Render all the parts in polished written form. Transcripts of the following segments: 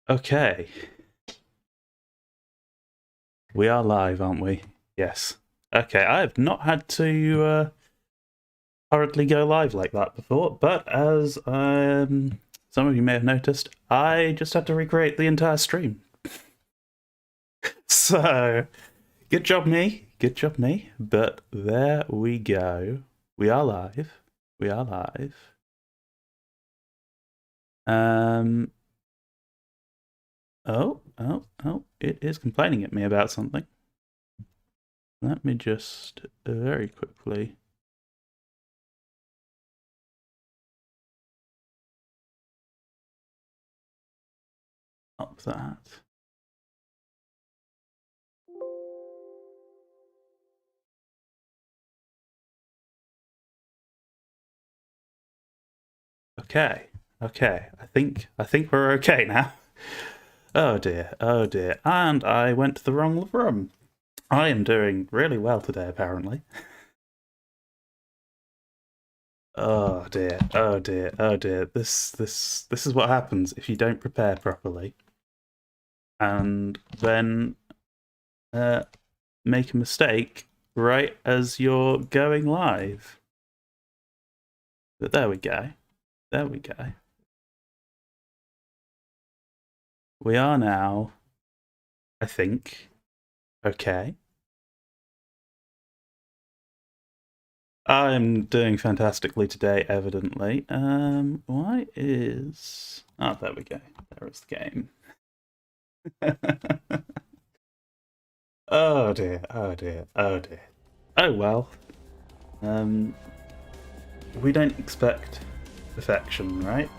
Okay. We are live, aren't we? Yes. Okay, I have not had to hurriedly go live like that before, but as some of you may have noticed, I just had to recreate the entire stream. So, good job me, but there we go. We are live. We are live. Oh, it is complaining at me about something. Let me just very quickly. Up that. Okay. I think we're okay now. Oh dear. And I went to the wrong room. I am doing really well today, apparently. Oh dear. This is what happens if you don't prepare properly. And then make a mistake right as you're going live. But there we go. We are now, I think, okay. I'm doing fantastically today, evidently. Why is... Oh, there we go. There is the game. Oh dear. Oh well. We don't expect perfection, right?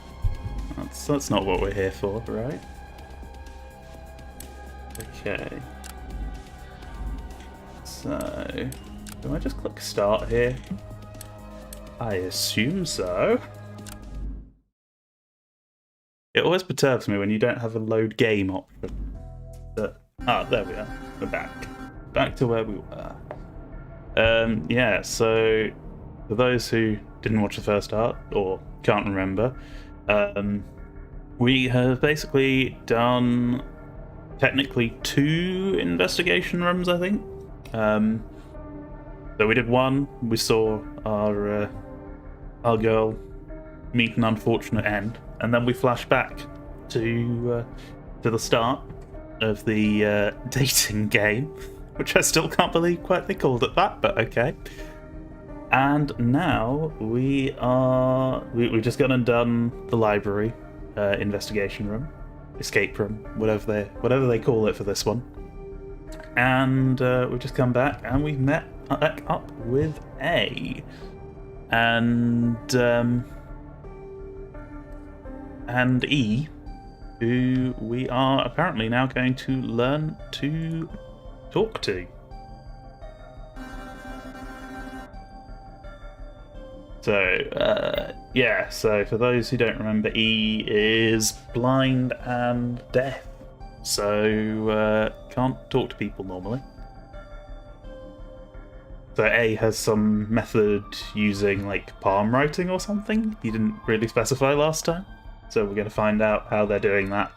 That's not what we're here for, right? Okay. So, do I just click start here? I assume so. It always perturbs me when you don't have a load game option. But, there we are. We're back. Back to where we were. Yeah, so for those who didn't watch the first part or can't remember, we have basically done technically 2 investigation rooms, I think. So we did one. We saw our girl meet an unfortunate end, and then we flash back to the start of the dating game, which I still can't believe quite they called it that, but okay. And now we just gone and done the library investigation room, escape room, whatever they call it for this one. And we've just come back and we've met back up with A. And E, who we are apparently now going to learn to talk to. So, yeah, so for those who don't remember, E is blind and deaf, so can't talk to people normally. So A has some method using, like, palm writing or something. He didn't really specify last time, so we're going to find out how they're doing that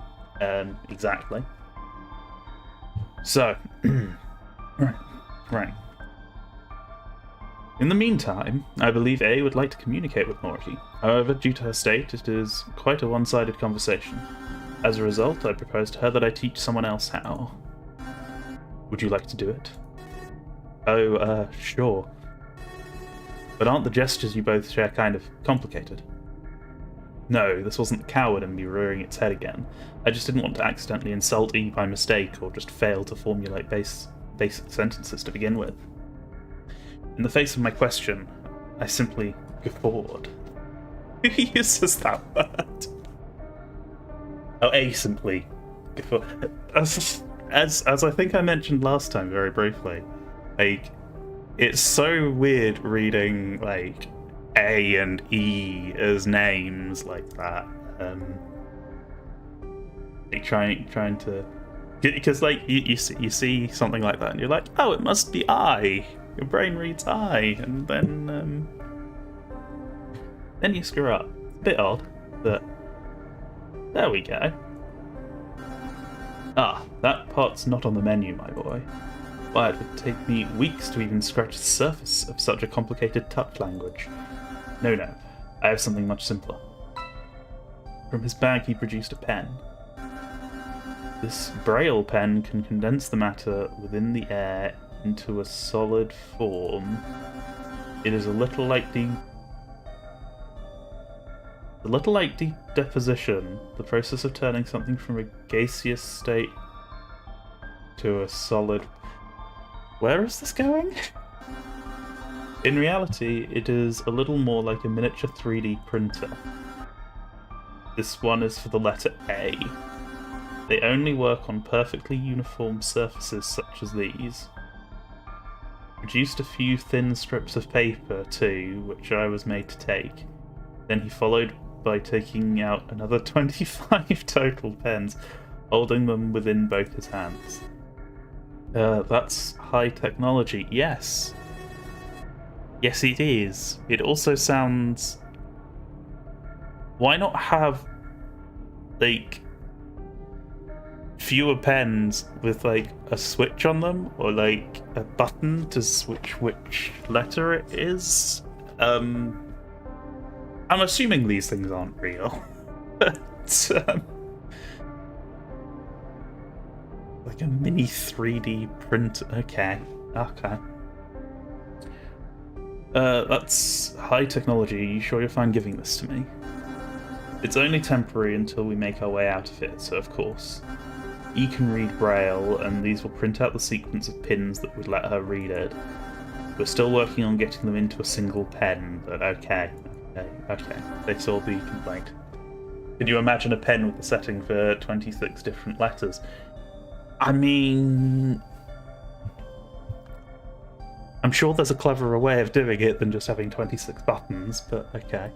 exactly. So, right. In the meantime, I believe A would like to communicate with Morty. However, due to her state, it is quite a one-sided conversation. As a result, I propose to her that I teach someone else how. Would you like to do it? Oh, sure. But aren't the gestures you both share kind of complicated? No, this wasn't the coward in me rearing its head again. I just didn't want to accidentally insult E by mistake or just fail to formulate basic sentences to begin with. In the face of my question, I simply guffawed. Who uses that word? Oh, A simply guffawed. As I think I mentioned last time very briefly, like, it's so weird reading, like, A and E as names like that. Like trying to... Because, like, you see something like that and you're like, oh, it must be I. Your brain reads I, and then you screw up. It's a bit odd, but there we go. Ah, that part's not on the menu, my boy. Why, it would take me weeks to even scratch the surface of such a complicated touch language. No, no, I have something much simpler. From his bag he produced a pen. This braille pen can condense the matter within the air into a solid form. It is a little like deposition, the process of turning something from a gaseous state to a solid... Where is this going? In reality, it is a little more like a miniature 3D printer. This one is for the letter A. They only work on perfectly uniform surfaces such as these. Produced a few thin strips of paper too, which I was made to take. Then he followed by taking out another 25 total pens, holding them within both his hands. That's high technology. Yes. Yes, it is. It also sounds... Why not have, like, fewer pens with, like, a switch on them? Or, like, a button to switch which letter it is? I'm assuming these things aren't real. But, like a mini 3D printer. Okay. That's high technology. Are you sure you're fine giving this to me? It's only temporary until we make our way out of it, so of course. E can read Braille, and these will print out the sequence of pins that would let her read it. We're still working on getting them into a single pen, but okay. They saw the complaint. Could you imagine a pen with the setting for 26 different letters? I mean... I'm sure there's a cleverer way of doing it than just having 26 buttons, but okay.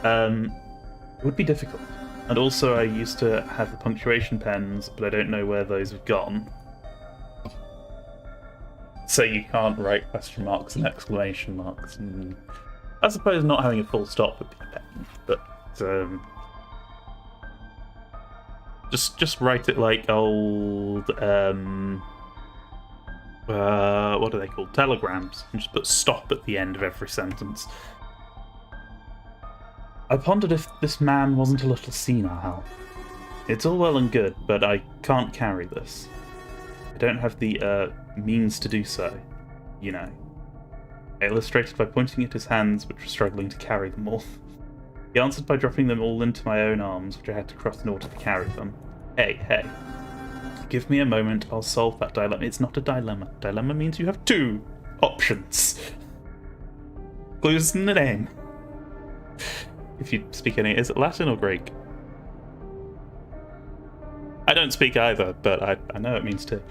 It would be difficult. And also I used to have the punctuation pens, but I don't know where those have gone. So you can't write question marks and exclamation marks. And I suppose not having a full stop would be a pain, but just write it like old what are they called? Telegrams, and just put stop at the end of every sentence. I pondered if this man wasn't a little senile. It's all well and good, but I can't carry this. I don't have the means to do so, you know. I illustrated by pointing at his hands, which were struggling to carry them all. He answered by dropping them all into my own arms, which I had to cross in order to carry them. Hey. Give me a moment, I'll solve that dilemma. It's not a dilemma. Dilemma means you have two options. Clues in the name. If you speak any, is it Latin or Greek? I don't speak either, but I know it means two.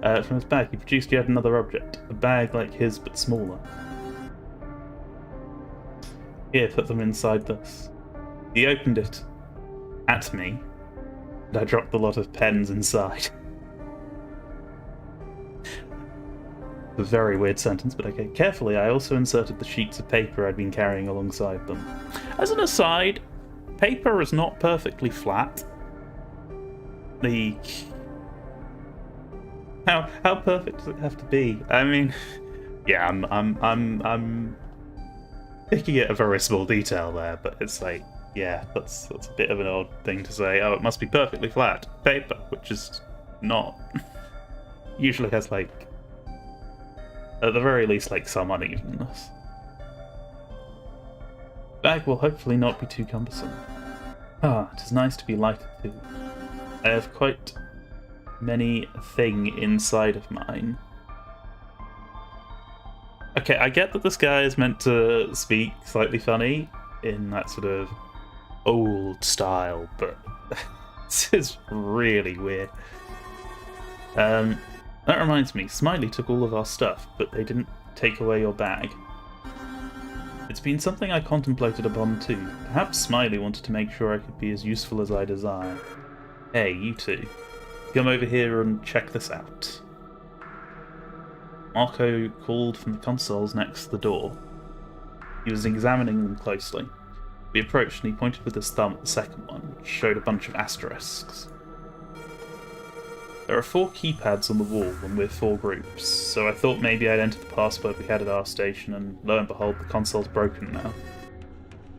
From his bag, he produced yet another object. A bag like his, but smaller. Here, put them inside this. He opened it at me, and I dropped a lot of pens inside. A very weird sentence, but okay. Carefully, I also inserted the sheets of paper I'd been carrying alongside them. As an aside, paper is not perfectly flat. How perfect does it have to be? I mean, yeah, I'm picking at a very small detail there, but it's like, yeah, that's a bit of an odd thing to say. Oh, it must be perfectly flat paper, which is not. Usually has like, at the very least, like some unevenness. Bag will hopefully not be too cumbersome. Ah, it is nice to be lighted too. I have quite many a thing inside of mine. Okay, I get that this guy is meant to speak slightly funny in that sort of old style, but this is really weird. That reminds me, Smiley took all of our stuff, but they didn't take away your bag. It's been something I contemplated upon too. Perhaps Smiley wanted to make sure I could be as useful as I desire. Hey, you two. Come over here and check this out. Marco called from the consoles next to the door. He was examining them closely. We approached and he pointed with his thumb at the second one, which showed a bunch of asterisks. There are 4 keypads on the wall and we're 4 groups, so I thought maybe I'd enter the password we had at our station, and lo and behold, the console's broken now.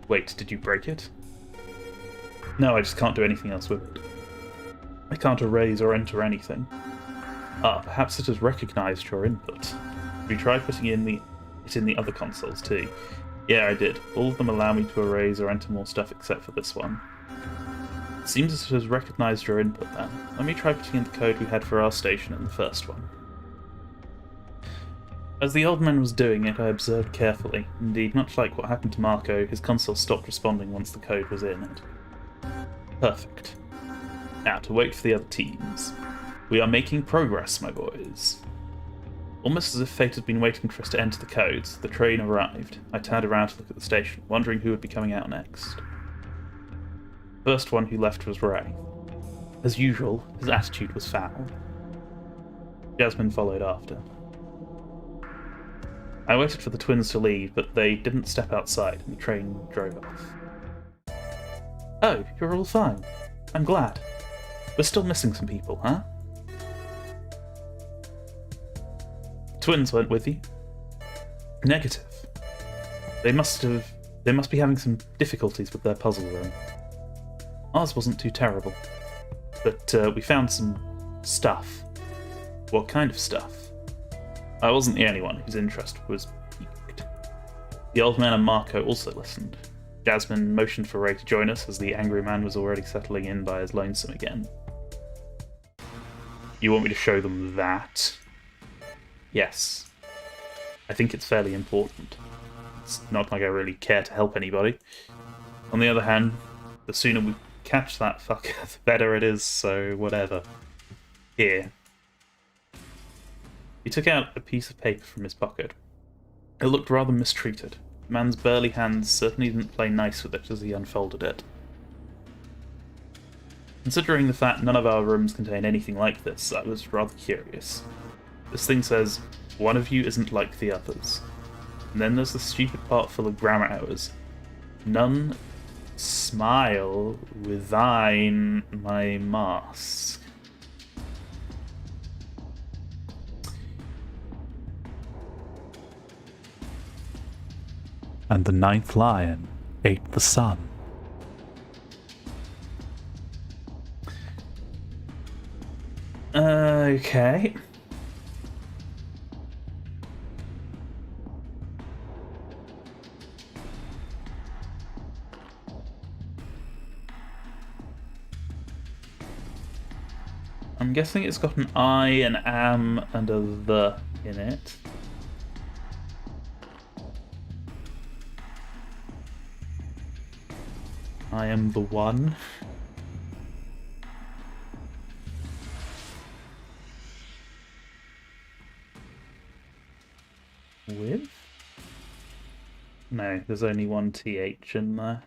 Wait, did you break it? No, I just can't do anything else with it. I can't erase or enter anything. Ah, perhaps it has recognised your input. Have you tried putting it in the other consoles too? Yeah, I did. All of them allow me to erase or enter more stuff except for this one. It seems as it has recognised your input then. Let me try putting in the code we had for our station in the first one. As the old man was doing it, I observed carefully. Indeed, much like what happened to Marco, his console stopped responding once the code was in it. Perfect. Now, to wait for the other teams. We are making progress, my boys. Almost as if fate had been waiting for us to enter the codes, the train arrived. I turned around to look at the station, wondering who would be coming out next. The first one who left was Ray. As usual, his attitude was foul. Jasmine followed after. I waited for the twins to leave, but they didn't step outside, and the train drove off. Oh, you're all fine. I'm glad. We're still missing some people, huh? Twins went with you? Negative. They must be having some difficulties with their puzzle room. Ours wasn't too terrible, but we found some stuff. What kind of stuff? I wasn't the only one whose interest was piqued. The old man and Marco also listened. Jasmine motioned for Ray to join us as the angry man was already settling in by his lonesome again. You want me to show them that? Yes. I think it's fairly important. It's not like I really care to help anybody. On the other hand, the sooner we catch that fucker, the better it is, so whatever. Here. He took out a piece of paper from his pocket. It looked rather mistreated. The man's burly hands certainly didn't play nice with it as he unfolded it. Considering the fact none of our rooms contain anything like this, I was rather curious. This thing says, one of you isn't like the others. And then there's the stupid part full of grammar errors. None smile within my mask. And the 9th lion ate the sun. Okay. I'm guessing it's got an I, an am, and a the in it. I am the one. With? No, there's only one TH in there.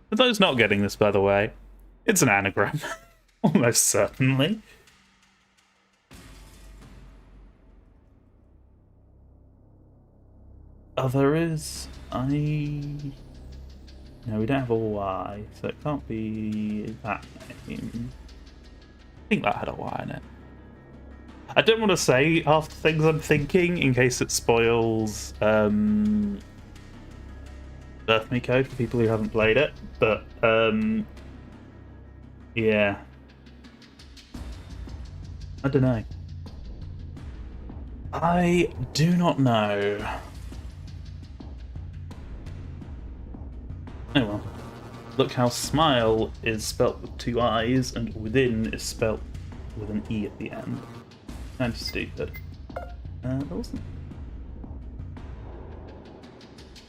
For those not getting this, by the way, it's an anagram. Almost certainly. Other is... No, we don't have a Y, so it can't be that name. I think that had a Y in it. I don't want to say half the things I'm thinking in case it spoils Birth Me Code for people who haven't played it, but yeah. I don't know. I do not know. Oh well. Look how smile is spelt with 2 I's and within is spelt with an E at the end. Kind of stupid. That wasn't...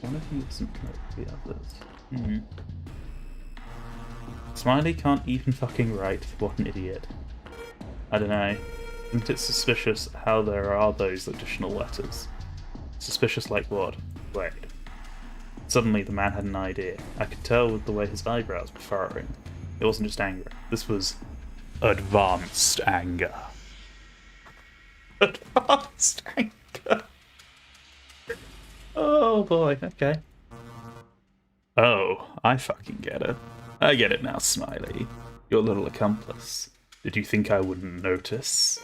One of you isn't like the others. Smiley can't even fucking write. What an idiot. I don't know. Isn't it suspicious how there are those additional letters? Suspicious like what? Wait. Suddenly the man had an idea. I could tell with the way his eyebrows were furrowing. It wasn't just anger. This was advanced anger. Advanced anger. Oh boy, okay. Oh, I fucking get it. I get it now, Smiley. Your little accomplice. Did you think I wouldn't notice?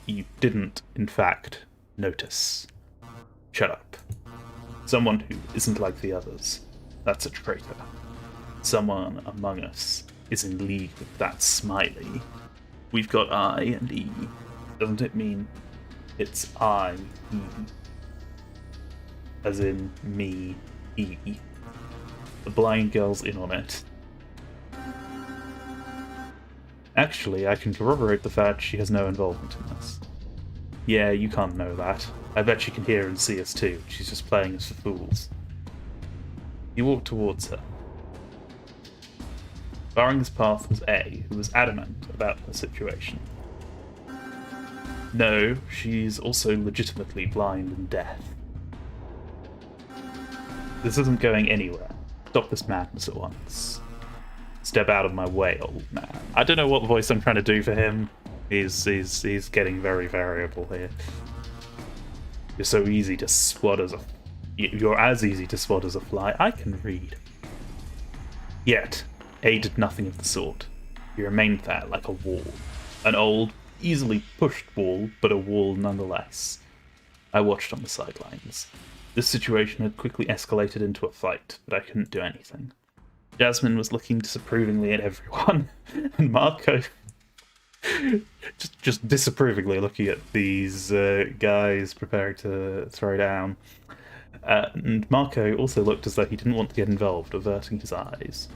You didn't, in fact, notice. Shut up. Someone who isn't like the others, that's a traitor. Someone among us is in league with that Smiley. We've got I and E. Doesn't it mean it's I, E? As in me, E. The blind girl's in on it. Actually, I can corroborate the fact she has no involvement in this. Yeah, you can't know that. I bet she can hear and see us too. She's just playing us for fools. He walked towards her. Barring his path was A, who was adamant about her situation. No, she's also legitimately blind and deaf. This isn't going anywhere. Stop this madness at once. Step out of my way, old man. I don't know what voice I'm trying to do for him. He's getting very variable here. You're so easy to swat as a... You're as easy to swat as a fly. I can read. Yet, A did nothing of the sort. He remained there like a wall. An old, easily pushed wall, but a wall nonetheless. I watched on the sidelines. This situation had quickly escalated into a fight, but I couldn't do anything. Jasmine was looking disapprovingly at everyone, and Marco just disapprovingly looking at these guys preparing to throw down. And Marco also looked as though he didn't want to get involved, averting his eyes.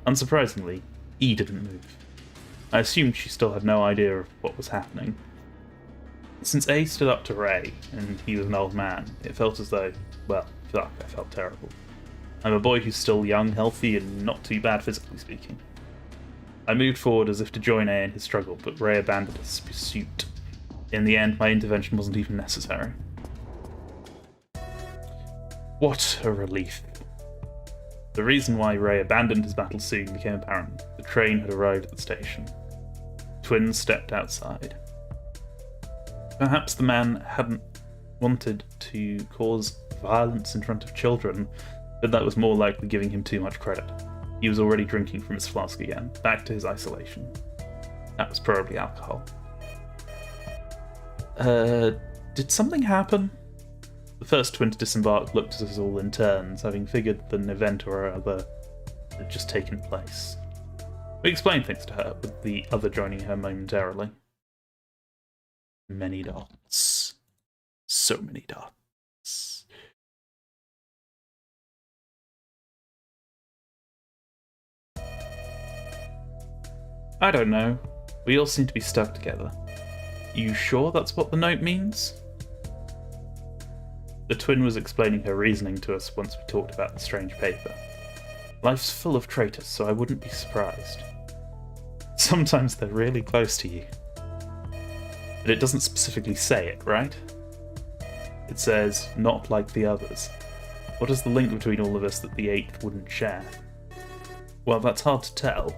Unsurprisingly, E didn't move. I assumed she still had no idea of what was happening. Since A stood up to Ray, and he was an old man, it felt as though, well, fuck, I felt terrible. I'm a boy who's still young, healthy, and not too bad physically speaking. I moved forward as if to join A in his struggle, but Ray abandoned his pursuit. In the end, my intervention wasn't even necessary. What a relief. The reason why Ray abandoned his battle soon became apparent. The train had arrived at the station. Twins stepped outside. Perhaps the man hadn't wanted to cause violence in front of children, but that was more likely giving him too much credit. He was already drinking from his flask again, back to his isolation. That was probably alcohol. Did something happen? The first twin to disembark looked at us all in turns, having figured that an event or other had just taken place. We explained things to her, with the other joining her momentarily. Many dots. So many dots. I don't know. We all seem to be stuck together. You sure that's what the note means? The twin was explaining her reasoning to us once we talked about the strange paper. Life's full of traitors, so I wouldn't be surprised. Sometimes they're really close to you. But it doesn't specifically say it, right? It says, not like the others. What is the link between all of us that the eighth wouldn't share? Well, that's hard to tell.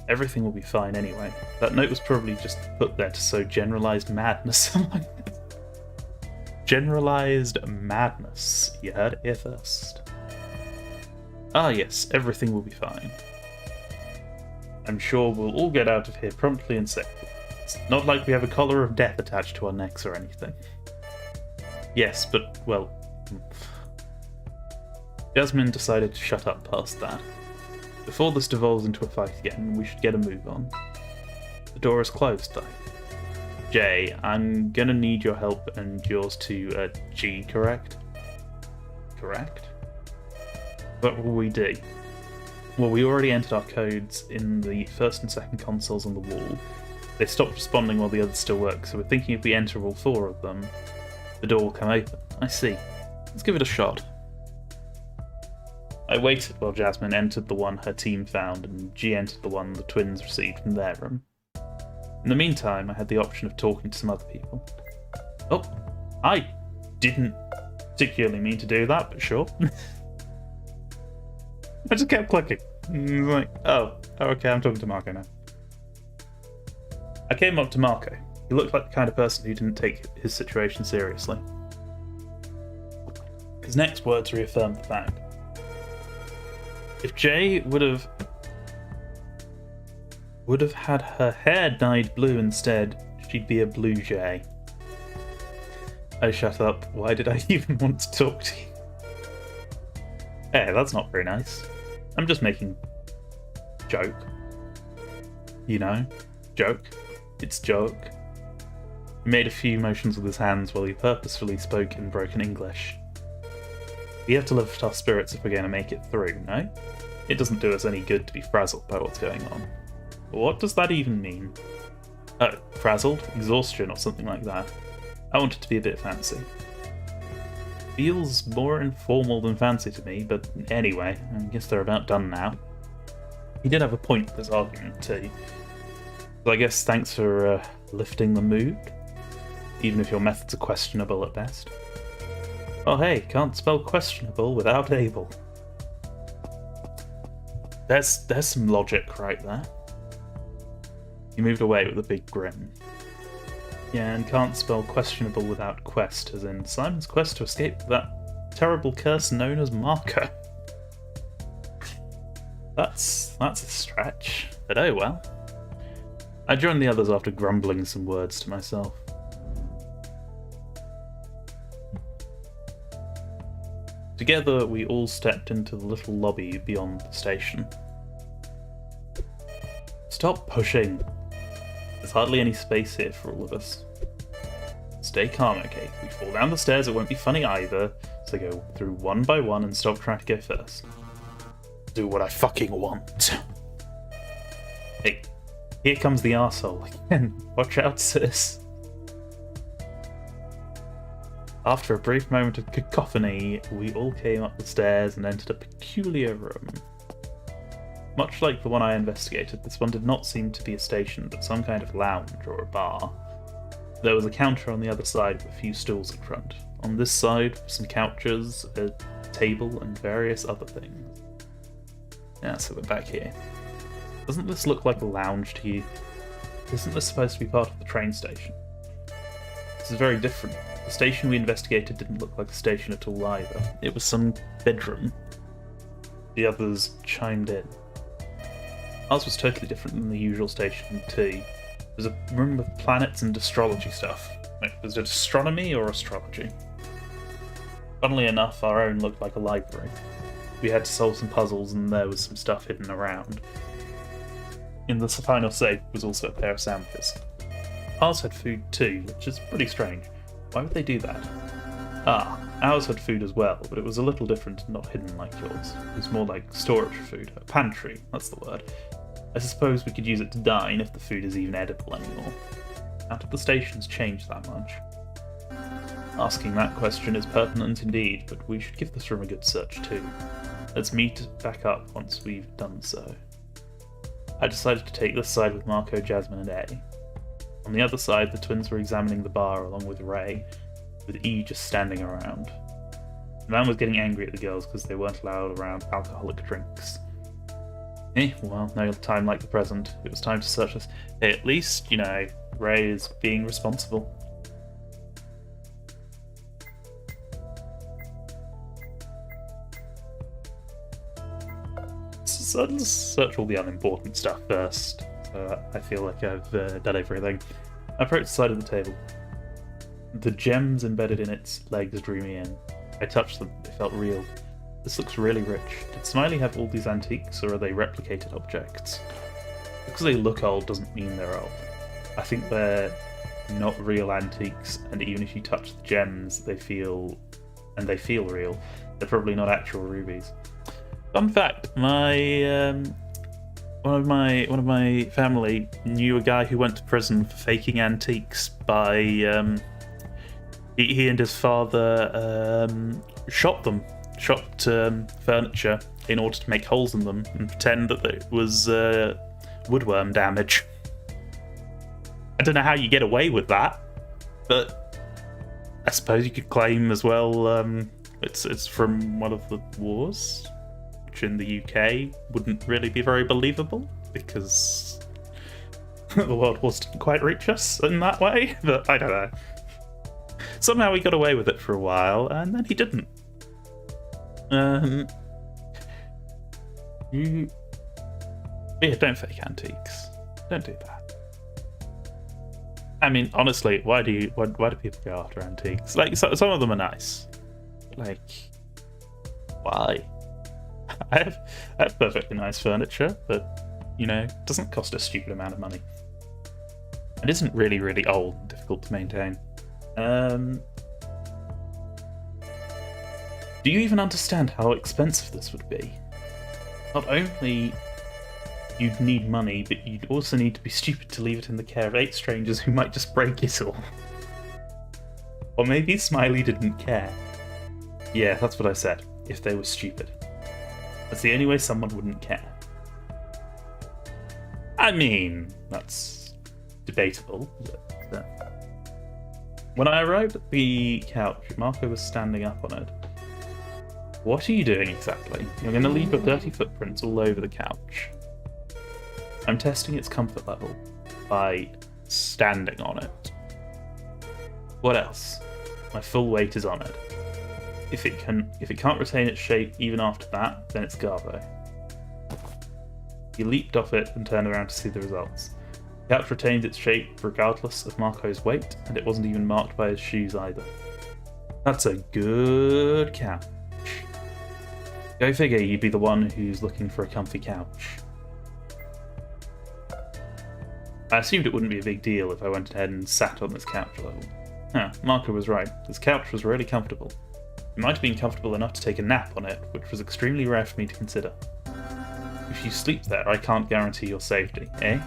Everything will be fine anyway. That note was probably just put there to sow generalized madness among us. Generalized madness. You heard it here first. Ah yes, everything will be fine. I'm sure we'll all get out of here promptly and safely. It's not like we have a collar of death attached to our necks or anything. Yes, but, well... Jasmine decided to shut up past that. Before this devolves into a fight again, we should get a move on. The door is closed, though. Jay, I'm gonna need your help and yours to, G, correct? Correct? What will we do? Well, we already entered our codes in the first and second consoles on the wall. They stopped responding while the others still work, so we're thinking if we enter all four of them, the door will come open. I see. Let's give it a shot. I waited while Jasmine entered the one her team found, and G entered the one the twins received from their room. In the meantime, I had the option of talking to some other people. Oh, I didn't particularly mean to do that, but sure. I just kept clicking. Like, oh, okay, I'm talking to Marco now. I came up to Marco. He looked like the kind of person who didn't take his situation seriously. His next words reaffirmed the fact. If Jay would have would have had her hair dyed blue instead, she'd be a blue jay. Oh, shut up. Why did I even want to talk to you? Hey, that's not very nice. I'm just making joke. You know? Joke. It's joke. He made a few motions with his hands while he purposefully spoke in broken English. We have to lift our spirits if we're going to make it through, no? It doesn't do us any good to be frazzled by what's going on. What does that even mean? Oh, frazzled? Exhaustion or something like that. I want it to be a bit fancy. Feels more informal than fancy to me, but anyway, I guess they're about done now. He did have a point with this argument too. So I guess thanks for lifting the mood, even if your methods are questionable at best. Oh hey, can't spell questionable without able. There's some logic right there. He moved away with a big grin. Yeah, and can't spell questionable without quest, as in Simon's quest to escape that terrible curse known as Marco. That's a stretch, but oh well. I joined the others after grumbling some words to myself. Together, we all stepped into the little lobby beyond the station. Stop pushing. There's hardly any space here for all of us. Stay calm, okay? If we fall down the stairs, it won't be funny either, so go through one by one and stop trying to go first. Do what I fucking want. Hey, here comes the arsehole again. Watch out, sis. After a brief moment of cacophony, we all came up the stairs and entered a peculiar room. Much like the one I investigated, this one did not seem to be a station, but some kind of lounge or a bar. There was a counter on the other side with a few stools in front. On this side, some couches, a table, and various other things. Yeah, so we're back here. Doesn't this look like a lounge to you? Isn't this supposed to be part of the train station? This is very different. The station we investigated didn't look like a station at all either. It was some bedroom. The others chimed in. Ours was totally different than the usual station too. It was a room with planets and astrology stuff. Wait, was it astronomy or astrology? Funnily enough, our own looked like a library. We had to solve some puzzles and there was some stuff hidden around. In the final safe was also a pair of sandwiches. Ours had food too, which is pretty strange. Why would they do that? Ah, ours had food as well, but it was a little different and not hidden like yours. It was more like storage food. A pantry, that's the word. I suppose we could use it to dine if the food is even edible anymore. How did the stations change that much? Asking that question is pertinent indeed, but we should give this room a good search too. Let's meet back up once we've done so. I decided to take this side with Marco, Jasmine and A. On the other side, the twins were examining the bar along with Ray, with E just standing around. The man was getting angry at the girls because they weren't allowed around alcoholic drinks. Well, no time like the present. It was time to search us. Hey, at least, you know, Ray is being responsible. So let's search all the unimportant stuff first. I feel like I've done everything. I approached the side of the table. The gems embedded in its legs drew me in. I touched them, they felt real. This looks really rich. Did Smiley have all these antiques, or are they replicated objects? Because they look old doesn't mean they're old. I think they're not real antiques, and even if you touch the gems, they feel real. They're probably not actual rubies. Fun fact, one of my family knew a guy who went to prison for faking antiques by he and his father chopped furniture in order to make holes in them and pretend that it was woodworm damage. I don't know how you get away with that, but I suppose you could claim as well it's from one of the wars, which in the UK wouldn't really be very believable because the World Wars didn't quite reach us in that way, but I don't know. Somehow he got away with it for a while, and then he didn't. Yeah, don't fake antiques. Don't do that. I mean, honestly, why do people go after antiques? Like, some of them are nice. Like, why? I have perfectly nice furniture, but, you know, it doesn't cost a stupid amount of money. It isn't really, really old and difficult to maintain. Do you even understand how expensive this would be? Not only you'd need money, but you'd also need to be stupid to leave it in the care of 8 strangers who might just break it all. Or maybe Smiley didn't care. Yeah, that's what I said. If they were stupid. That's the only way someone wouldn't care. I mean, that's debatable. But, when I arrived at the couch, Marco was standing up on it. What are you doing exactly? You're going to leave your dirty footprints all over the couch. I'm testing its comfort level by standing on it. What else? My full weight is on it. If it can't retain its shape even after that, then it's Garbo. He leaped off it and turned around to see the results. The couch retained its shape regardless of Marco's weight, and it wasn't even marked by his shoes either. That's a good couch. Go figure, you'd be the one who's looking for a comfy couch. I assumed it wouldn't be a big deal if I went ahead and sat on this couch a little. Huh, Marco was right. This couch was really comfortable. It might have been comfortable enough to take a nap on it, which was extremely rare for me to consider. If you sleep there, I can't guarantee your safety, eh?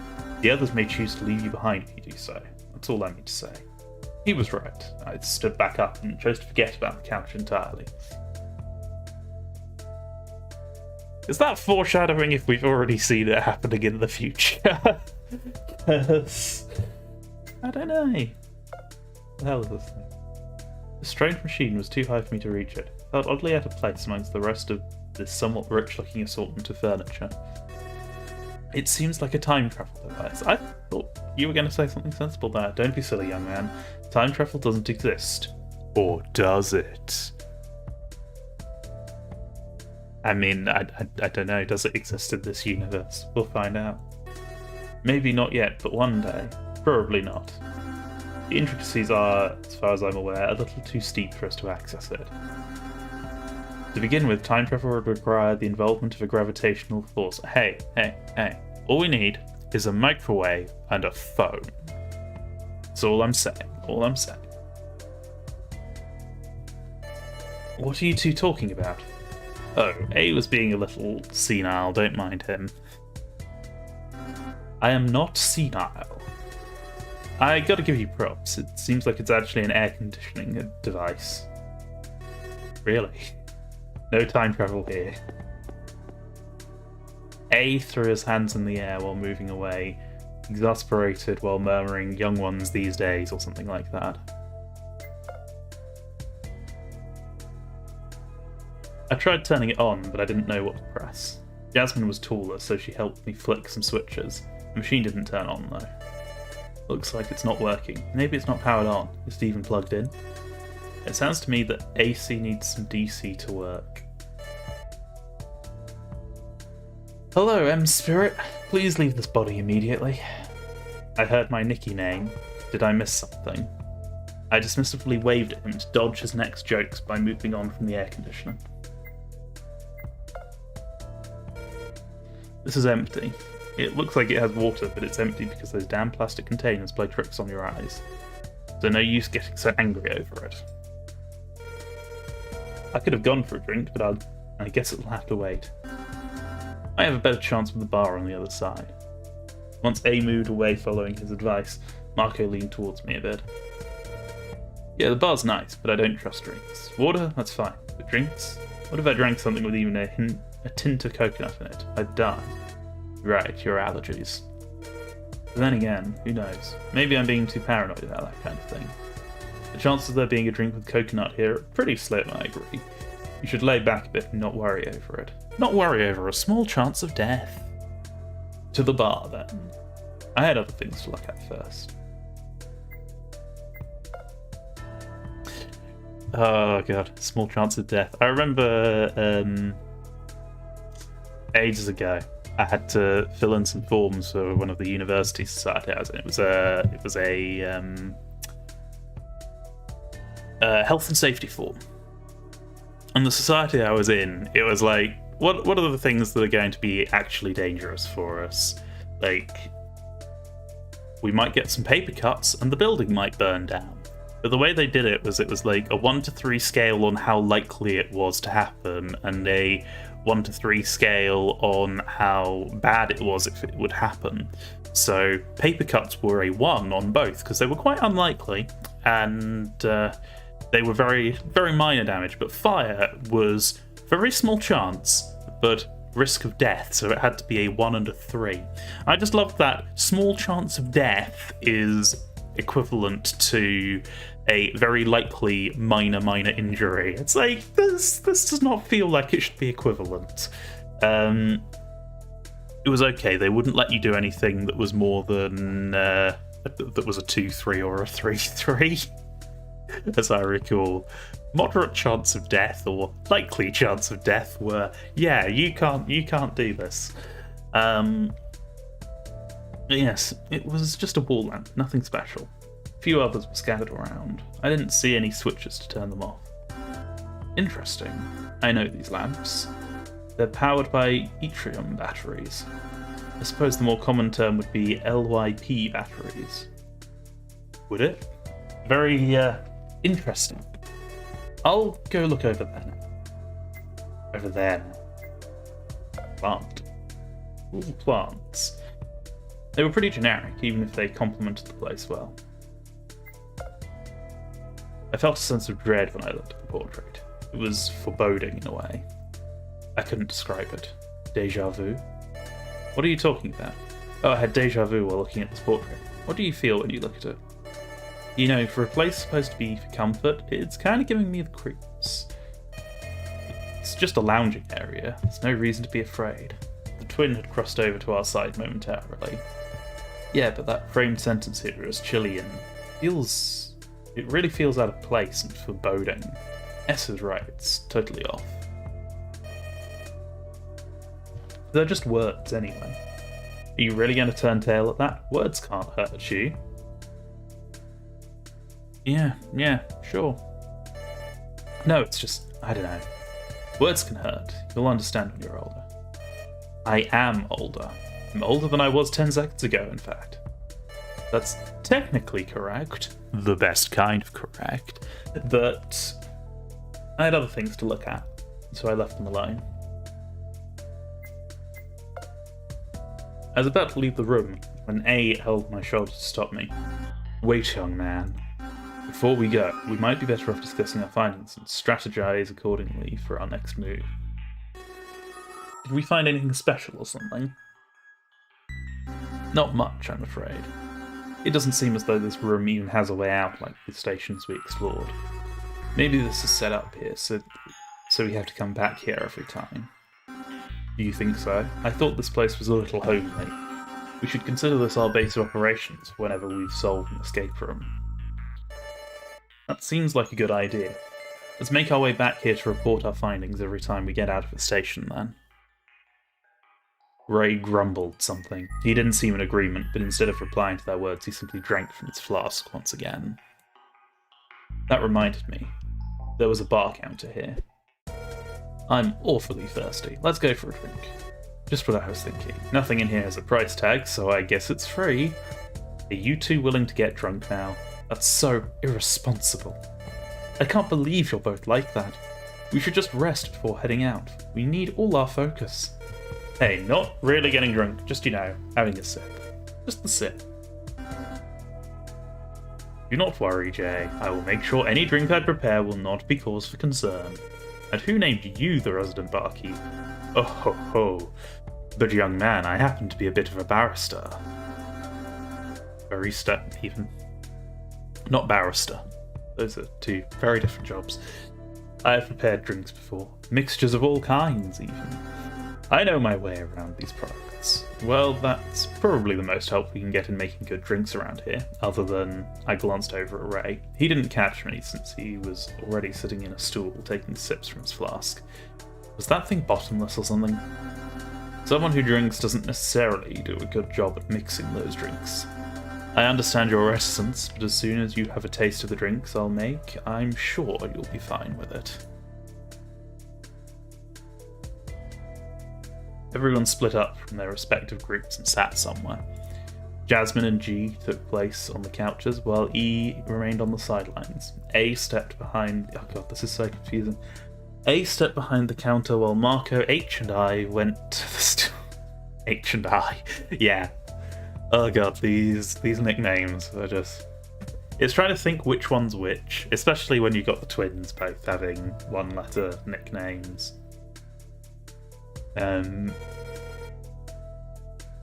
The others may choose to leave you behind if you do so. That's all I need to say. He was right. I stood back up and chose to forget about the couch entirely. Is that foreshadowing if we've already seen it happening in the future? Because I don't know. What the hell is this thing? The strange machine was too high for me to reach it. It felt oddly out of place amongst the rest of this somewhat rich-looking assortment of furniture. It seems like a time travel device. I thought you were going to say something sensible there. Don't be silly, young man. Time travel doesn't exist. Or does it? I mean, I don't know. Does it exist in this universe? We'll find out. Maybe not yet, but one day. Probably not. The intricacies are, as far as I'm aware, a little too steep for us to access it. To begin with, time travel would require the involvement of a gravitational force. Hey. All we need is a microwave and a phone. That's all I'm saying. What are you two talking about? Oh, A was being a little senile, don't mind him. I am not senile. I gotta give you props. It seems like it's actually an air conditioning device. Really? No time travel here. A threw his hands in the air while moving away, exasperated while murmuring "young ones these days" or something like that. I tried turning it on, but I didn't know what to press. Jasmine was taller, so she helped me flick some switches. The machine didn't turn on, though. Looks like it's not working. Maybe it's not powered on. Is it even plugged in? It sounds to me that AC needs some DC to work. Hello, M-Spirit. Please leave this body immediately. I heard my Nicky name. Did I miss something? I dismissively waved at him to dodge his next jokes by moving on from the air conditioner. This is empty. It looks like it has water, but it's empty because those damn plastic containers play tricks on your eyes. So no use getting so angry over it. I could have gone for a drink, but I guess it'll have to wait. I have a better chance with the bar on the other side. Once A moved away following his advice, Marco leaned towards me a bit. Yeah, the bar's nice, but I don't trust drinks. Water? That's fine. But drinks? What if I drank something with even a tint of coconut in it? I'd die. Right, your allergies. But then again, who knows? Maybe I'm being too paranoid about that kind of thing. The chances of there being a drink with coconut here are pretty slim, I agree. You should lay back a bit and not worry over it. Not worry over a small chance of death. To the bar, then. I had other things to look at first. Oh god, small chance of death. I remember ages ago, I had to fill in some forms for one of the university society I was in. It was a health and safety form. And the society I was in, it was like, what are the things that are going to be actually dangerous for us? Like, we might get some paper cuts and the building might burn down. But the way they did it was like a 1 to 3 scale on how likely it was to happen, and a 1 to 3 scale on how bad it was if it would happen. So paper cuts were a 1 on both, because they were quite unlikely, and they were very, very minor damage. But fire was very small chance, but risk of death, so it had to be a 1 and a 3. I just love that small chance of death is equivalent to a very likely minor injury. It's like, this does not feel like it should be equivalent. It was okay. They wouldn't let you do anything that was more than that was a 2-3 or a 3-3, as I recall. Moderate chance of death or likely chance of death were, yeah, you can't do this. Yes, it was just a wall lamp, nothing special. A few others were scattered around. I didn't see any switches to turn them off. Interesting. I know these lamps. They're powered by yttrium batteries. I suppose the more common term would be LYP batteries. Would it? Very, interesting. I'll go look over there now. Over there now. Plant. Ooh, plants. They were pretty generic, even if they complemented the place well. I felt a sense of dread when I looked at the portrait. It was foreboding in a way. I couldn't describe it. Deja vu? What are you talking about? Oh, I had deja vu while looking at this portrait. What do you feel when you look at it? You know, for a place supposed to be for comfort, it's kind of giving me the creeps. It's just a lounging area. There's no reason to be afraid. The twin had crossed over to our side momentarily. Yeah, but that framed sentence here is chilly and it really feels out of place and foreboding. S is right, it's totally off. They're just words anyway. Are you really going to turn tail at that? Words can't hurt you. Yeah, sure. No, it's just, I don't know. Words can hurt. You'll understand when you're older. I am older. I'm older than I was 10 seconds ago, in fact. That's technically correct. The best kind of correct. But I had other things to look at, so I left them alone. I was about to leave the room when A held my shoulder to stop me. Wait, young man. Before we go, we might be better off discussing our findings and strategize accordingly for our next move. Did we find anything special or something? Not much, I'm afraid. It doesn't seem as though this room even has a way out like the stations we explored. Maybe this is set up here, so we have to come back here every time. Do you think so? I thought this place was a little homely. We should consider this our base of operations whenever we've solved an escape room. That seems like a good idea. Let's make our way back here to report our findings every time we get out of the station, then. Ray grumbled something. He didn't seem in agreement, but instead of replying to their words, he simply drank from his flask once again. That reminded me. There was a bar counter here. I'm awfully thirsty. Let's go for a drink. Just what I was thinking. Nothing in here has a price tag, so I guess it's free. Are you two willing to get drunk now? That's so irresponsible. I can't believe you're both like that. We should just rest before heading out. We need all our focus. Hey, not really getting drunk, just, having a sip. Just a sip. Do not worry, Jay. I will make sure any drink I prepare will not be cause for concern. And who named you the resident barkeep? Oh ho ho. But young man, I happen to be a bit of a barrister. Barista, even. Not barrister. Those are two very different jobs. I have prepared drinks before. Mixtures of all kinds, even. I know my way around these products. Well, that's probably the most help we can get in making good drinks around here, other than I glanced over at Ray. He didn't catch me since he was already sitting in a stool taking sips from his flask. Was that thing bottomless or something? Someone who drinks doesn't necessarily do a good job at mixing those drinks. I understand your reticence, but as soon as you have a taste of the drinks I'll make, I'm sure you'll be fine with it. Everyone split up from their respective groups and sat somewhere. Jasmine and G took place on the couches, while E remained on the sidelines. A stepped behind... Oh god, this is so confusing. A stepped behind the counter while Marco, H, and I went to the H and I. Yeah. Oh god, these nicknames are just... It's trying to think which one's which, especially when you've got the twins both having one-letter nicknames.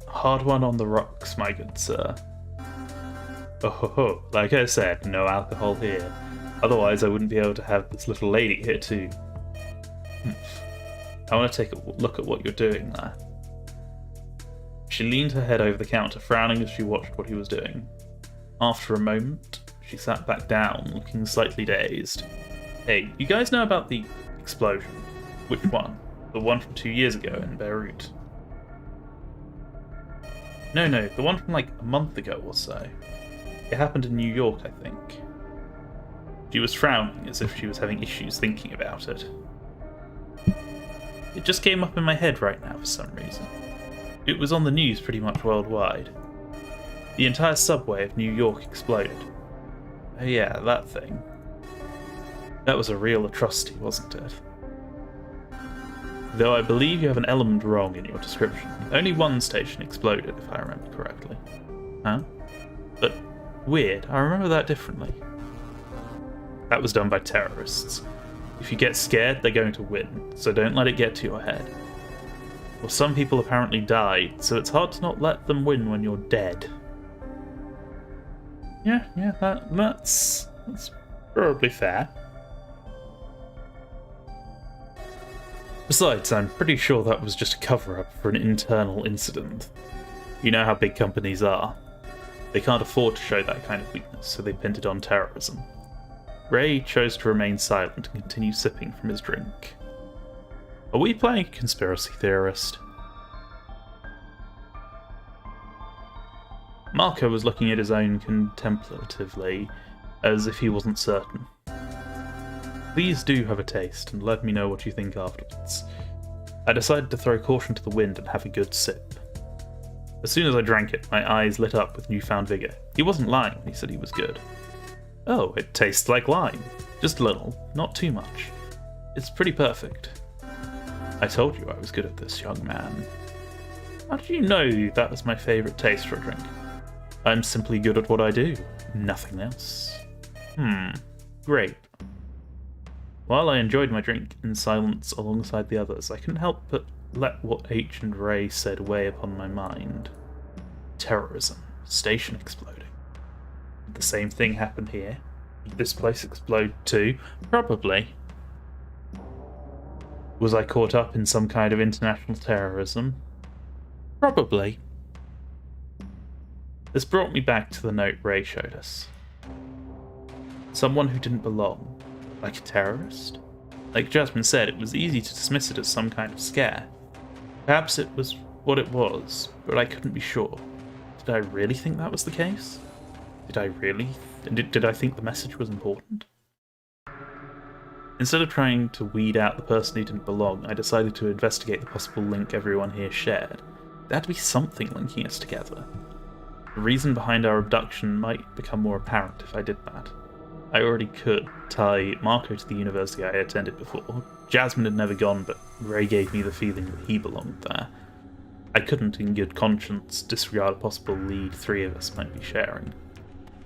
Hard one on the rocks, my good sir. Oh ho ho, like I said, no alcohol here. Otherwise I wouldn't be able to have this little lady here too. I want to take a look at what you're doing there. She leaned her head over the counter, frowning as she watched what he was doing. After a moment, she sat back down, looking slightly dazed. Hey, you guys know about the explosion? Which one? The one from 2 years ago in Beirut? No, the one from like a month ago or so. It happened in New York, I think. She was frowning as if she was having issues thinking about it. It just came up in my head right now for some reason. It was on the news pretty much worldwide. The entire subway of New York exploded. Oh yeah, that thing. That was a real atrocity, wasn't it? Though I believe you have an element wrong in your description. Only one station exploded, if I remember correctly. Huh? But weird, I remember that differently. That was done by terrorists. If you get scared, they're going to win, so don't let it get to your head. Well, some people apparently died, so it's hard to not let them win when you're dead. Yeah, that's probably fair. Besides, I'm pretty sure that was just a cover-up for an internal incident. You know how big companies are. They can't afford to show that kind of weakness, so they pinned it on terrorism. Ray chose to remain silent and continue sipping from his drink. Are we playing a conspiracy theorist? Marco was looking at his own contemplatively, as if he wasn't certain. Please do have a taste, and let me know what you think afterwards. I decided to throw caution to the wind and have a good sip. As soon as I drank it, my eyes lit up with newfound vigour. He wasn't lying when he said he was good. Oh, it tastes like lime. Just a little, not too much. It's pretty perfect. I told you I was good at this, young man. How did you know that was my favourite taste for a drink? I'm simply good at what I do. Nothing else. Grape. While I enjoyed my drink in silence alongside the others, I couldn't help but let what H and Ray said weigh upon my mind. Terrorism. Station exploding. Did the same thing happen here? Did this place explode too? Probably. Was I caught up in some kind of international terrorism? Probably. This brought me back to the note Ray showed us. Someone who didn't belong. Like a terrorist? Like Jasmine said, it was easy to dismiss it as some kind of scare. Perhaps it was what it was, but I couldn't be sure. Did I really think that was the case? Did I think the message was important? Instead of trying to weed out the person who didn't belong, I decided to investigate the possible link everyone here shared. There had to be something linking us together. The reason behind our abduction might become more apparent if I did that. I already could tie Marco to the university I attended before. Jasmine had never gone, but Ray gave me the feeling that he belonged there. I couldn't, in good conscience, disregard a possible lead three of us might be sharing.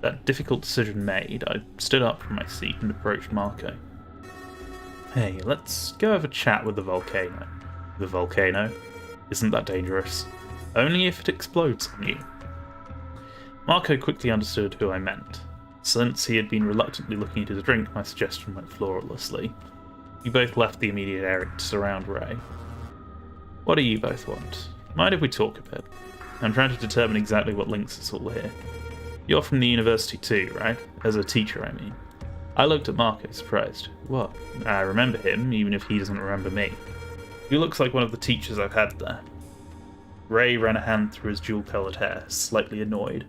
That difficult decision made, I stood up from my seat and approached Marco. Hey, let's go have a chat with the volcano. The volcano? Isn't that dangerous? Only if it explodes on you. Marco quickly understood who I meant. Since he had been reluctantly looking at his drink, my suggestion went flawlessly. We both left the immediate area to surround Ray. What do you both want? Mind if we talk a bit? I'm trying to determine exactly what links us all here. You're from the university too, right? As a teacher, I mean. I looked at Marco, surprised. What? I remember him, even if he doesn't remember me. He looks like one of the teachers I've had there. Ray ran a hand through his jewel-coloured hair, slightly annoyed.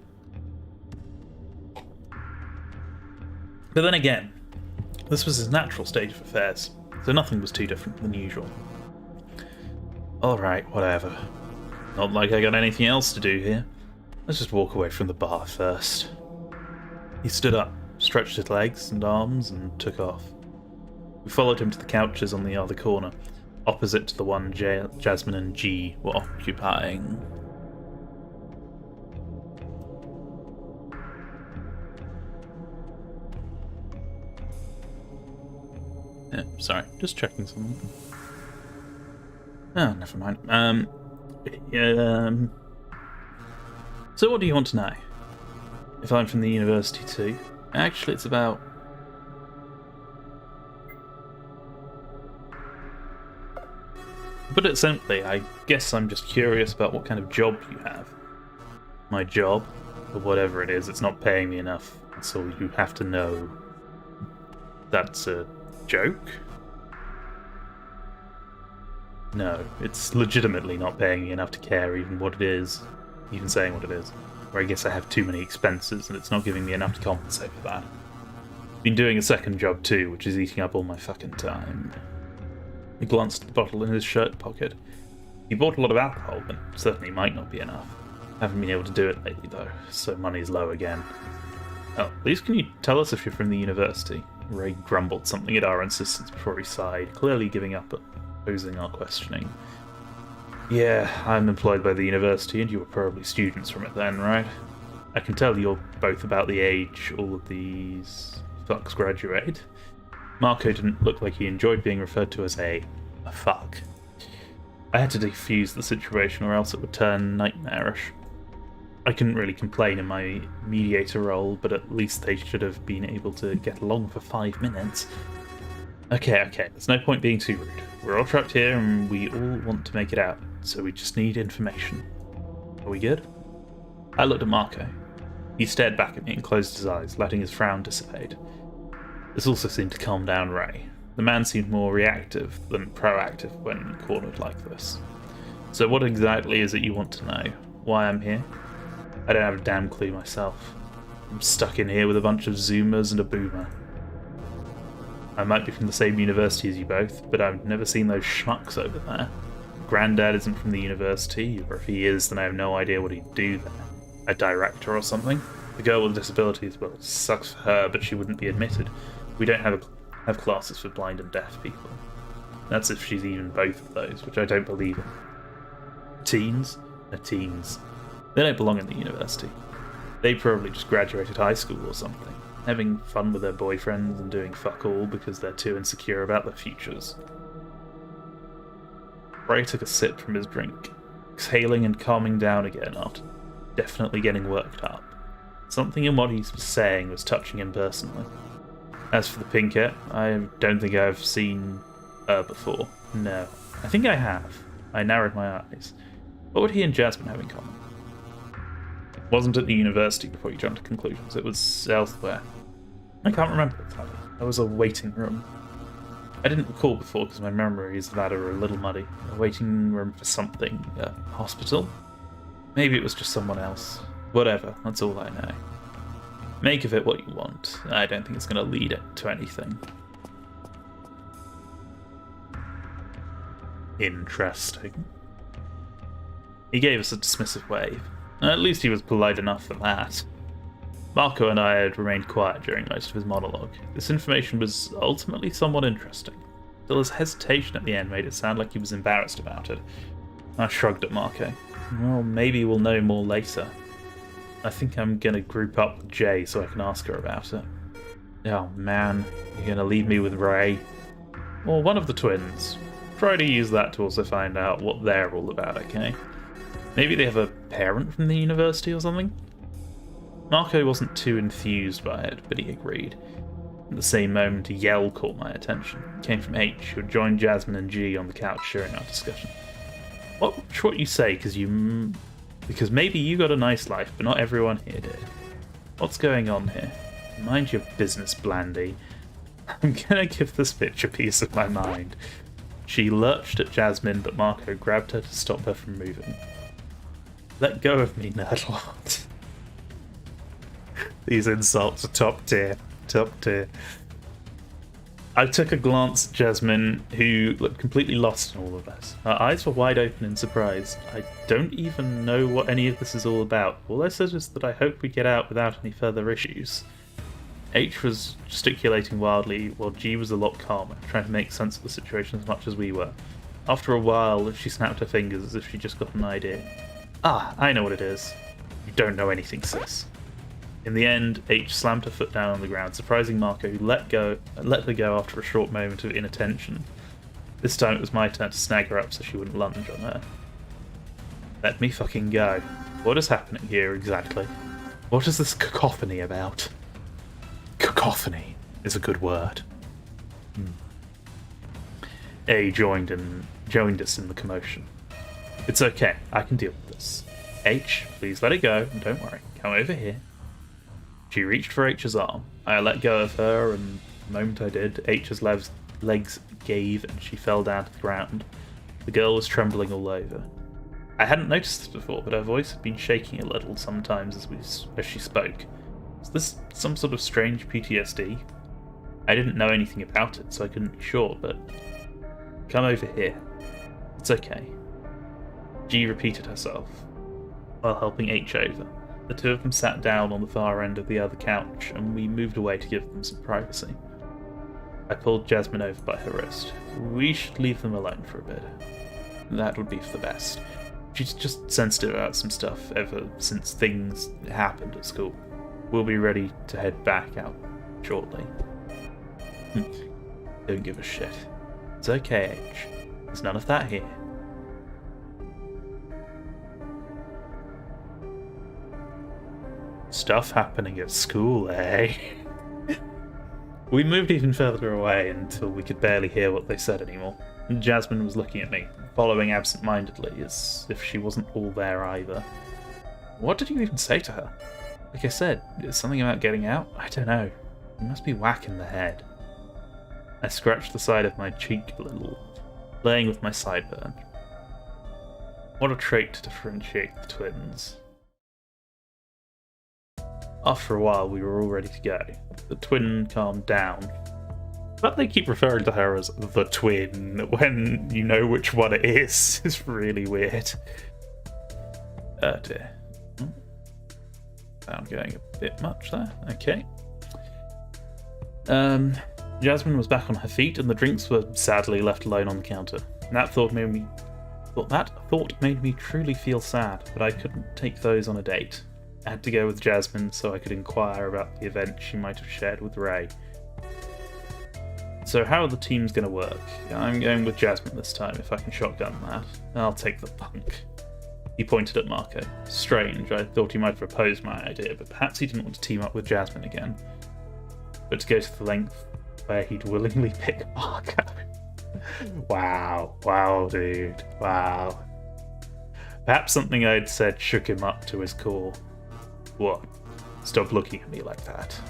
But then again, this was his natural state of affairs, so nothing was too different than usual. Alright, whatever. Not like I got anything else to do here. Let's just walk away from the bar first. He stood up, stretched his legs and arms, and took off. We followed him to the couches on the other corner, opposite to the one Jasmine and G were occupying. Yeah, sorry, just checking something. Oh, never mind. So what do you want to know? If I'm from the university too? Actually, it's about... Put it simply, I guess I'm just curious about what kind of job you have. My job, or whatever it is, it's not paying me enough, so you have to know. That's a joke? No, it's legitimately not paying me enough to care even what it is, even saying what it is. Or I guess I have too many expenses and it's not giving me enough to compensate for that. Been doing a second job too, which is eating up all my fucking time. He glanced at the bottle in his shirt pocket. He bought a lot of alcohol, but certainly might not be enough. Haven't been able to do it lately though, so money's low again. Oh, please can you tell us if you're from the university? Ray grumbled something at our insistence before he sighed, clearly giving up at posing our questioning. Yeah, I'm employed by the university, and you were probably students from it then, right? I can tell you're both about the age all of these fucks graduate. Marco didn't look like he enjoyed being referred to as a fuck. I had to defuse the situation or else it would turn nightmarish. I couldn't really complain in my mediator role, but at least they should have been able to get along for 5 minutes. Okay, there's no point being too rude. We're all trapped here and we all want to make it out, so we just need information. Are we good? I looked at Marco. He stared back at me and closed his eyes, letting his frown dissipate. This also seemed to calm down Ray. The man seemed more reactive than proactive when cornered like this. So what exactly is it you want to know? Why I'm here? I don't have a damn clue myself. I'm stuck in here with a bunch of Zoomers and a boomer. I might be from the same university as you both, but I've never seen those schmucks over there. Granddad isn't from the university, or if he is, then I have no idea what he'd do there. A director or something? The girl with disabilities, well, it sucks for her, but she wouldn't be admitted. We don't have classes for blind and deaf people. That's if she's even both of those, which I don't believe in. Teens? They're teens. They don't belong in the university. They probably just graduated high school or something, having fun with their boyfriends and doing fuck all because they're too insecure about their futures. Ray took a sip from his drink, exhaling and calming down again after definitely getting worked up. Something in what he was saying was touching him personally. As for the pinkette, I don't think I've seen her before. No. I think I have. I narrowed my eyes. What would he and Jasmine have in common? Wasn't at the university before you jumped to conclusions. It was elsewhere. I can't remember exactly. There was a waiting room. I didn't recall before because my memories of that are a little muddy. A waiting room for something. A hospital? Maybe it was just someone else. Whatever, that's all I know. Make of it what you want. I don't think it's going to lead it to anything. Interesting. He gave us a dismissive wave. At least he was polite enough for that. Marco and I had remained quiet during most of his monologue. This information was ultimately somewhat interesting. Still, his hesitation at the end made it sound like he was embarrassed about it. I shrugged at Marco. Well, maybe we'll know more later. I think I'm gonna group up with Jay so I can ask her about it. Oh man, you're gonna leave me with Ray? Or one of the twins. Try to use that to also find out what they're all about, okay? Maybe they have a parent from the university or something? Marco wasn't too enthused by it, but he agreed. At the same moment, a yell caught my attention. It came from H, who had joined Jasmine and G on the couch during our discussion. Watch what you say, because maybe you got a nice life, but not everyone here did. What's going on here? Mind your business, Blandy. I'm gonna give this bitch a piece of my mind. She lurched at Jasmine, but Marco grabbed her to stop her from moving. Let go of me, nerdlord. These insults are top tier. Top tier. I took a glance at Jasmine, who looked completely lost in all of this. Her eyes were wide open in surprise. I don't even know what any of this is all about. All I said is that I hope we get out without any further issues. H was gesticulating wildly, while G was a lot calmer, trying to make sense of the situation as much as we were. After a while, she snapped her fingers as if she just got an idea. Ah, I know what it is. You don't know anything, sis. In the end, H slammed her foot down on the ground, surprising Marco, who let her go after a short moment of inattention. This time it was my turn to snag her up so she wouldn't lunge on her. Let me fucking go. What is happening here exactly? What is this cacophony about? Cacophony is a good word. A joined us in the commotion. It's okay, I can deal with this. H, please let it go, and don't worry, come over here. She reached for H's arm. I let go of her, and the moment I did, H's legs gave and she fell down to the ground. The girl was trembling all over. I hadn't noticed this before, but her voice had been shaking a little sometimes as she spoke. Was this some sort of strange PTSD? I didn't know anything about it, so I couldn't be sure, but... Come over here. It's okay. G repeated herself, while helping H over. The two of them sat down on the far end of the other couch, and we moved away to give them some privacy. I pulled Jasmine over by her wrist. We should leave them alone for a bit. That would be for the best. She's just sensitive about some stuff ever since things happened at school. We'll be ready to head back out shortly. Don't give a shit. It's okay, H. There's none of that here. Stuff happening at school, eh? We moved even further away until we could barely hear what they said anymore. Jasmine was looking at me, following absent-mindedly, as if she wasn't all there either. What did you even say to her? Like I said, something about getting out? I don't know. You must be whack in the head. I scratched the side of my cheek a little, playing with my sideburn. What a trait to differentiate the twins. After a while, we were all ready to go. The twin calmed down. But they keep referring to her as the twin when you know which one it is. It's really weird. Oh dear. Sound going a bit much there. Okay. Jasmine was back on her feet, and the drinks were sadly left alone on the counter. That thought made me truly feel sad, but I couldn't take those on a date. I had to go with Jasmine so I could inquire about the event she might have shared with Ray. So how are the teams going to work? I'm going with Jasmine this time, if I can shotgun that. I'll take the punk. He pointed at Marco. Strange, I thought he might propose my idea, but perhaps he didn't want to team up with Jasmine again. But to go to the length where he'd willingly pick Marco. Wow, dude, wow. Perhaps something I'd said shook him up to his core. What? Stop looking at me like that.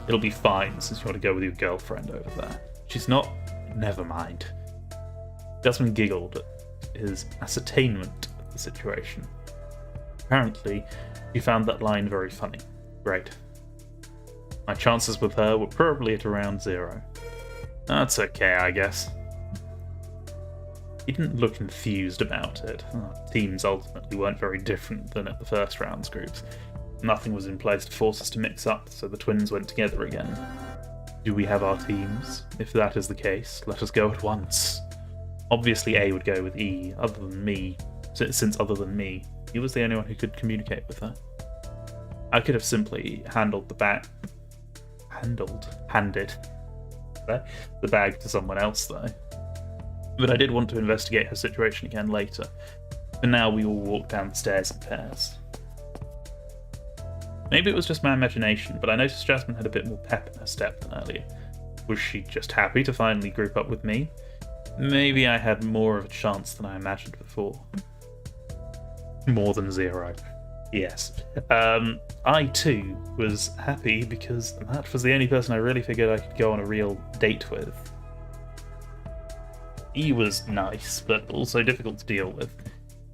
It'll be fine since you want to go with your girlfriend over there. She's not... Never mind. Jasmine giggled at his ascertainment of the situation. Apparently, he found that line very funny. Great. My chances with her were probably at around 0. That's okay, I guess. He didn't look enthused about it. Teams ultimately weren't very different than at the first round's groups. Nothing was in place to force us to mix up, so the twins went together again. Do we have our teams? If that is the case, let us go at once. Obviously A would go with E, other than me, since other than me, he was the only one who could communicate with her. I could have simply handed the bag to someone else though. But I did want to investigate her situation again later. For now we all walked down the stairs in pairs. Maybe it was just my imagination, but I noticed Jasmine had a bit more pep in her step than earlier. Was she just happy to finally group up with me? Maybe I had more of a chance than I imagined before. More than 0. Yes. I too was happy because that was the only person I really figured I could go on a real date with. He was nice, but also difficult to deal with.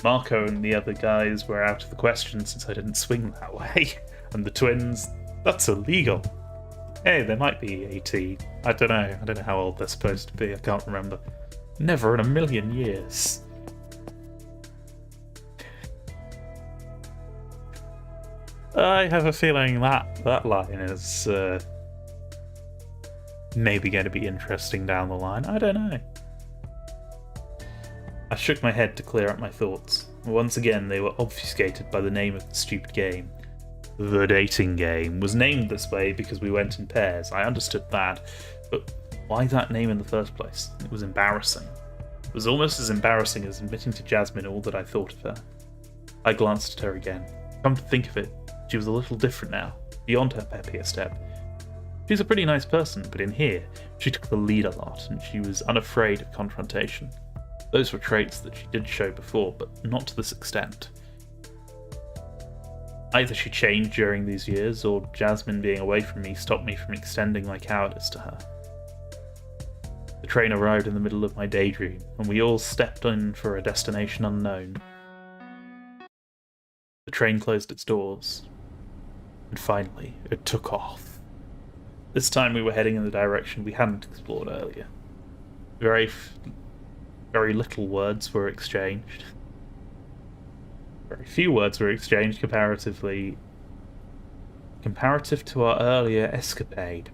Marco and the other guys were out of the question since I didn't swing that way. And the twins, that's illegal. Hey, they might be 18. I don't know how old they're supposed to be. I can't remember. Never in a million years. I have a feeling that line is maybe going to be interesting down the line. I don't know. I shook my head to clear up my thoughts. Once again, they were obfuscated by the name of the stupid game. The dating game was named this way because we went in pairs. I understood that, but why that name in the first place? It was embarrassing. It was almost as embarrassing as admitting to Jasmine all that I thought of her. I glanced at her again. Come to think of it, she was a little different now, beyond her peppier step. She's a pretty nice person, but in here, she took the lead a lot, and she was unafraid of confrontation. Those were traits that she did show before, but not to this extent. Either she changed during these years, or Jasmine being away from me stopped me from extending my cowardice to her. The train arrived in the middle of my daydream, and we all stepped in for a destination unknown. The train closed its doors, and finally, it took off. This time we were heading in the direction we hadn't explored earlier. Very little words were exchanged. Very few words were exchanged comparative to our earlier escapade.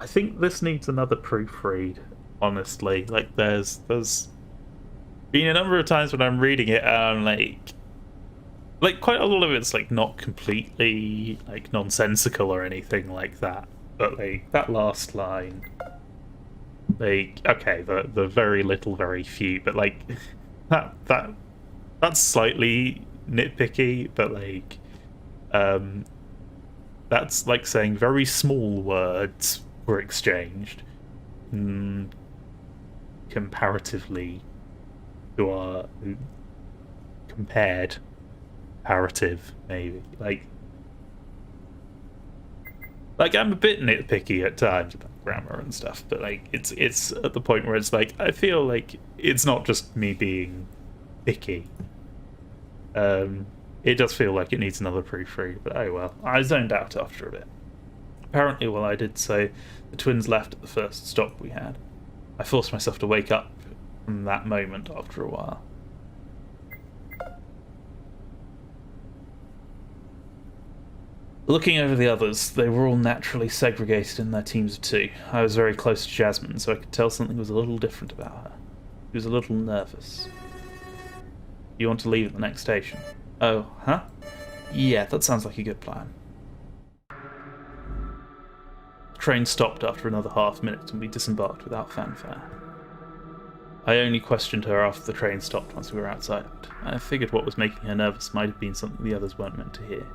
I think this needs another proofread, honestly. Like, there's been a number of times when I'm reading it and I'm like quite a lot of it's like not completely like nonsensical or anything like that. But like that last line, like, okay, the very little, very few, but like that's slightly nitpicky, but like that's like saying very small words were exchanged comparatively to our compared comparative, maybe like I'm a bit nitpicky at times about grammar and stuff, but like it's at the point where it's like I feel like it's not just me being picky. It does feel like it needs another proofread, but oh well. I zoned out after a bit. Apparently, while I did so, the twins left at the first stop we had. I forced myself to wake up from that moment after a while. Looking over the others, they were all naturally segregated in their teams of two. I was very close to Jasmine, so I could tell something was a little different about her. She was a little nervous. You want to leave at the next station? Oh, huh? Yeah, that sounds like a good plan. The train stopped after another half-minute and we disembarked without fanfare. I only questioned her after the train stopped once we were outside it. I figured what was making her nervous might have been something the others weren't meant to hear.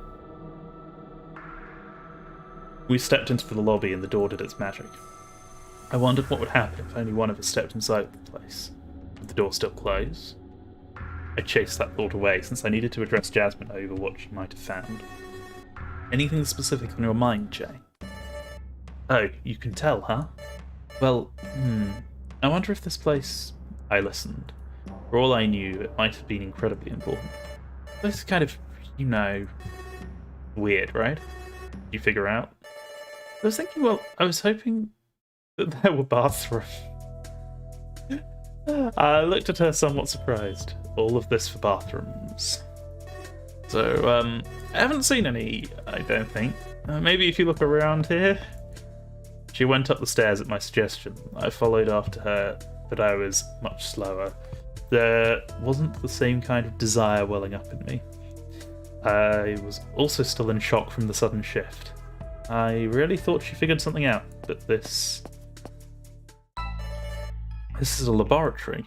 We stepped into the lobby and the door did its magic. I wondered what would happen if only one of us stepped inside the place. Would the door still close? I chased that thought away since I needed to address Jasmine over what she might have found. Anything specific on your mind, Jay? Oh, you can tell, huh? Well, I wonder if this place... I listened. For all I knew, it might have been incredibly important. This is kind of, weird, right? Did you figure out? I was thinking, well, I was hoping that there were bathrooms. I looked at her somewhat surprised. All of this for bathrooms. So, I haven't seen any, I don't think. Maybe if you look around here? She went up the stairs at my suggestion. I followed after her, but I was much slower. There wasn't the same kind of desire welling up in me. I was also still in shock from the sudden shift. I really thought she figured something out, but this is a laboratory.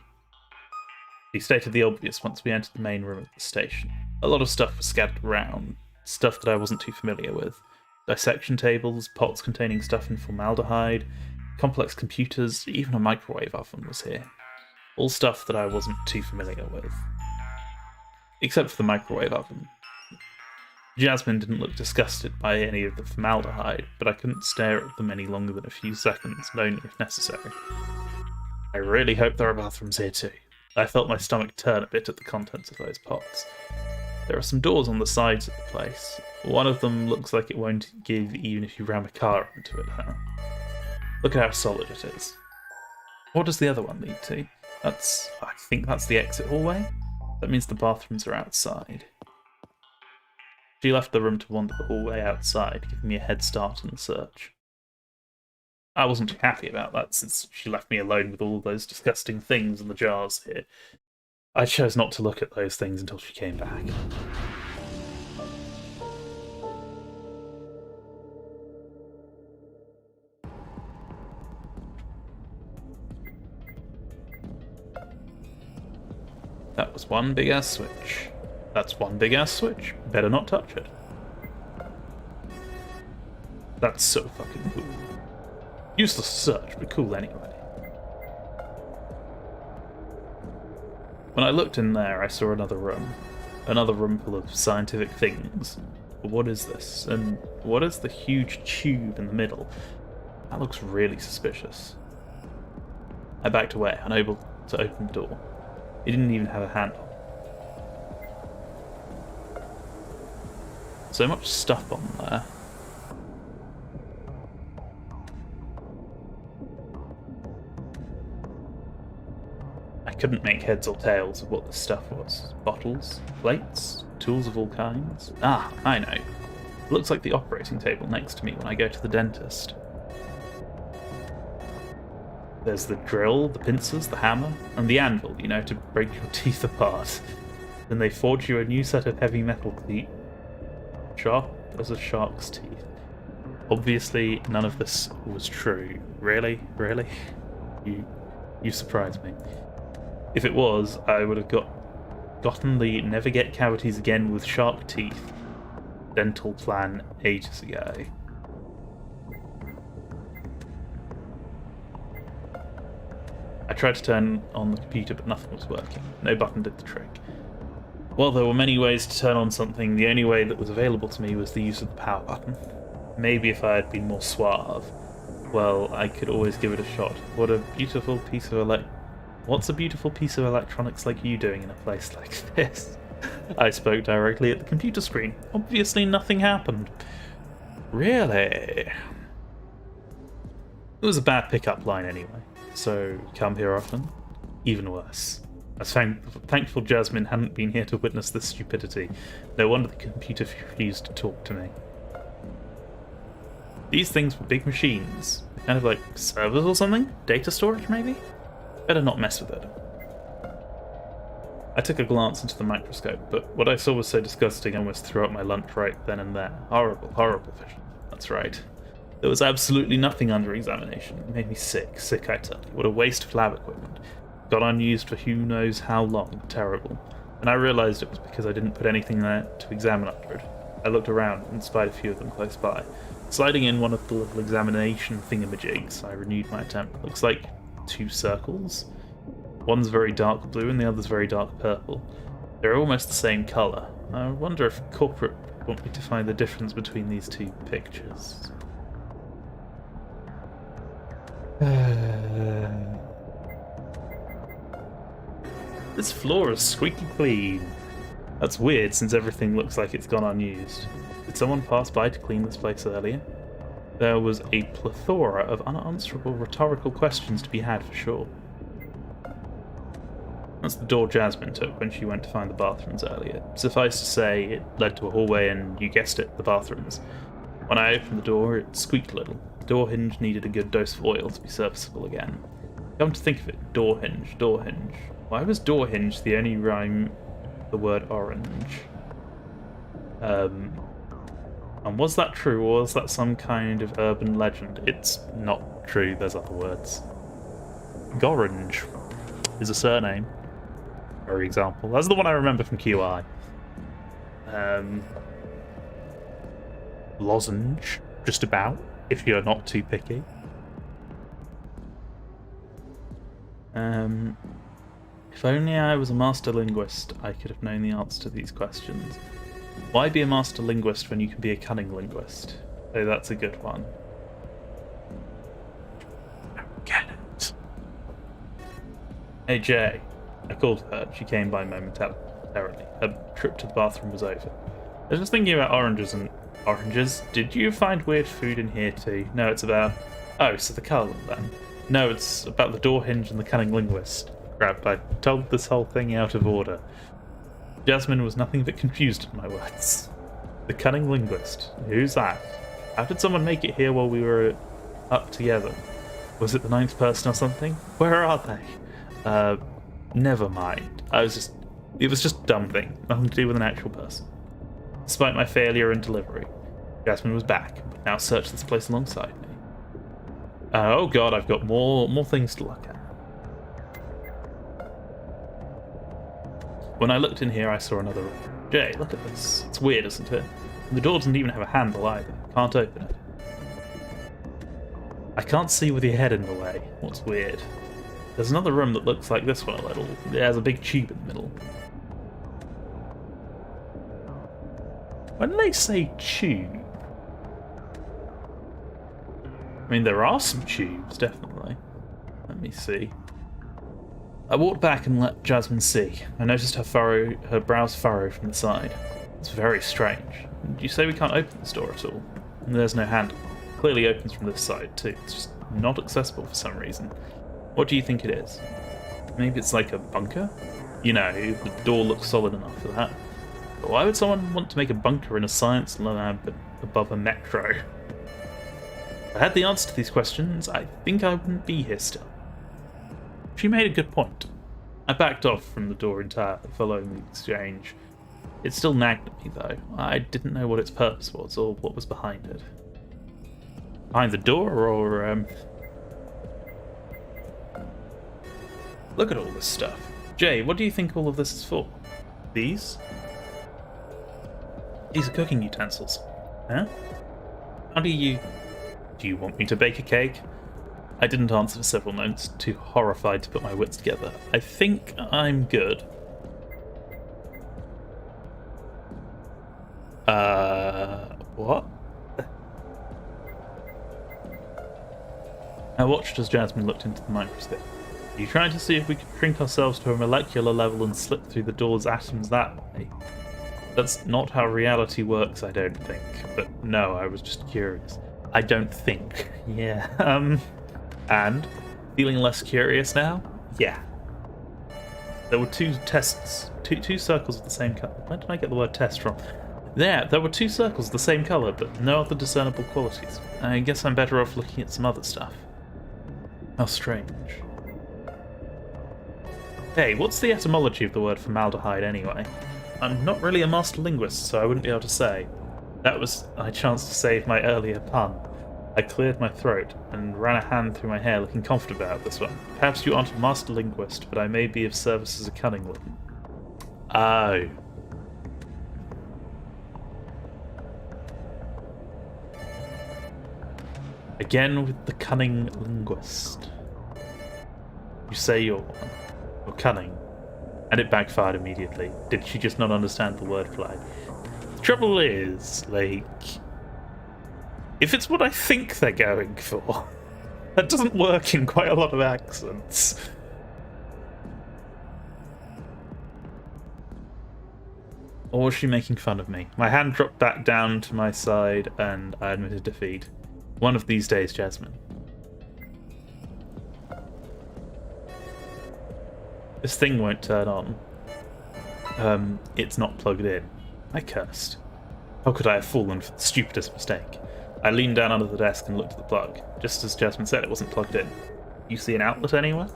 She stated the obvious once we entered the main room of the station. A lot of stuff was scattered around, stuff that I wasn't too familiar with. Dissection tables, pots containing stuff in formaldehyde, complex computers, even a microwave oven was here. All stuff that I wasn't too familiar with. Except for the microwave oven. Jasmine didn't look disgusted by any of the formaldehyde, but I couldn't stare at them any longer than a few seconds, and only if necessary. I really hope there are bathrooms here too. I felt my stomach turn a bit at the contents of those pots. There are some doors on the sides of the place. One of them looks like it won't give even if you ram a car into it, huh? Look at how solid it is. What does the other one lead to? I think that's the exit hallway. That means the bathrooms are outside. She left the room to wander the hallway outside, giving me a head start on the search. I wasn't too happy about that, since she left me alone with all those disgusting things in the jars here. I chose not to look at those things until she came back. That was one big-ass switch. That's one big-ass switch. Better not touch it. That's so fucking cool. Useless search, but cool anyway. When I looked in there, I saw another room. Another room full of scientific things. But what is this? And what is the huge tube in the middle? That looks really suspicious. I backed away, unable to open the door. It didn't even have a handle. So much stuff on there. I couldn't make heads or tails of what the stuff was. Bottles, plates, tools of all kinds. Ah, I know. It looks like the operating table next to me when I go to the dentist. There's the drill, the pincers, the hammer, and the anvil, you know, to break your teeth apart. Then they forge you a new set of heavy metal teeth. Sharp as a shark's teeth. Obviously, none of this was true. Really? Really? You surprised me. If it was, I would have gotten the never get cavities again with shark teeth dental plan ages ago. I tried to turn on the computer, but nothing was working. No button did the trick. Well, there were many ways to turn on something. The only way that was available to me was the use of the power button. Maybe if I had been more suave, well, I could always give it a shot. What's a beautiful piece of electronics like you doing in a place like this? I spoke directly at the computer screen. Obviously nothing happened. Really? It was a bad pickup line anyway. So, come here often? Even worse. I was thankful Jasmine hadn't been here to witness this stupidity. No wonder the computer refused to talk to me. These things were big machines. Kind of like servers or something? Data storage, maybe? Better not mess with it. I took a glance into the microscope, but what I saw was so disgusting I almost threw up my lunch right then and there. Horrible, horrible vision. That's right. There was absolutely nothing under examination. It made me sick. Sick, I tell you. What a waste of lab equipment. Got unused for who knows how long. Terrible. And I realised it was because I didn't put anything there to examine under it. I looked around and spied a few of them close by. Sliding in one of the little examination thingamajigs, I renewed my attempt. Looks like 2 circles. One's very dark blue and the other's very dark purple. They're almost the same colour. I wonder if culprit would want me to find the difference between these 2 pictures. This floor is squeaky clean. That's weird since everything looks like it's gone unused. Did someone pass by to clean this place earlier? There was a plethora of unanswerable rhetorical questions to be had for sure. That's the door Jasmine took when she went to find the bathrooms earlier. Suffice to say, it led to a hallway and, you guessed it, the bathrooms. When I opened the door, it squeaked a little. The door hinge needed a good dose of oil to be serviceable again. Come to think of it, door hinge, door hinge. Why was door hinge the only rhyme the word orange? And was that true, or was that some kind of urban legend? It's not true, there's other words. Gorange is a surname, for example. That's the one I remember from QI. Lozenge, just about, if you're not too picky. If only I was a master linguist, I could have known the answer to these questions. Why be a master linguist when you can be a cunning linguist? Oh, that's a good one. I get it. Hey Jay, I called her. She came by momentarily. Her trip to the bathroom was over. I was just thinking about oranges and... Oranges? Did you find weird food in here too? No, it's about... Oh, so the colour then. No, it's about the door hinge and the cunning linguist. Crap, I told this whole thing out of order. Jasmine was nothing but confused at my words. The cunning linguist. Who's that? How did someone make it here while we were up together? Was it the ninth person or something? Where are they? Never mind. It was just a dumb thing. Nothing to do with an actual person. Despite my failure in delivery, Jasmine was back and would now search this place alongside me. Oh god, I've got more things to look at. When I looked in here, I saw another room. Jay, look at this. It's weird, isn't it? And the door doesn't even have a handle either. Can't open it. I can't see with your head in the way. What's weird? There's another room that looks like this one a little. It has a big tube in the middle. When they say tube... I mean, there are some tubes, definitely. Let me see. I walked back and let Jasmine see. I noticed her brows furrow from the side. It's very strange. You say we can't open this door at all? And there's no handle. It clearly opens from this side too. It's just not accessible for some reason. What do you think it is? Maybe it's like a bunker? You know, the door looks solid enough for that. But why would someone want to make a bunker in a science lab above a metro? If I had the answer to these questions, I think I wouldn't be here still. She made a good point. I backed off from the door entirely, following the exchange. It still nagged at me, though. I didn't know what its purpose was, or what was behind it. Behind the door, or, Look at all this stuff. Jay, what do you think all of this is for? These? These are cooking utensils. Huh? How do you... Do you want me to bake a cake? I didn't answer for several moments, too horrified to put my wits together. I think I'm good. What? I watched as Jasmine looked into the microscope. Are you trying to see if we could shrink ourselves to a molecular level and slip through the door's atoms that way? That's not how reality works, I don't think. But no, I was just curious. I don't think. Yeah, And? Feeling less curious now? Yeah. There were two tests, two circles of the same colour. Where did I get the word test from? There were two circles of the same colour, but no other discernible qualities. I guess I'm better off looking at some other stuff. How strange. Hey, what's the etymology of the word formaldehyde anyway? I'm not really a master linguist, so I wouldn't be able to say. That was my chance to save my earlier pun. I cleared my throat and ran a hand through my hair, looking confident about this one. Perhaps you aren't a master linguist, but I may be of service as a cunning one. Oh. Again with the cunning linguist. You say you're cunning, and it backfired immediately. Did she just not understand the wordplay? The trouble is, like, if it's what I think they're going for, that doesn't work in quite a lot of accents. Or was she making fun of me? My hand dropped back down to my side and I admitted defeat. One of these days, Jasmine. This thing won't turn on. It's not plugged in. I cursed. How could I have fallen for the stupidest mistake? I leaned down under the desk and looked at the plug. Just as Jasmine said, it wasn't plugged in. You see an outlet anywhere?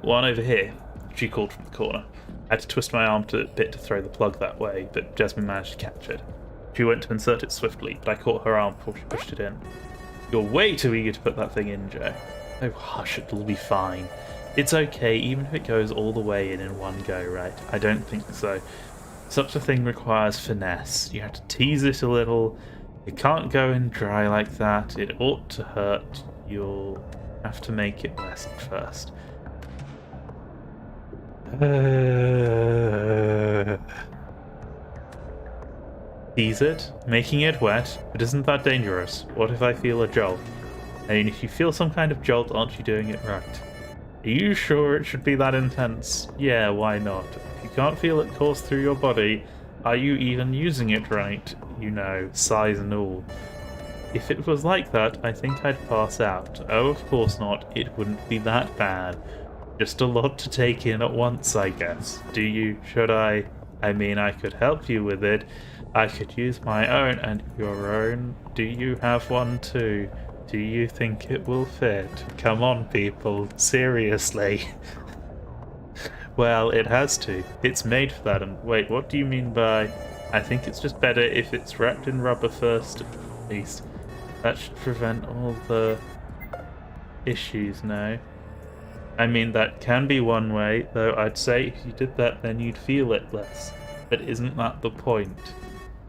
One over here, she called from the corner. I had to twist my arm a bit to throw the plug that way, but Jasmine managed to catch it. She went to insert it swiftly, but I caught her arm before she pushed it in. You're way too eager to put that thing in, Joe. Oh, hush, it'll be fine. It's okay, even if it goes all the way in one go, right? I don't think so. Such a thing requires finesse. You have to tease it a little. It can't go in dry like that. It ought to hurt. You'll have to make it wet at first. Tease it, making it wet. It isn't that dangerous. What if I feel a jolt? I mean, if you feel some kind of jolt, aren't you doing it right? Are you sure it should be that intense? Yeah, why not? If you can't feel it course through your body, are you even using it right? You know, size and all. If it was like that, I think I'd pass out. Oh, of course not. It wouldn't be that bad. Just a lot to take in at once, I guess. Do you? Should I? I mean, I could help you with it. I could use my own and your own. Do you have one too? Do you think it will fit? Come on, people. Seriously. Well, it has to. It's made for that. And wait, what do you mean by... I think it's just better if it's wrapped in rubber first, at least. That should prevent all the issues now. I mean, that can be one way, though I'd say if you did that, then you'd feel it less. But isn't that the point?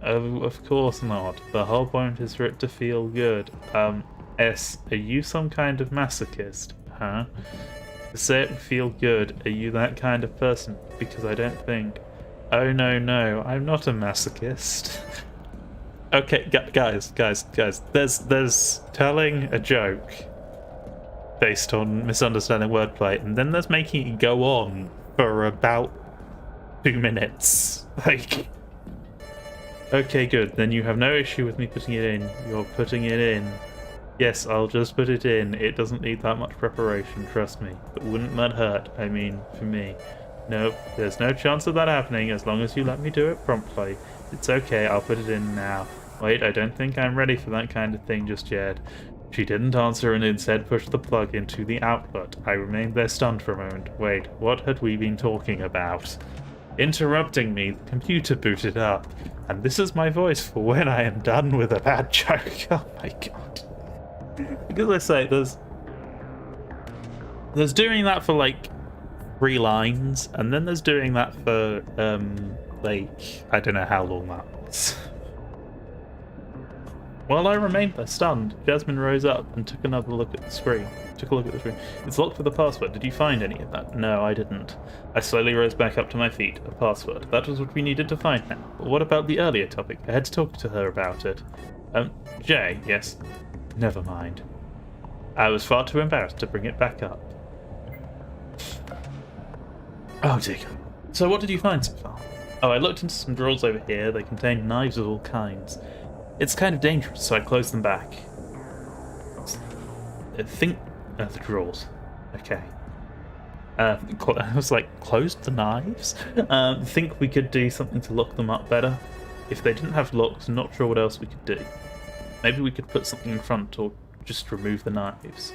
Oh, of course not. The whole point is for it to feel good. S, are you some kind of masochist? Huh? To say it would feel good, are you that kind of person? Because I don't think... Oh no, I'm not a masochist. Okay, guys, there's telling a joke based on misunderstanding wordplay, and then there's making it go on for about 2 minutes. Like... Okay, good. Then you have no issue with me putting it in. You're putting it in. Yes, I'll just put it in. It doesn't need that much preparation, trust me. But wouldn't that hurt? I mean, for me. Nope, there's no chance of that happening as long as you let me do it promptly. It's okay, I'll put it in now. Wait, I don't think I'm ready for that kind of thing just yet. She didn't answer and instead pushed the plug into the outlet. I remained there stunned for a moment. Wait, what had we been talking about? Interrupting me, the computer booted up. And this is my voice for when I am done with a bad joke. Oh my god. Because I say, there's doing that for like 3 lines, and then there's doing that for like, I don't know how long that was. While I remained there stunned, Jasmine rose up and took another look at the screen. It's locked with a password. Did you find any of that? No, I didn't. I slowly rose back up to my feet. A password. That was what we needed to find now. But what about the earlier topic? I had to talk to her about it. Jay, yes. Never mind. I was far too embarrassed to bring it back up. Oh dear. So what did you find so far? Oh, I looked into some drawers over here. They contained knives of all kinds. It's kind of dangerous, so I closed them back. Think... the drawers. Okay. I was like, closed the knives? Think we could do something to lock them up better? If they didn't have locks, I'm not sure what else we could do. Maybe we could put something in front or just remove the knives.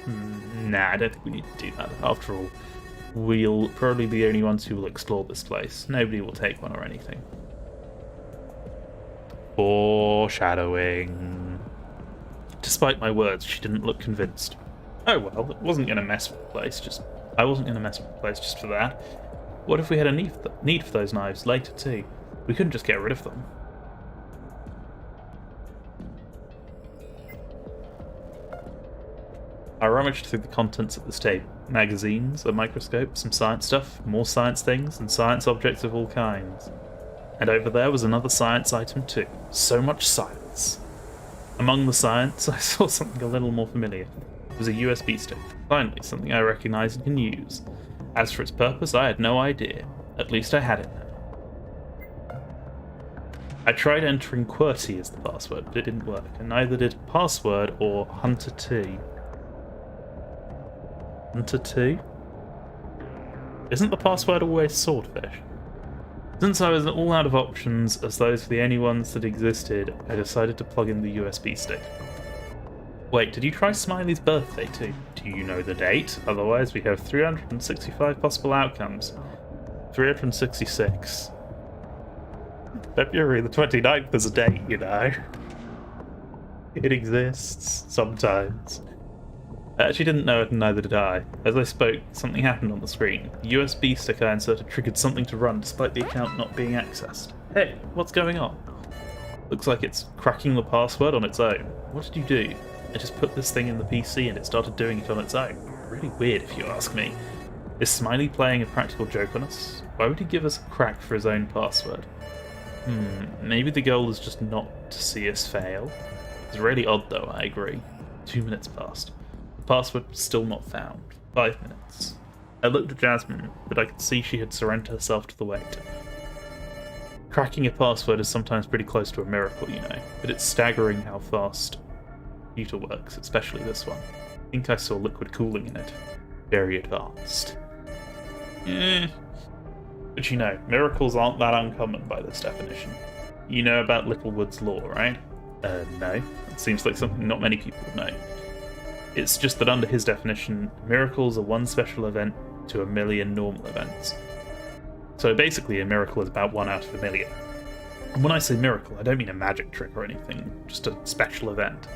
Nah, I don't think we need to do that. After all, we'll probably be the only ones who will explore this place. Nobody will take one or anything. Foreshadowing. Despite my words, she didn't look convinced. Oh well, it wasn't going to mess with the place. I wasn't going to mess with the place just for that. What if we had a need for those knives later too? We couldn't just get rid of them. I rummaged through the contents of this table. Magazines, a microscope, some science stuff, more science things, and science objects of all kinds. And over there was another science item too. So much science. Among the science, I saw something a little more familiar. It was a USB stick. Finally, something I recognise and can use. As for its purpose, I had no idea. At least I had it now. I tried entering QWERTY as the password, but it didn't work, and neither did password or Hunter2. Hunter2? Isn't the password always swordfish? Since I was all out of options, as those were the only ones that existed, I decided to plug in the USB stick. Wait, did you try Smiley's birthday too? Do you know the date? Otherwise we have 365 possible outcomes. 366. February the 29th is a date, you know. It exists, sometimes. I actually didn't know it, and neither did I. As I spoke, something happened on the screen. The USB stick I inserted triggered something to run, despite the account not being accessed. Hey, what's going on? Looks like it's cracking the password on its own. What did you do? I just put this thing in the PC and it started doing it on its own. Really weird, if you ask me. Is Smiley playing a practical joke on us? Why would he give us a crack for his own password? Maybe the goal is just not to see us fail. It's really odd though, I agree. 2 minutes passed. The password was still not found. 5 minutes. I looked at Jasmine, but I could see she had surrendered herself to the weight. Cracking a password is sometimes pretty close to a miracle, you know, but it's staggering how fast the computer works, especially this one. I think I saw liquid cooling in it. Very advanced. But you know, miracles aren't that uncommon by this definition. You know about Littlewood's law, right? No. It seems like something not many people would know. It's just that under his definition, miracles are one special event to a million normal events. So basically a miracle is about 1 out of a million. And when I say miracle, I don't mean a magic trick or anything, just a special event.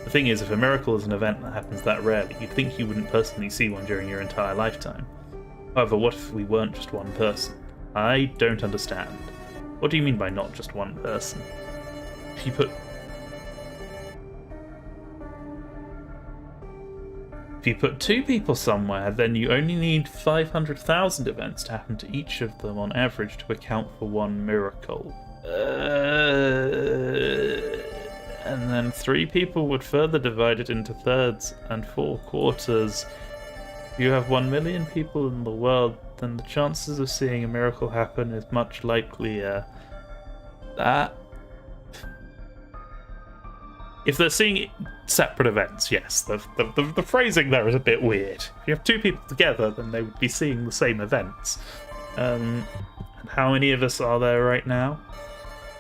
The thing is, if a miracle is an event that happens that rarely, you'd think you wouldn't personally see one during your entire lifetime. However, what if we weren't just one person? I don't understand. What do you mean by not just one person? If you put 2 people somewhere, then you only need 500,000 events to happen to each of them on average to account for one miracle. And then 3 people would further divide it into thirds and 4 quarters. If you have 1 million people in the world, then the chances of seeing a miracle happen is much likelier. If they're seeing separate events, yes. The phrasing there is a bit weird. If you have 2 people together, then they would be seeing the same events. And how many of us are there right now?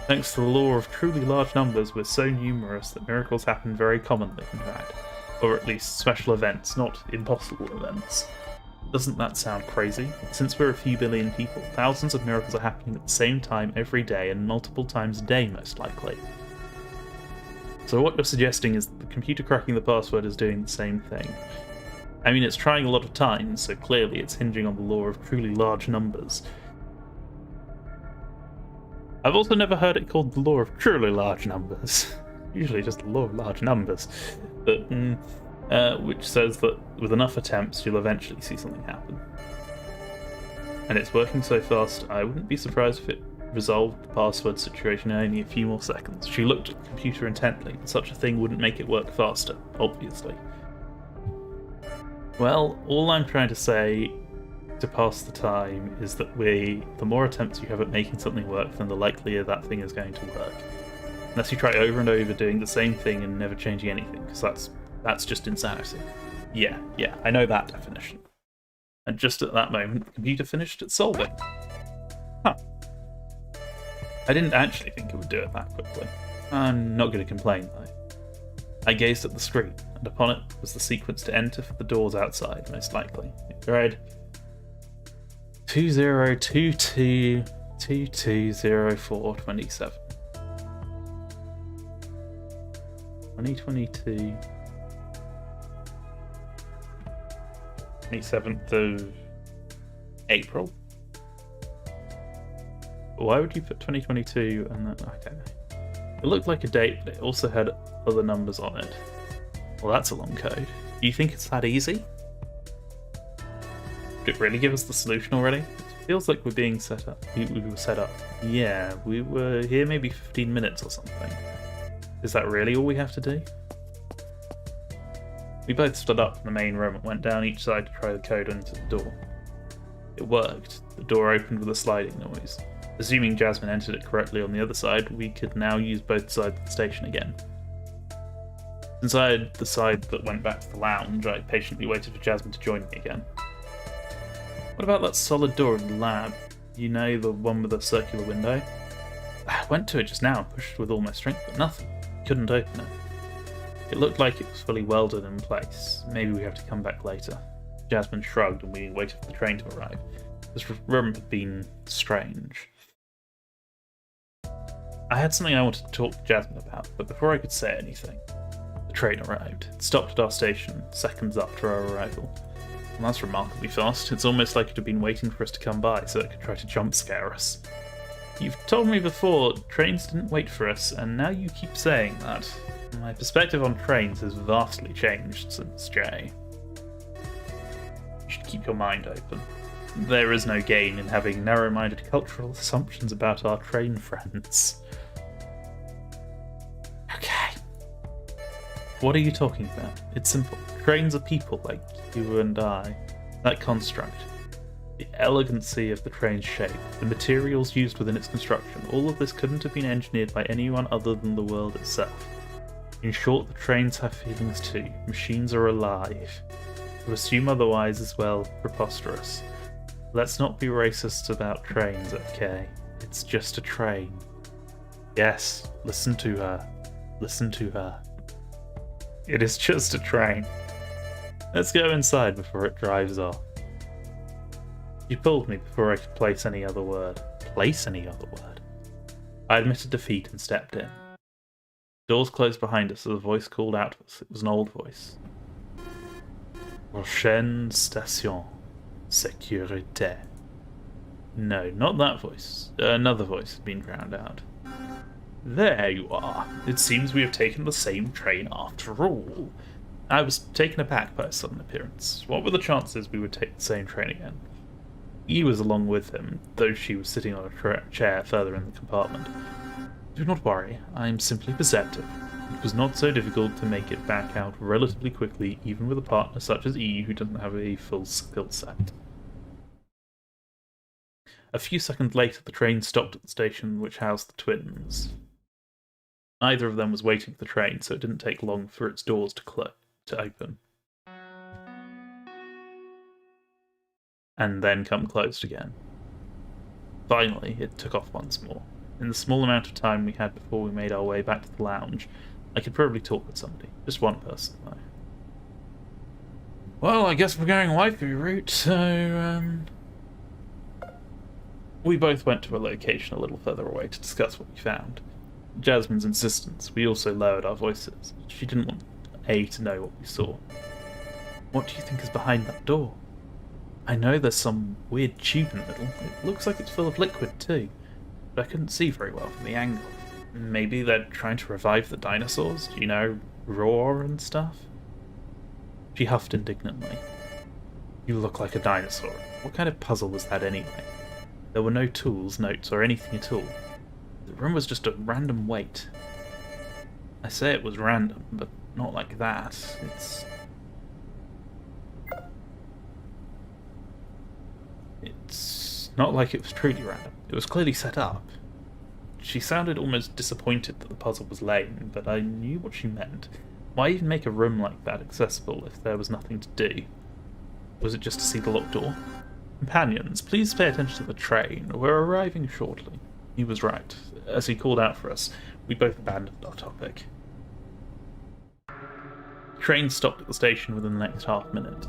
Thanks to the law of truly large numbers, we're so numerous that miracles happen very commonly, in fact. Or at least special events, not impossible events. Doesn't that sound crazy? Since we're a few billion people, thousands of miracles are happening at the same time every day, and multiple times a day, most likely. So what you're suggesting is that the computer cracking the password is doing the same thing. I mean, it's trying a lot of times, so clearly it's hinging on the law of truly large numbers. I've also never heard it called the law of truly large numbers. Usually just the law of large numbers. But, which says that with enough attempts, you'll eventually see something happen. And it's working so fast, I wouldn't be surprised if it resolved the password situation in only a few more seconds. She looked at the computer intently, but such a thing wouldn't make it work faster, obviously. Well, all I'm trying to say to pass the time is that the more attempts you have at making something work, then the likelier that thing is going to work. Unless you try over and over doing the same thing and never changing anything, because that's just insanity. Yeah, I know that definition. And just at that moment, the computer finished its solving. Huh. I didn't actually think it would do it that quickly. I'm not going to complain, though. I gazed at the screen, and upon it was the sequence to enter for the doors outside, most likely. It read 2022220427. 2022 27th of April. Why would you put 2022 and then I don't know. It looked like a date, but it also had other numbers on it. Well, that's a long code. Do you think it's that easy? Did it really give us the solution already? It feels like we're being set up. We were set up. Yeah, we were here maybe 15 minutes or something. Is that really all we have to do? We both stood up in the main room and went down each side to try the code into the door. It worked. The door opened with a sliding noise. Assuming Jasmine entered it correctly on the other side, we could now use both sides of the station again. Since I had the side that went back to the lounge, I patiently waited for Jasmine to join me again. What about that solid door in the lab? You know, the one with the circular window? I went to it just now and pushed with all my strength, but nothing. Couldn't open it. It looked like it was fully welded in place. Maybe we have to come back later. Jasmine shrugged and we waited for the train to arrive. This room had been strange. I had something I wanted to talk to Jasmine about, but before I could say anything, the train arrived. It stopped at our station, seconds after our arrival. And that's remarkably fast. It's almost like it had been waiting for us to come by so it could try to jump scare us. You've told me before, trains didn't wait for us, and now you keep saying that. My perspective on trains has vastly changed since Jay. You should keep your mind open. There is no gain in having narrow-minded cultural assumptions about our train friends. Okay. What are you talking about? It's simple. Trains are people like you and I. That construct, the elegancy of the train's shape, the materials used within its construction, all of this couldn't have been engineered by anyone other than the world itself. In short, the trains have feelings too. Machines are alive. To assume otherwise is, well, preposterous. Let's not be racist about trains, okay? It's just a train. Yes, listen to her. Listen to her. It is just a train. Let's go inside before it drives off. She pulled me before I could place any other word. Place any other word? I admitted defeat and stepped in. Doors closed behind us as a voice called out to us. It was an old voice. Prochaine station. Sécurité. No, not that voice. Another voice had been drowned out. There you are. It seems we have taken the same train after all. I was taken aback by a sudden appearance. What were the chances we would take the same train again? E was along with him, though she was sitting on a chair further in the compartment. Do not worry, I am simply perceptive. It was not so difficult to make it back out relatively quickly, even with a partner such as E who doesn't have a full skill set. A few seconds later, the train stopped at the station which housed the twins. Neither of them was waiting for the train, so it didn't take long for its doors to open. And then come closed again. Finally, it took off once more. In the small amount of time we had before we made our way back to the lounge, I could probably talk with somebody. Just one person, though. Well, I guess we're going Waifu route, so, We both went to a location a little further away to discuss what we found. At Jasmine's insistence, we also lowered our voices. She didn't want A to know what we saw. What do you think is behind that door? I know there's some weird tube in the middle. It looks like it's full of liquid too, but I couldn't see very well from the angle. Maybe they're trying to revive the dinosaurs? You know, roar and stuff? She huffed indignantly. You look like a dinosaur. What kind of puzzle was that anyway? There were no tools, notes, or anything at all. The room was just a random weight. I say it was random, but not like that. It's not like it was truly random. It was clearly set up. She sounded almost disappointed that the puzzle was lame, but I knew what she meant. Why even make a room like that accessible if there was nothing to do? Was it just to see the locked door? Companions, please pay attention to the train. We're arriving shortly. He was right. As he called out for us, we both abandoned our topic. The train stopped at the station within the next half-minute.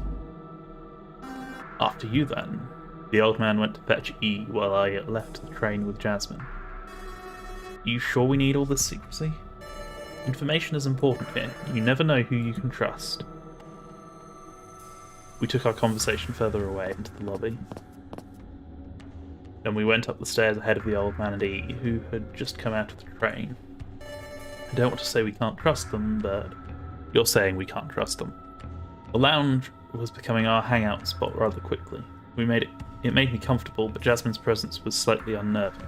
After you, then. The old man went to fetch E while I left the train with Jasmine. Are you sure we need all this secrecy? Information is important here. You never know who you can trust. We took our conversation further away into the lobby. Then we went up the stairs ahead of the old man and E, who had just come out of the train. I don't want to say we can't trust them, but you're saying we can't trust them. The lounge was becoming our hangout spot rather quickly. It made me comfortable, but Jasmine's presence was slightly unnerving.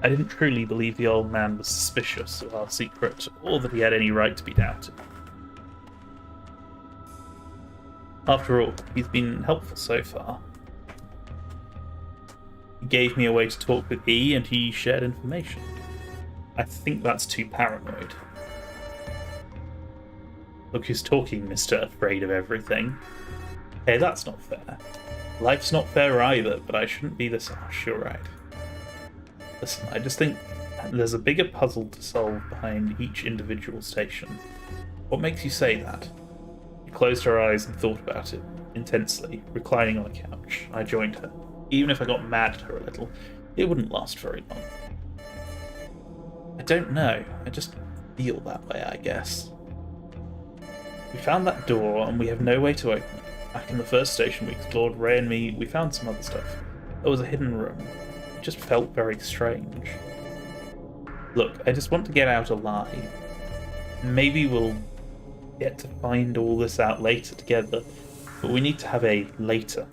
I didn't truly believe the old man was suspicious of our secret, or that he had any right to be doubted. After all, he's been helpful so far. He gave me a way to talk with E, and he shared information. I think that's too paranoid. Look who's talking, Mr. Afraid of Everything. Hey, that's not fair. Life's not fair either, but I shouldn't be this harsh, you're right. Listen, I just think there's a bigger puzzle to solve behind each individual station. What makes you say that? She closed her eyes and thought about it, intensely, reclining on a couch. I joined her. Even if I got mad at her a little, it wouldn't last very long. I don't know, I just feel that way, I guess. We found that door, and we have no way to open it. Back in the first station we explored, Ray and me, we found some other stuff. There was a hidden room. It just felt very strange. Look, I just want to get out alive. Maybe we'll get to find all this out later together, but we need to have a later.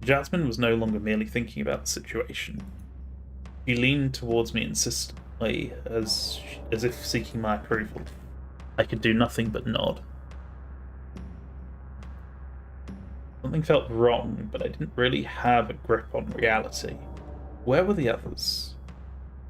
Jasmine was no longer merely thinking about the situation. She leaned towards me insistently, as if seeking my approval. I could do nothing but nod. Something felt wrong, but I didn't really have a grip on reality. Where were the others?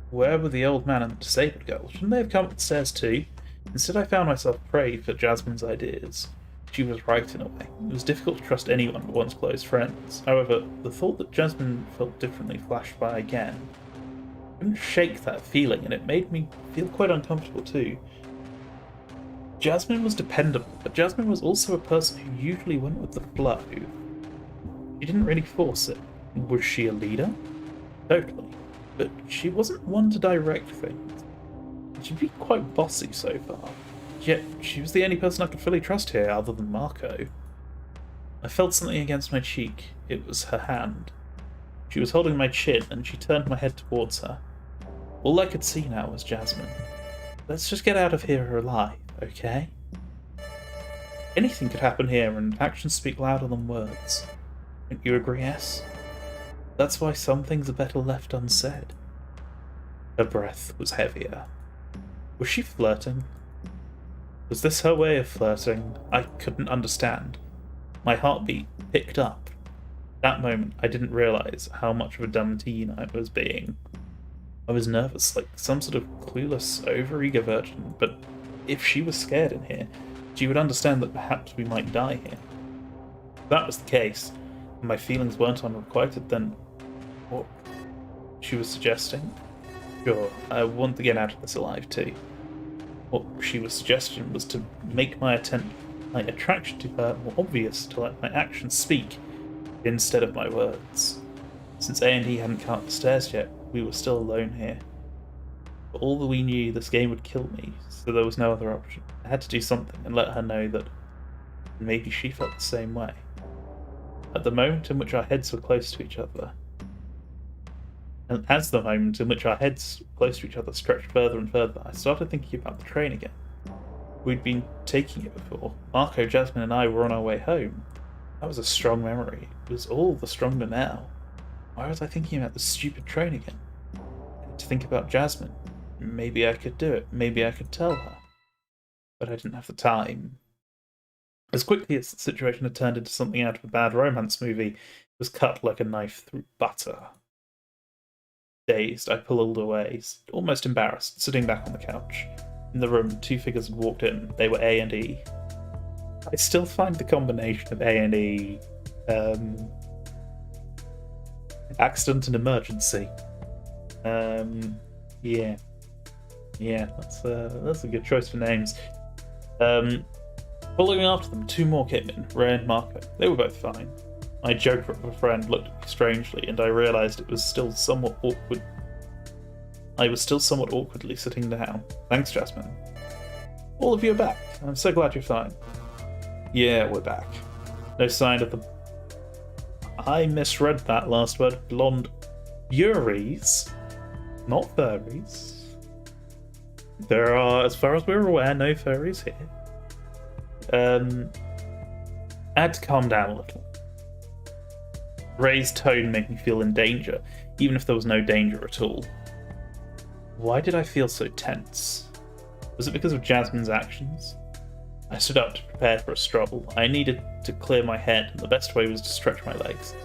Where were the old man and the disabled girl? Shouldn't they have come up the stairs too? Instead, I found myself prey for Jasmine's ideas. She was right in a way. It was difficult to trust anyone but one's close friends. However, the thought that Jasmine felt differently flashed by again. I couldn't shake that feeling, and it made me feel quite uncomfortable too. Jasmine was dependable, but Jasmine was also a person who usually went with the flow. She didn't really force it. Was she a leader? Totally. But she wasn't one to direct things. She'd been quite bossy so far. Yet she was the only person I could fully trust here other than Marco. I felt something against my cheek. It was her hand. She was holding my chin, and she turned my head towards her. All I could see now was Jasmine. Let's just get out of here alive, okay? Anything could happen here, and actions speak louder than words. Don't you agree, S? That's why some things are better left unsaid. Her breath was heavier. Was she flirting? Was this her way of flirting? I couldn't understand. My heartbeat picked up. That moment, I didn't realise how much of a dumb teen I was being. I was nervous, like some sort of clueless, overeager virgin, but if she was scared in here, she would understand that perhaps we might die here. If that was the case, and my feelings weren't unrequited, then what she was suggesting? Sure, I want to get out of this alive too. What she was suggesting was to make my attraction to her more obvious, to let my actions speak instead of my words. Since A&E hadn't come up the stairs yet, we were still alone here. For all that we knew, this game would kill me, so there was no other option. I had to do something and let her know that maybe she felt the same way. At the moment in which our heads were close to each other, and as the moment in which our heads close to each other stretched further and further, I started thinking about the train again. We'd been taking it before. Marco, Jasmine, and I were on our way home. That was a strong memory. It was all the stronger now. Why was I thinking about the stupid train again? I had to think about Jasmine. Maybe I could do it. Maybe I could tell her. But I didn't have the time. As quickly as the situation had turned into something out of a bad romance movie, it was cut like a knife through butter. Dazed, I pulled away, almost embarrassed, sitting back on the couch. In the room, two figures had walked in. They were A and E. I still find the combination of A and E accident and emergency. Yeah, that's a good choice for names. Following after them, two more came in, Ray and Marco. They were both fine. My joker of a friend looked at me strangely, and I realised it was still somewhat awkward. I was still somewhat awkwardly sitting down. Thanks, Jasmine. All of you are back. I'm so glad you're fine. Yeah, we're back. No sign of the... I misread that last word. Blonde Furies, not furries. There are, as far as we're aware, no furries here. I had to calm down a little. Ray's tone made me feel in danger, even if there was no danger at all. Why did I feel so tense? Was it because of Jasmine's actions? I stood up to prepare for a stroll. I needed to clear my head, and the best way was to stretch my legs.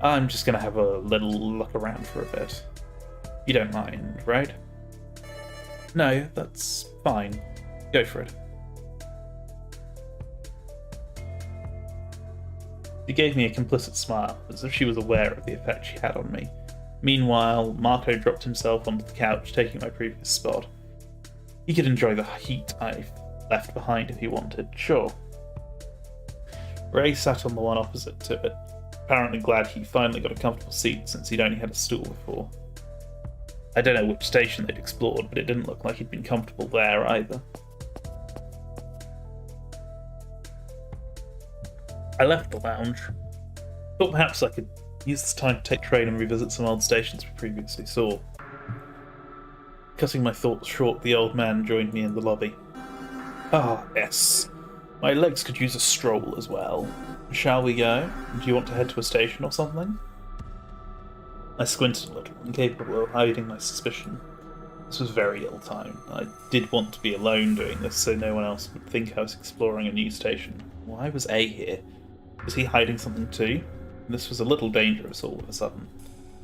I'm just going to have a little look around for a bit. You don't mind, right? No, that's fine. Go for it. She gave me a complicit smile, as if she was aware of the effect she had on me. Meanwhile, Marco dropped himself onto the couch, taking my previous spot. He could enjoy the heat I left behind if he wanted, sure. Ray sat on the one opposite to it, apparently glad he finally got a comfortable seat since he'd only had a stool before. I don't know which station they'd explored, but it didn't look like he'd been comfortable there either. I left the lounge. Thought perhaps I could use this time to take train and revisit some old stations we previously saw. Cutting my thoughts short, the old man joined me in the lobby. Ah, yes. My legs could use a stroll as well. Shall we go? Do you want to head to a station or something? I squinted a little, incapable of hiding my suspicion. This was very ill-timed. I did want to be alone doing this so no one else would think I was exploring a new station. Why was A here? Was he hiding something too? This was a little dangerous all of a sudden.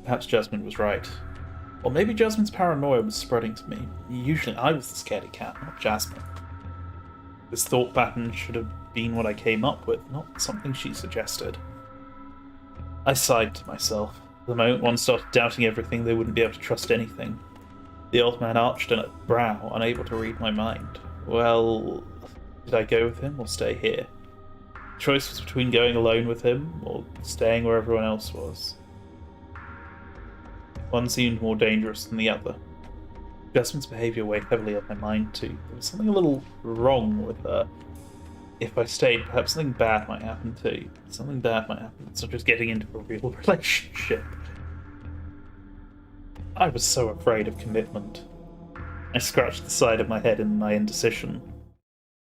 Perhaps Jasmine was right. Or maybe Jasmine's paranoia was spreading to me. Usually I was the scaredy cat, not Jasmine. This thought pattern should have been what I came up with, not something she suggested. I sighed to myself. The moment one started doubting everything, they wouldn't be able to trust anything. The old man arched a brow, unable to read my mind. Well, did I go with him or stay here? The choice was between going alone with him or staying where everyone else was. One seemed more dangerous than the other. Jasmine's behaviour weighed heavily on my mind too. There was something a little wrong with her. If I stayed, perhaps something bad might happen too. Something bad might happen, such as getting into a real relationship. I was so afraid of commitment. I scratched the side of my head in my indecision.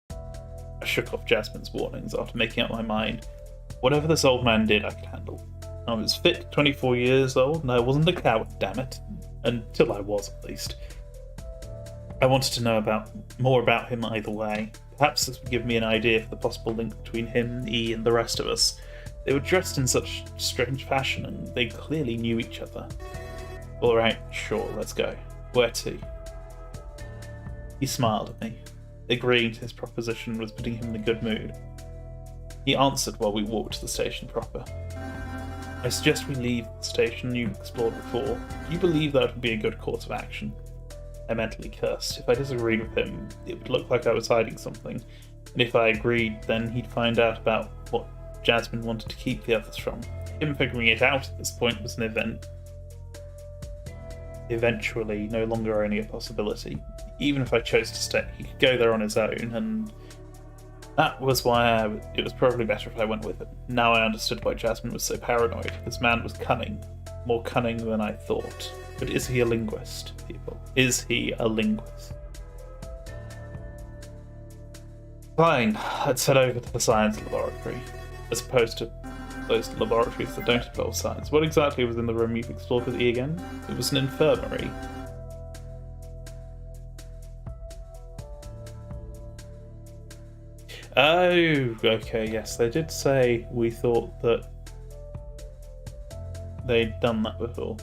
I shook off Jasmine's warnings after making up my mind. Whatever this old man did, I could handle. I was fit, 24 years old, and I wasn't a coward, damn it. Until I was, at least. I wanted to know more about him either way. Perhaps this would give me an idea for the possible link between him, E, and the rest of us. They were dressed in such strange fashion, and they clearly knew each other. Alright, sure, let's go. Where to? He smiled at me. Agreeing to his proposition was putting him in a good mood. He answered while we walked to the station proper. I suggest we leave the station you've explored before. Do you believe that would be a good course of action? I mentally cursed. If I disagreed with him, it would look like I was hiding something, and if I agreed, then he'd find out about what Jasmine wanted to keep the others from. Him figuring it out at this point was an event. Eventually, no longer only a possibility. Even if I chose to stay, he could go there on his own, and that was why it was probably better if I went with him. Now I understood why Jasmine was so paranoid. This man was cunning. More cunning than I thought. But is he a linguist, people? Is he a linguist? Fine, let's head over to the science laboratory. As opposed to those laboratories that don't involve science. What exactly was in the room you've explored with E again? It was an infirmary. Oh, okay, yes, they did say we thought that they'd done that before.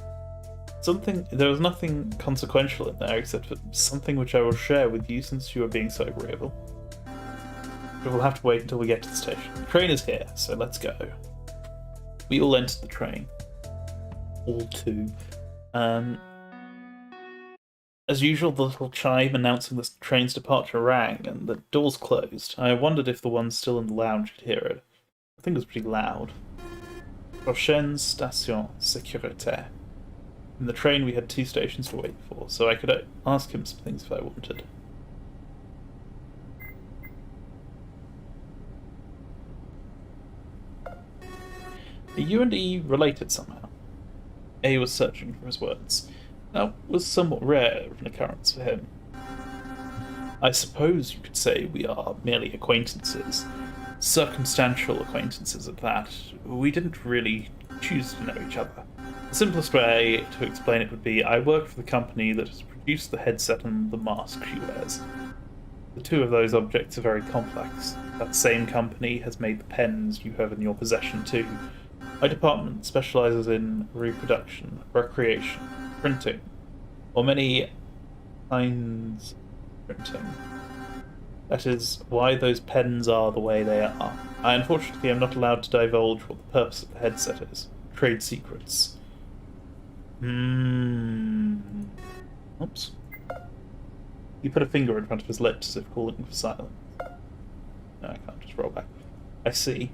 There was nothing consequential in there except for something which I will share with you since you are being so agreeable. But we'll have to wait until we get to the station. The train is here, so let's go. We all entered the train. All two. As usual, the little chime announcing the train's departure rang, and the doors closed. I wondered if the ones still in the lounge could hear it. I think it was pretty loud. Prochaine station sécuritaire. In the train we had 2 stations to wait for, so I could ask him some things if I wanted. Are you and E related somehow? A was searching for his words. That was somewhat rare of an occurrence for him. I suppose you could say we are merely acquaintances. Circumstantial acquaintances at that. We didn't really choose to know each other. The simplest way to explain it would be I work for the company that has produced the headset and the mask she wears. The two of those objects are very complex. That same company has made the pens you have in your possession too. My department specialises in reproduction, recreation, printing, or many kinds of printing. That is why those pens are the way they are. I unfortunately am not allowed to divulge what the purpose of the headset is. Trade secrets. Oops. He put a finger in front of his lips as if calling for silence. No, I can't just roll back. I see.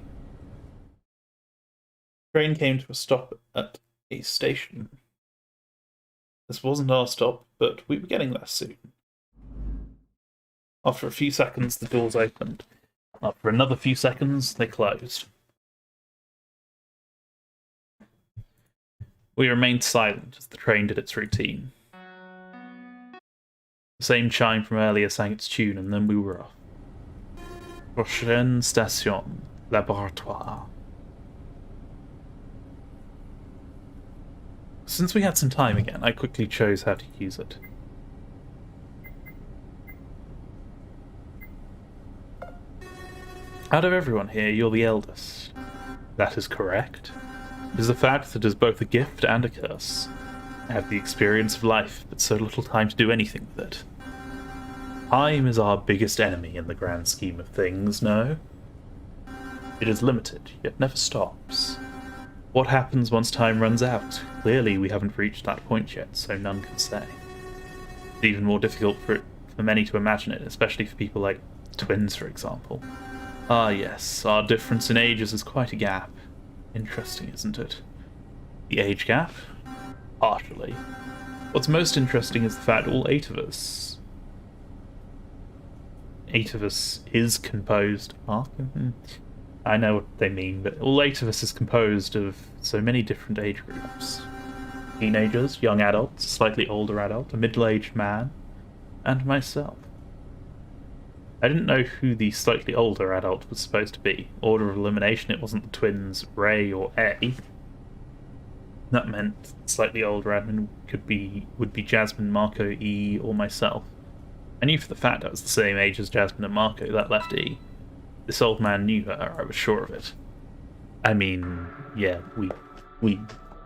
The train came to a stop at a station. This wasn't our stop, but we were getting there soon. After a few seconds, the doors opened. After another few seconds, they closed. We remained silent as the train did its routine. The same chime from earlier sang its tune, and then we were off. Prochaine station, laboratoire. Since we had some time again, I quickly chose how to use it. Out of everyone here, you're the eldest. That is correct. It is a fact that is both a gift and a curse. I have the experience of life, but so little time to do anything with it. Time is our biggest enemy in the grand scheme of things, no? It is limited, yet never stops. What happens once time runs out? Clearly we haven't reached that point yet, so none can say. It's even more difficult for many to imagine it, especially for people like twins, for example. Ah yes, our difference in ages is quite a gap. Interesting, isn't it? The age gap? Partially. What's most interesting is the fact all eight of us is composed... I know what they mean, but all eight of us is composed of so many different age groups. Teenagers, young adults, a slightly older adult, a middle-aged man, and myself. I didn't know who the slightly older adult was supposed to be. Order of elimination, it wasn't the twins Ray or A. That meant slightly older admin would be Jasmine, Marco, E, or myself. I knew for the fact I was the same age as Jasmine and Marco. That left E. This old man knew her, I was sure of it. I mean, yeah, we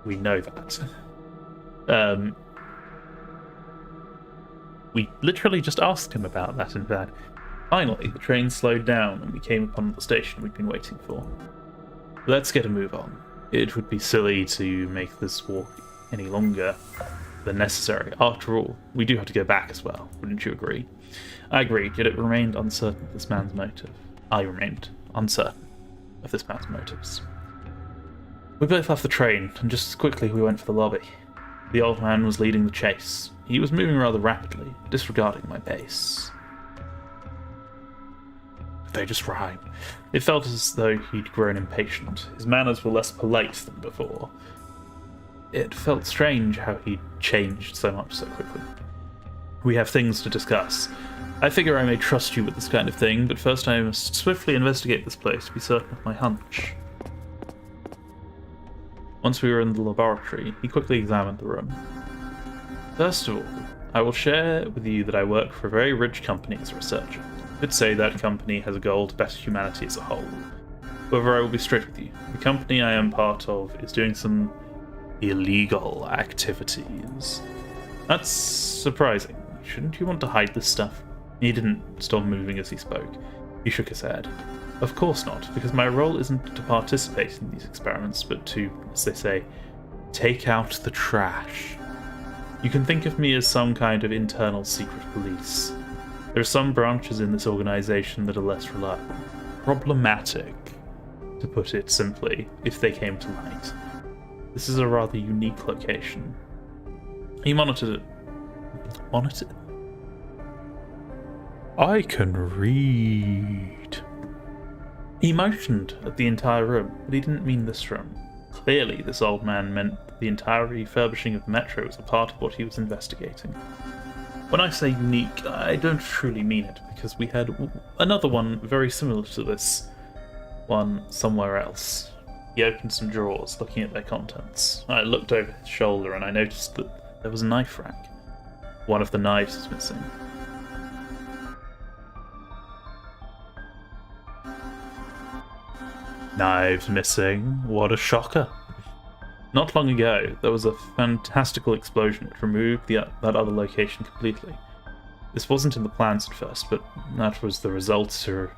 know that. We literally just asked him about that, in fact. Finally, the train slowed down and we came upon the station we'd been waiting for. Let's get a move on. It would be silly to make this walk any longer than necessary. After all, we do have to go back as well, wouldn't you agree? I agreed, yet it remained uncertain of this man's motive. I remained uncertain of this man's motives. We both left the train, and just as quickly we went for the lobby. The old man was leading the chase. He was moving rather rapidly, disregarding my pace. They just rhyme. It felt as though he'd grown impatient. His manners were less polite than before. It felt strange how he'd changed so much so quickly. We have things to discuss. I figure I may trust you with this kind of thing, but first I must swiftly investigate this place to be certain of my hunch. Once we were in the laboratory, he quickly examined the room. First of all, I will share with you that I work for a very rich company as a researcher. I could say that company has a goal to better humanity as a whole. However, I will be straight with you. The company I am part of is doing some illegal activities. That's surprising. Shouldn't you want to hide this stuff? He didn't stop moving as he spoke. He shook his head. Of course not, because my role isn't to participate in these experiments, but to, as they say, take out the trash. You can think of me as some kind of internal secret police. There are some branches in this organization that are less reliable. Problematic, to put it simply, if they came to light. This is a rather unique location. He monitored it. Monitored? I can read. He motioned at the entire room, but he didn't mean this room. Clearly, this old man meant that the entire refurbishing of the metro was a part of what he was investigating. When I say unique, I don't truly mean it, because we had another one very similar to this one somewhere else. He opened some drawers, looking at their contents. I looked over his shoulder and I noticed that there was a knife rack. One of the knives was missing. Knives missing? What a shocker. Not long ago, there was a fantastical explosion which removed that other location completely. This wasn't in the plans at first, but that was the result to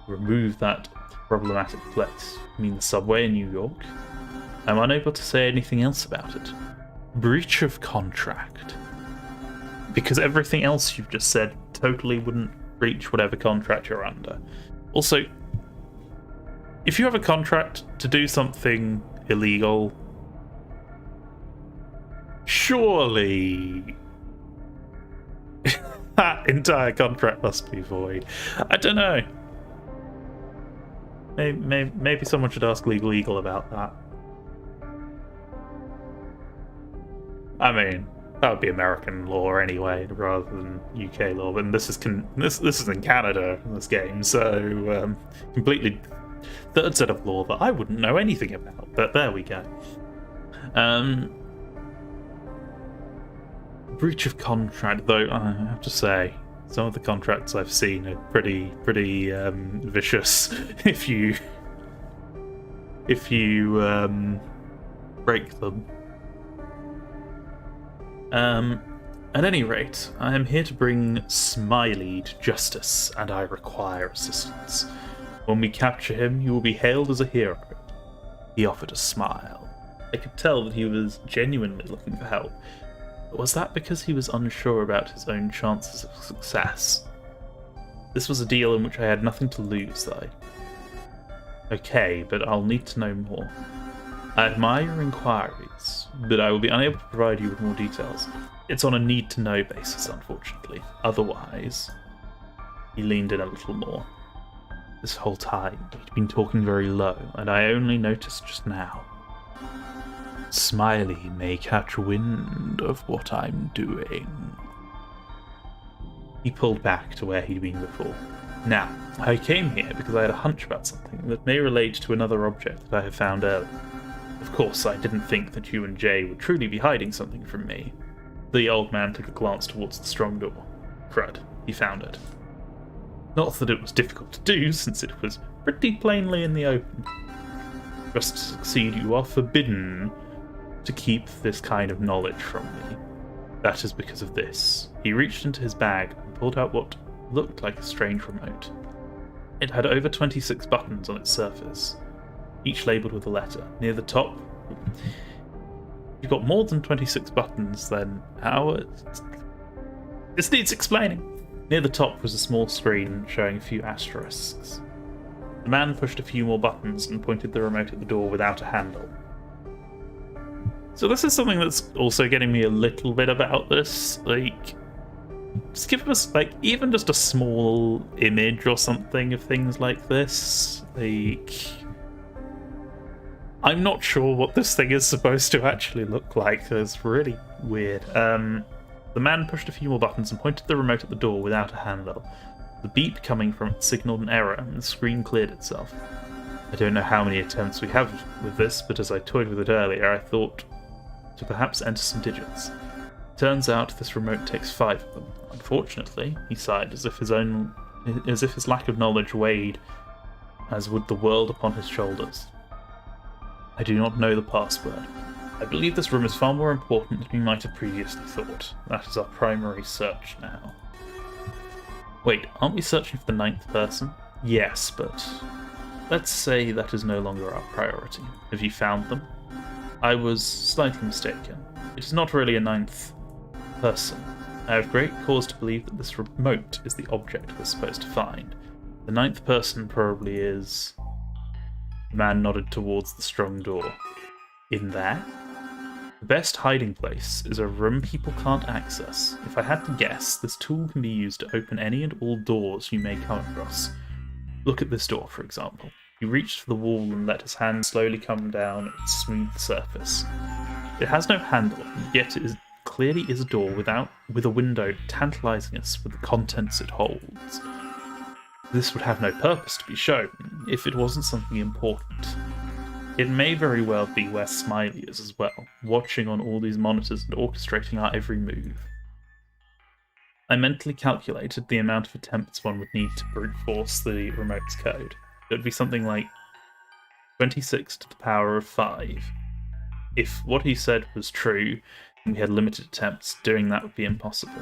remove that problematic place. I mean the subway in New York? I'm unable to say anything else about it. Breach of contract. Because everything else you've just said totally wouldn't breach whatever contract you're under. Also, if you have a contract to do something illegal, surely that entire contract must be void. I don't know. Maybe someone should ask Legal Eagle about that. I mean, that would be American law anyway, rather than UK law. But this is in Canada in this game, so completely third set of law that I wouldn't know anything about. But there we go. Breach of contract, though, I have to say, some of the contracts I've seen are pretty vicious. If you if you break them. At any rate, I am here to bring Smiley to justice, and I require assistance. When we capture him, you will be hailed as a hero. He offered a smile. I could tell that he was genuinely looking for help. But was that because he was unsure about his own chances of success? This was a deal in which I had nothing to lose, though. Okay, but I'll need to know more. I admire your inquiries, but I will be unable to provide you with more details. It's on a need-to-know basis, unfortunately. Otherwise... He leaned in a little more. This whole time, he'd been talking very low, and I only noticed just now. Smiley may catch wind of what I'm doing. He pulled back to where he'd been before. Now, I came here because I had a hunch about something that may relate to another object that I have found earlier. Of course, I didn't think that you and Jay would truly be hiding something from me. The old man took a glance towards the strong door. Crud, he found it. Not that it was difficult to do, since it was pretty plainly in the open. Just to succeed, you are forbidden to keep this kind of knowledge from me. That is because of this. He reached into his bag and pulled out what looked like a strange remote. It had over 26 buttons on its surface, each labelled with a letter. Near the top... You've got more than 26 buttons, then how... This needs explaining! Near the top was a small screen showing a few asterisks. The man pushed a few more buttons and pointed the remote at the door without a handle. So this is something that's also getting me a little bit about this. Like, just give us, like, even just a small image or something of things like this. Like, I'm not sure what this thing is supposed to actually look like. It's really weird. The man pushed a few more buttons and pointed the remote at the door without a handle. The beep coming from it signaled an error, and the screen cleared itself. I don't know how many attempts we have with this, but as I toyed with it earlier, I thought to perhaps enter some digits. Turns out this remote takes 5 of them. Unfortunately, he sighed, as if his lack of knowledge weighed as would the world upon his shoulders. I do not know the password. I believe this room is far more important than we might have previously thought. That is our primary search now. Wait, aren't we searching for the 9th person? Yes, but let's say that is no longer our priority. Have you found them? I was slightly mistaken. It is not really a 9th person. I have great cause to believe that this remote is the object we're supposed to find. The 9th person probably is... The man nodded towards the strong door. In there? The best hiding place is a room people can't access. If I had to guess, this tool can be used to open any and all doors you may come across. Look at this door, for example. He reached for the wall and let his hand slowly come down its smooth surface. It has no handle, yet it clearly is a door with a window tantalizing us with the contents it holds. This would have no purpose to be shown, if it wasn't something important. It may very well be where Smiley is as well, watching on all these monitors and orchestrating our every move. I mentally calculated the amount of attempts one would need to brute force the remote's code. It would be something like 26 to the power of 5. If what he said was true, and we had limited attempts, doing that would be impossible.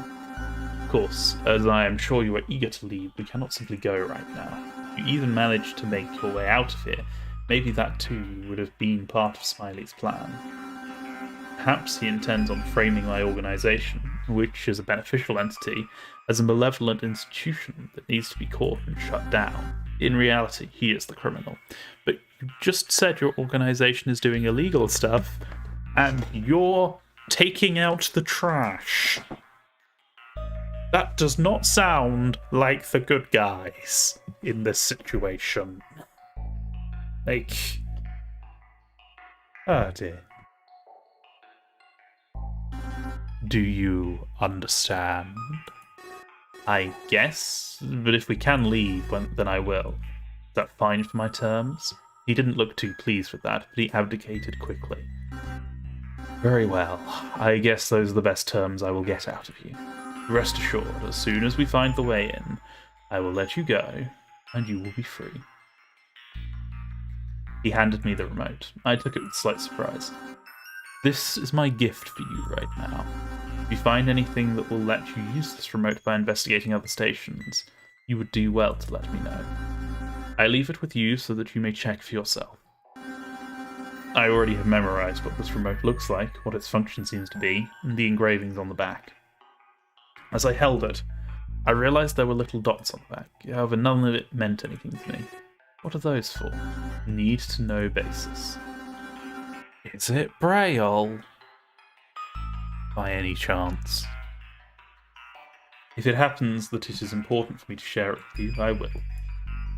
Of course, as I am sure you are eager to leave, we cannot simply go right now. If you even manage to make your way out of here, maybe that too would have been part of Smiley's plan. Perhaps he intends on framing my organisation, which is a beneficial entity, as a malevolent institution that needs to be caught and shut down. In reality, he is the criminal. But you just said your organisation is doing illegal stuff, and you're taking out the trash. That does not sound like the good guys in this situation. Like... Oh dear. Do you understand? I guess, but if we can leave, then I will. Is that fine for my terms? He didn't look too pleased with that, but he abdicated quickly. Very well. I guess those are the best terms I will get out of you. Rest assured, as soon as we find the way in, I will let you go, and you will be free. He handed me the remote. I took it with slight surprise. This is my gift for you right now. If you find anything that will let you use this remote by investigating other stations, you would do well to let me know. I leave it with you so that you may check for yourself. I already have memorized what this remote looks like, what its function seems to be, and the engravings on the back. As I held it, I realized there were little dots on the back, however none of it meant anything to me. What are those for? Need to know basis. Is it Braille? By any chance? If it happens that it is important for me to share it with you, I will.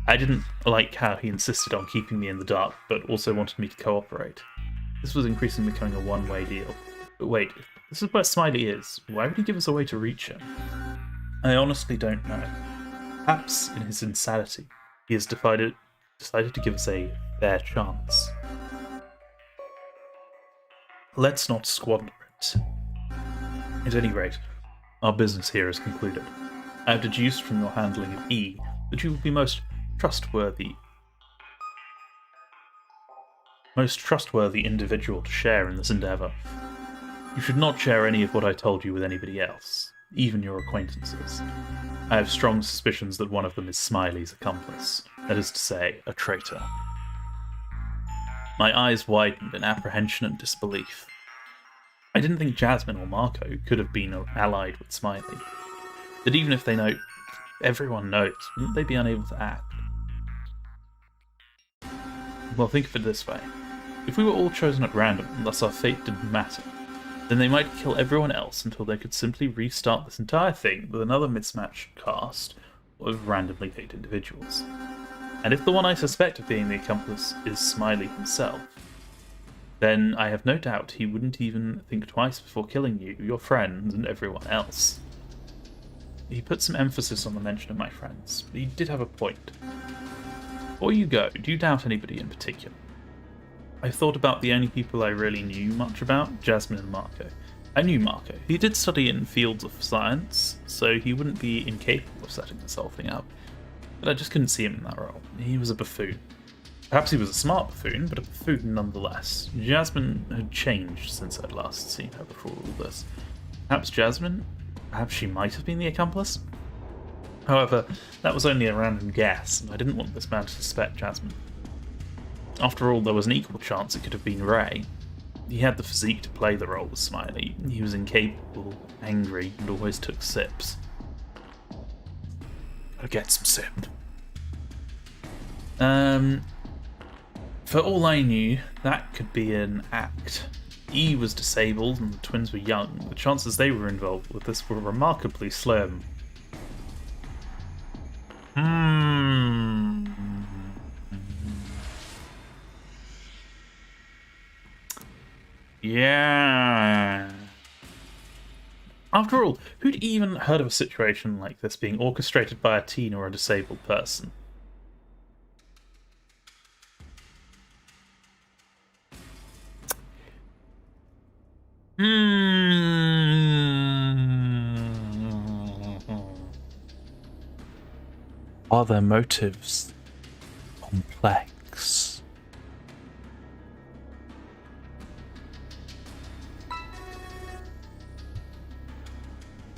I didn't like how he insisted on keeping me in the dark, but also wanted me to cooperate. This was increasingly becoming a one-way deal. But wait, if this is where Smiley is, why would he give us a way to reach him? I honestly don't know. Perhaps, in his insanity, he has decided to give us a fair chance. Let's not squander it. At any rate, our business here is concluded. I have deduced from your handling of E that you will be most trustworthy individual to share in this endeavour. You should not share any of what I told you with anybody else, even your acquaintances. I have strong suspicions that one of them is Smiley's accomplice, that is to say, a traitor. My eyes widened in apprehension and disbelief. I didn't think Jasmine or Marco could have been allied with Smiley. That even if they know, everyone knows, wouldn't they be unable to act? Well, think of it this way. If we were all chosen at random, and thus our fate didn't matter, then they might kill everyone else until they could simply restart this entire thing with another mismatched cast of randomly picked individuals. And if the one I suspect of being the accomplice is Smiley himself, then I have no doubt he wouldn't even think twice before killing you, your friends, and everyone else. He put some emphasis on the mention of my friends, but he did have a point. Before you go, do you doubt anybody in particular? I've thought about the only people I really knew much about, Jasmine and Marco. I knew Marco. He did study in fields of science, so he wouldn't be incapable of setting this whole thing up. But I just couldn't see him in that role. He was a buffoon. Perhaps he was a smart buffoon, but a buffoon nonetheless. Jasmine had changed since I'd last seen her before all this. Perhaps she might have been the accomplice? However, that was only a random guess, and I didn't want this man to suspect Jasmine. After all, there was an equal chance it could have been Ray. He had the physique to play the role of Smiley. He was incapable, angry, and always took sips. Gotta get some sip. For all I knew, that could be an act. E was disabled and the twins were young. The chances they were involved with this were remarkably slim. Yeah. After all, who'd even heard of a situation like this being orchestrated by a teen or a disabled person? Are their motives complex?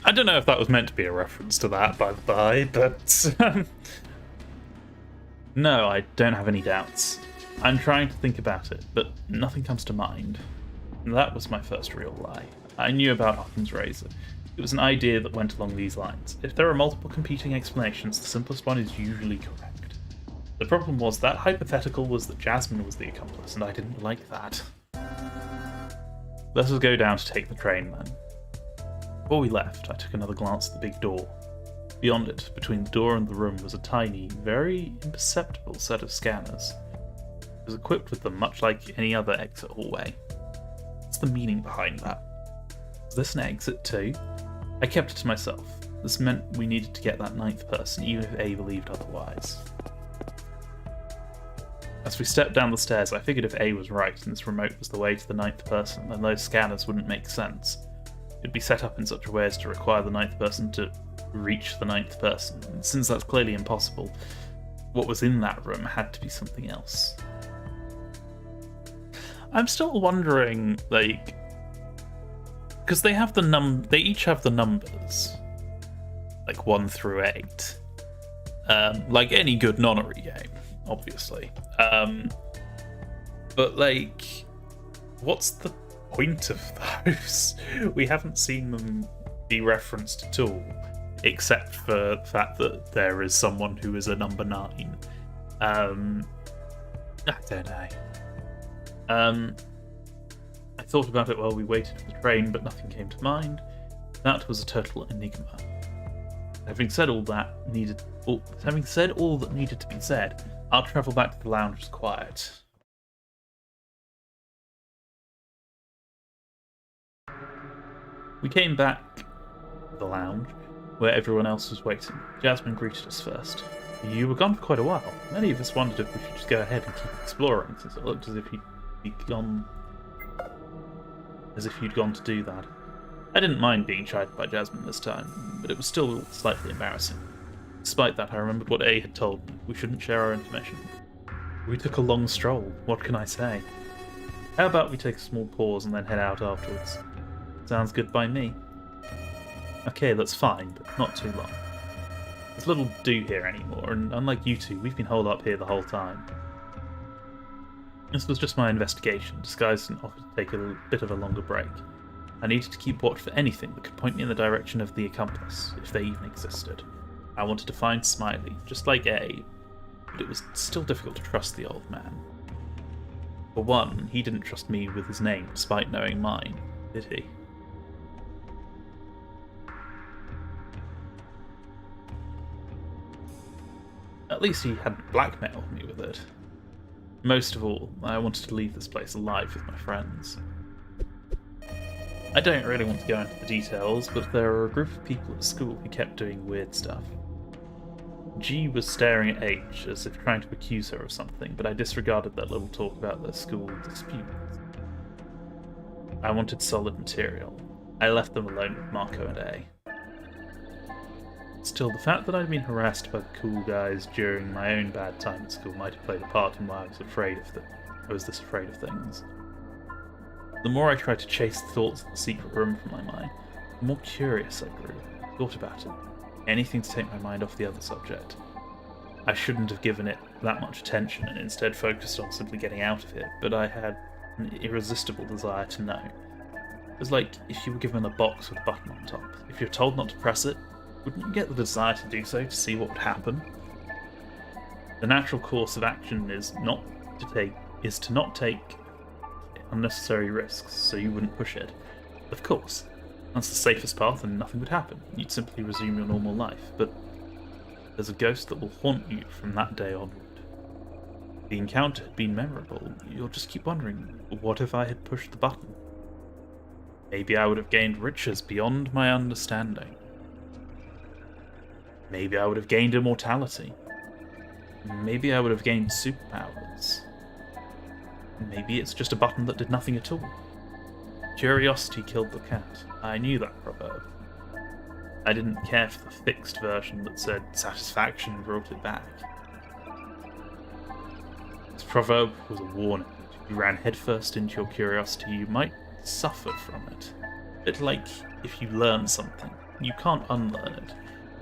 I don't know if that was meant to be a reference to that, by the by, but no, I don't have any doubts. I'm trying to think about it, but nothing comes to mind. That was my first real lie. I knew about Occam's razor. It was an idea that went along these lines. If there are multiple competing explanations, the simplest one is usually correct. The problem was that hypothetical was that Jasmine was the accomplice, and I didn't like that. Let us go down to take the train, then. Before we left, I took another glance at the big door. Beyond it, between the door and the room, was a tiny, very imperceptible set of scanners. It was equipped with them much like any other exit hallway. What's the meaning behind that? Was this an exit too? I kept it to myself. This meant we needed to get that ninth person, even if A believed otherwise. As we stepped down the stairs, I figured if A was right and this remote was the way to the ninth person, then those scanners wouldn't make sense. It'd be set up in such a way as to require the ninth person to reach the ninth person, and since that's clearly impossible, what was in that room had to be something else. I'm still wondering, like, because they have they each have the numbers, like 1 through 8, like any good nonary game, obviously. But like, what's the point of those? We haven't seen them be referenced at all, except for the fact that there is someone who is a number 9. I don't know. I thought about it while we waited for the train, but nothing came to mind. That was a total enigma. Having said all that needed to be said, I'll travel back to the lounge as quiet. We came back to the lounge, where everyone else was waiting. Jasmine greeted us first. You were gone for quite a while. Many of us wondered if we should just go ahead and keep exploring, since it looked as if you'd gone to do that. I didn't mind being chided by Jasmine this time, but it was still slightly embarrassing. Despite that, I remembered what A had told me. We shouldn't share our information. We took a long stroll. What can I say? How about we take a small pause and then head out afterwards? Sounds good by me. Okay, that's fine, but not too long. There's little to do here anymore, and unlike you two, we've been holed up here the whole time. This was just my investigation, disguised as an offer to take a bit of a longer break. I needed to keep watch for anything that could point me in the direction of the accomplice, if they even existed. I wanted to find Smiley, just like A, but it was still difficult to trust the old man. For one, he didn't trust me with his name, despite knowing mine, did he? At least he hadn't blackmailed me with it. Most of all, I wanted to leave this place alive with my friends. I don't really want to go into the details, but there were a group of people at school who kept doing weird stuff. G was staring at H as if trying to accuse her of something, but I disregarded that little talk about their school disputes. I wanted solid material. I left them alone with Marco and A. Still, the fact that I'd been harassed by the cool guys during my own bad time at school might have played a part in why I was this afraid of things. The more I tried to chase the thoughts of the secret room from my mind, the more curious I grew. I thought about it. Anything to take my mind off the other subject. I shouldn't have given it that much attention and instead focused on simply getting out of here, but I had an irresistible desire to know. It was like if you were given a box with a button on top. If you're told not to press it, wouldn't you get the desire to do so to see what would happen? The natural course of action is to not take unnecessary risks, so you wouldn't push it. Of course, that's the safest path and nothing would happen. You'd simply resume your normal life, but there's a ghost that will haunt you from that day onward. The encounter had been memorable. You'll just keep wondering, what if I had pushed the button? Maybe I would have gained riches beyond my understanding. Maybe I would have gained immortality. Maybe I would have gained superpowers. Maybe it's just a button that did nothing at all. Curiosity killed the cat. I knew that proverb. I didn't care for the fixed version that said satisfaction brought it back. This proverb was a warning. If you ran headfirst into your curiosity, you might suffer from it. A bit like if you learn something, you can't unlearn it.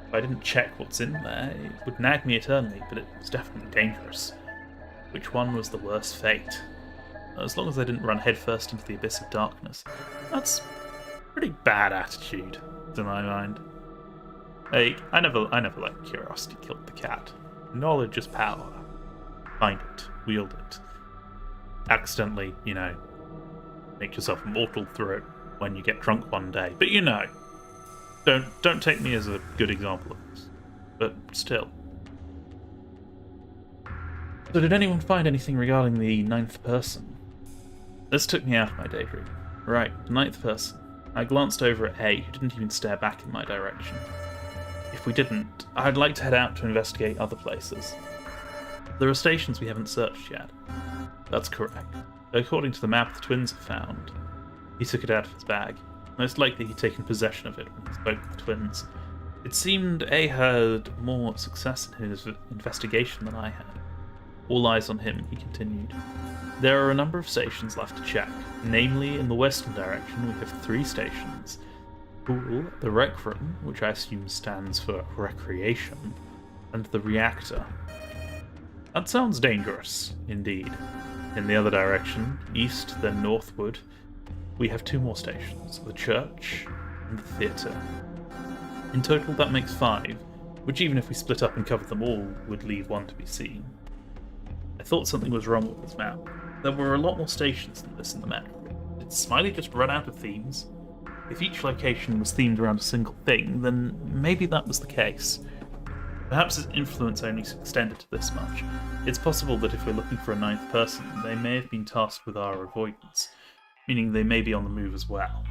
If I didn't check what's in there, it would nag me eternally, but it was definitely dangerous. Which one was the worst fate? As long as I didn't run headfirst into the abyss of darkness, that's a pretty bad attitude, to my mind. I never let curiosity kill the cat. Knowledge is power. Find it, wield it. Accidentally, make yourself immortal through it when you get drunk one day. But don't take me as a good example of this. But still. So did anyone find anything regarding the 9th person? This took me out of my daydream. Right, the 9th person. I glanced over at A, who didn't even stare back in my direction. If we didn't, I'd like to head out to investigate other places. There are stations we haven't searched yet. That's correct. According to the map the twins have found. He took it out of his bag. Most likely he'd taken possession of it when he spoke with the twins. It seemed A had more success in his investigation than I had. All eyes on him, he continued. There are a number of stations left to check. Namely, in the western direction, we have 3 stations. Pool, the rec room, which I assume stands for recreation, and the reactor. That sounds dangerous, indeed. In the other direction, east then northward, we have 2 more stations, the church and the theatre. In total that makes 5, which even if we split up and covered them all, would leave 1 to be seen. I thought something was wrong with this map. There were a lot more stations than this in the map. Did Smiley just run out of themes? If each location was themed around a single thing, then maybe that was the case. Perhaps his influence only extended to this much. It's possible that if we're looking for a 9th person, they may have been tasked with our avoidance, meaning they may be on the move as well.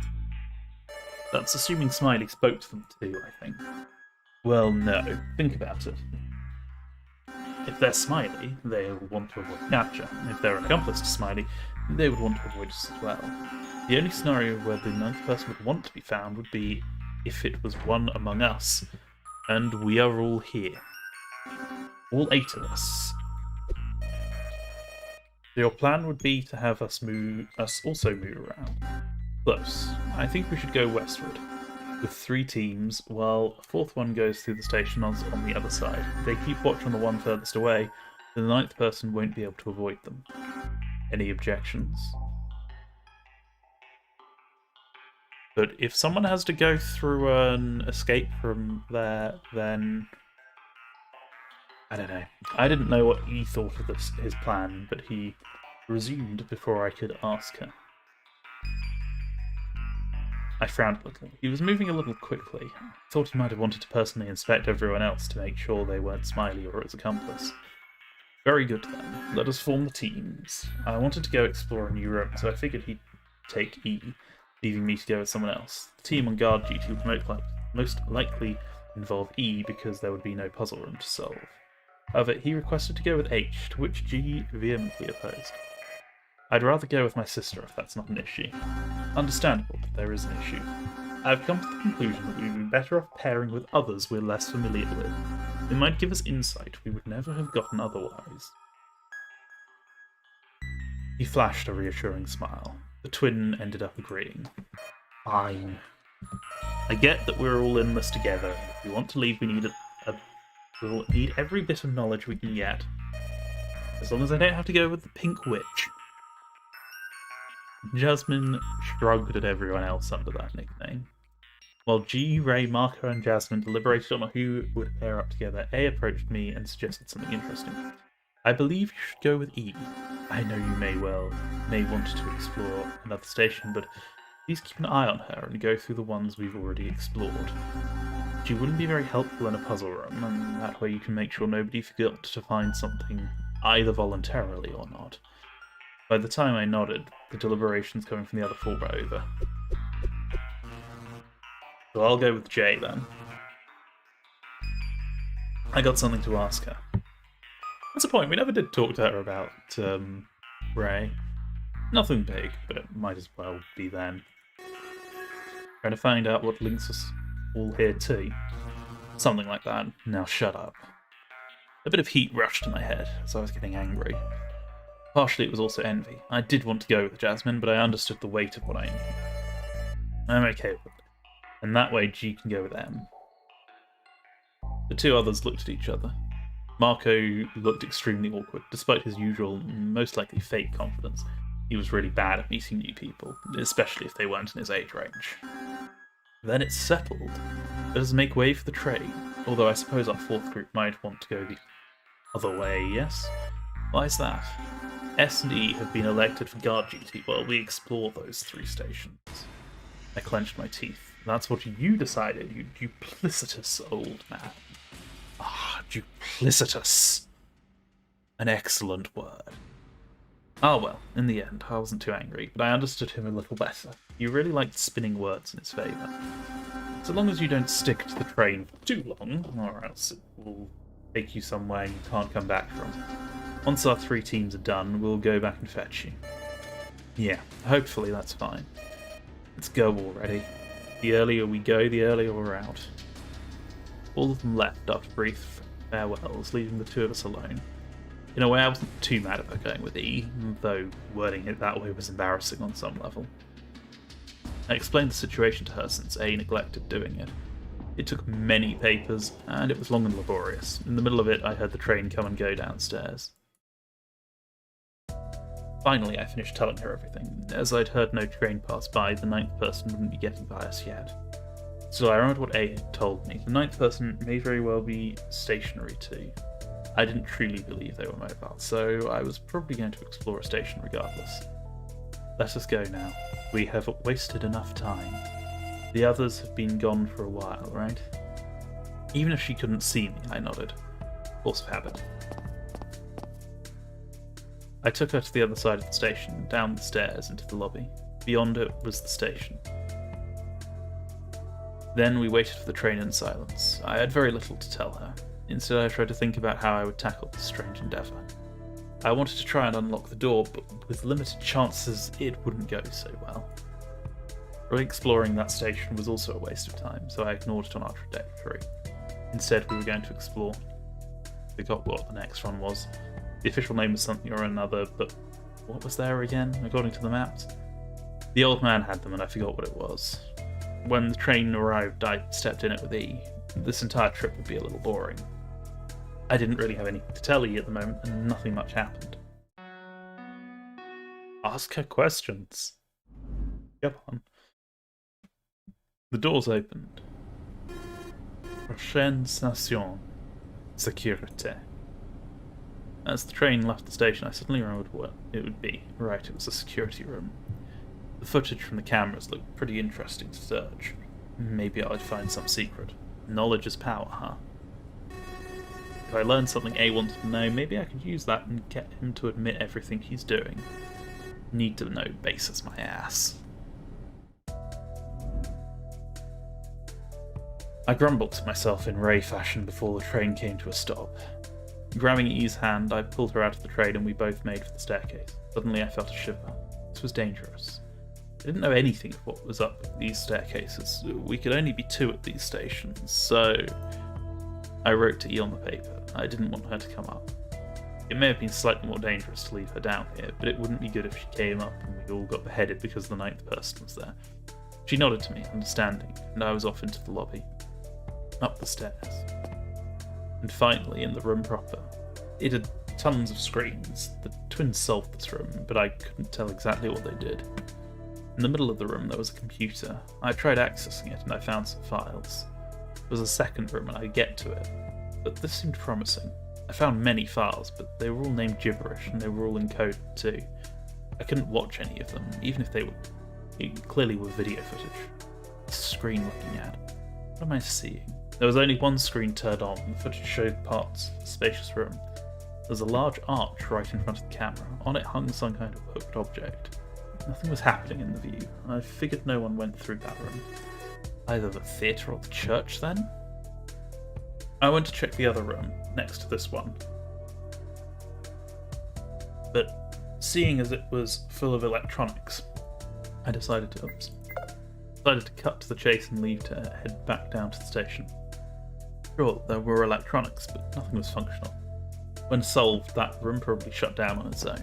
That's assuming Smiley spoke to them too, I think. Well, no. Think about it. If they're Smiley, they will want to avoid capture. If they're an accomplice to Smiley, they would want to avoid us as well. The only scenario where the 9th person would want to be found would be if it was one among us. And we are all here. All 8 of us. Your plan would be to have us also move around. Close. I think we should go westward, with 3 teams, while a 4th one goes through the station on the other side. If they keep watch on the one furthest away, then the 9th person won't be able to avoid them. Any objections? But if someone has to go through an escape from there, then I don't know. I didn't know what he thought of his plan, but he resumed before I could ask her. I frowned a little. He was moving a little quickly. I thought he might have wanted to personally inspect everyone else to make sure they weren't Smiley or his accomplice. Very good then. Let us form the teams. I wanted to go explore a new room, so I figured he'd take E, leaving me to go with someone else. The team on guard duty would most likely involve E because there would be no puzzle room to solve. However, he requested to go with H, to which G vehemently opposed. I'd rather go with my sister if that's not an issue. Understandable, but there is an issue. I've come to the conclusion that we'd be better off pairing with others we're less familiar with. They might give us insight we would never have gotten otherwise. He flashed a reassuring smile. The twin ended up agreeing. Fine. I get that we're all in this together. If we want to leave, we'll need every bit of knowledge we can get. As long as I don't have to go with the Pink Witch. Jasmine shrugged at everyone else under that nickname. While G, Ray, Marco, and Jasmine deliberated on who would pair up together, A approached me and suggested something interesting. I believe you should go with E. I know you may want to explore another station, but please keep an eye on her and go through the ones we've already explored. She wouldn't be very helpful in a puzzle room, and that way you can make sure nobody forgot to find something either voluntarily or not. By the time I nodded, the deliberations coming from the other 4 were over. So I'll go with J then. I got something to ask her. That's a point, we never did talk to her about Ray. Nothing big, but it might as well be then. Trying to find out what links us all here too. Something like that. Now shut up. A bit of heat rushed to my head as I was getting angry. Partially it was also envy. I did want to go with Jasmine, but I understood the weight of what I knew. I'm okay with it. And that way G can go with M. The 2 others looked at each other. Marco looked extremely awkward, despite his usual, most likely fake confidence. He was really bad at meeting new people, especially if they weren't in his age range. Then it's settled. Let us make way for the train, although I suppose our 4th group might want to go the other way, yes? Why is that? S and E have been elected for guard duty while we explore those 3 stations. I clenched my teeth. That's what you decided, you duplicitous old man. Ah, duplicitous. An excellent word. Ah well, in the end, I wasn't too angry, but I understood him a little better. You really liked spinning words in his favour. So long as you don't stick to the train for too long, or else it will take you somewhere you can't come back from. Once our 3 teams are done, we'll go back and fetch you. Yeah, hopefully that's fine. Let's go already. The earlier we go, the earlier we're out. All of them left after brief farewells, leaving the 2 of us alone. In a way, I wasn't too mad about going with E, though wording it that way was embarrassing on some level. I explained the situation to her since A neglected doing it. It took many papers, and it was long and laborious. In the middle of it, I heard the train come and go downstairs. Finally, I finished telling her everything. As I'd heard no train pass by, the ninth person wouldn't be getting by us yet. Still, I remembered what A had told me. The ninth person may very well be stationary too. I didn't truly believe they were mobile, so I was probably going to explore a station regardless. Let us go now. We have wasted enough time. The others have been gone for a while, right? Even if she couldn't see me, I nodded. Force of habit. I took her to the other side of the station, down the stairs into the lobby. Beyond it was the station. Then we waited for the train in silence. I had very little to tell her. Instead, I tried to think about how I would tackle this strange endeavour. I wanted to try and unlock the door, but with limited chances, it wouldn't go so well. Re-exploring that station was also a waste of time, so I ignored it on our trajectory. Instead, we were going to explore. Forgot what the next one was. The official name was something or another, but what was there again, according to the maps? The old man had them, and I forgot what it was. When the train arrived, I stepped in it with E. This entire trip would be a little boring. I didn't really have anything to tell E at the moment, and nothing much happened. Ask her questions. Come on. The doors opened. Prochaine station. Sécurité. As the train left the station, I suddenly remembered what it would be. Right, it was a security room. The footage from the cameras looked pretty interesting to search. Maybe I'd find some secret. Knowledge is power, huh? If I learned something A wanted to know, maybe I could use that and get him to admit everything he's doing. Need to know bases my ass. I grumbled to myself in Ray fashion before the train came to a stop. Grabbing E's hand, I pulled her out of the train and we both made for the staircase. Suddenly I felt a shiver. This was dangerous. I didn't know anything of what was up with these staircases. We could only be two at these stations, so I wrote to E on the paper. I didn't want her to come up. It may have been slightly more dangerous to leave her down here, but it wouldn't be good if she came up and we all got beheaded because the ninth person was there. She nodded to me, understanding, and I was off into the lobby. Up the stairs. And finally, in the room proper. It had tons of screens. The twins solved this room, but I couldn't tell exactly what they did. In the middle of the room there was a computer. I tried accessing it and I found some files. There was a second room and I'd get to it, but this seemed promising. I found many files, but they were all named gibberish and they were all encoded too. I couldn't watch any of them, even if they clearly were video footage. What's the screen looking at? What am I seeing? There was only one screen turned on, and the footage showed parts of a spacious room. There was a large arch right in front of the camera. On it hung some kind of hooked object. Nothing was happening in the view. I figured no one went through that room. Either the theatre or the church, then? I went to check the other room, next to this one. But seeing as it was full of electronics, I decided to cut to the chase and leave to head back down to the station. Sure, there were electronics, but nothing was functional. When solved, that room probably shut down on its own.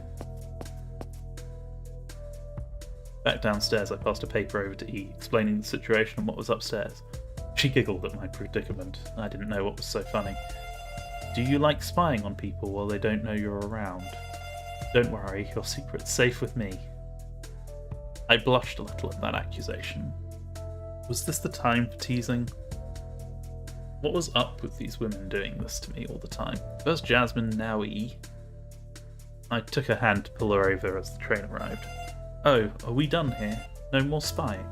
Back downstairs, I passed a paper over to E, explaining the situation and what was upstairs. She giggled at my predicament. I didn't know what was so funny. Do you like spying on people while they don't know you're around? Don't worry, your secret's safe with me. I blushed a little at that accusation. Was this the time for teasing? What was up with these women doing this to me all the time? First Jasmine, now E. I took her hand to pull her over as the train arrived. Oh, are we done here? No more spying?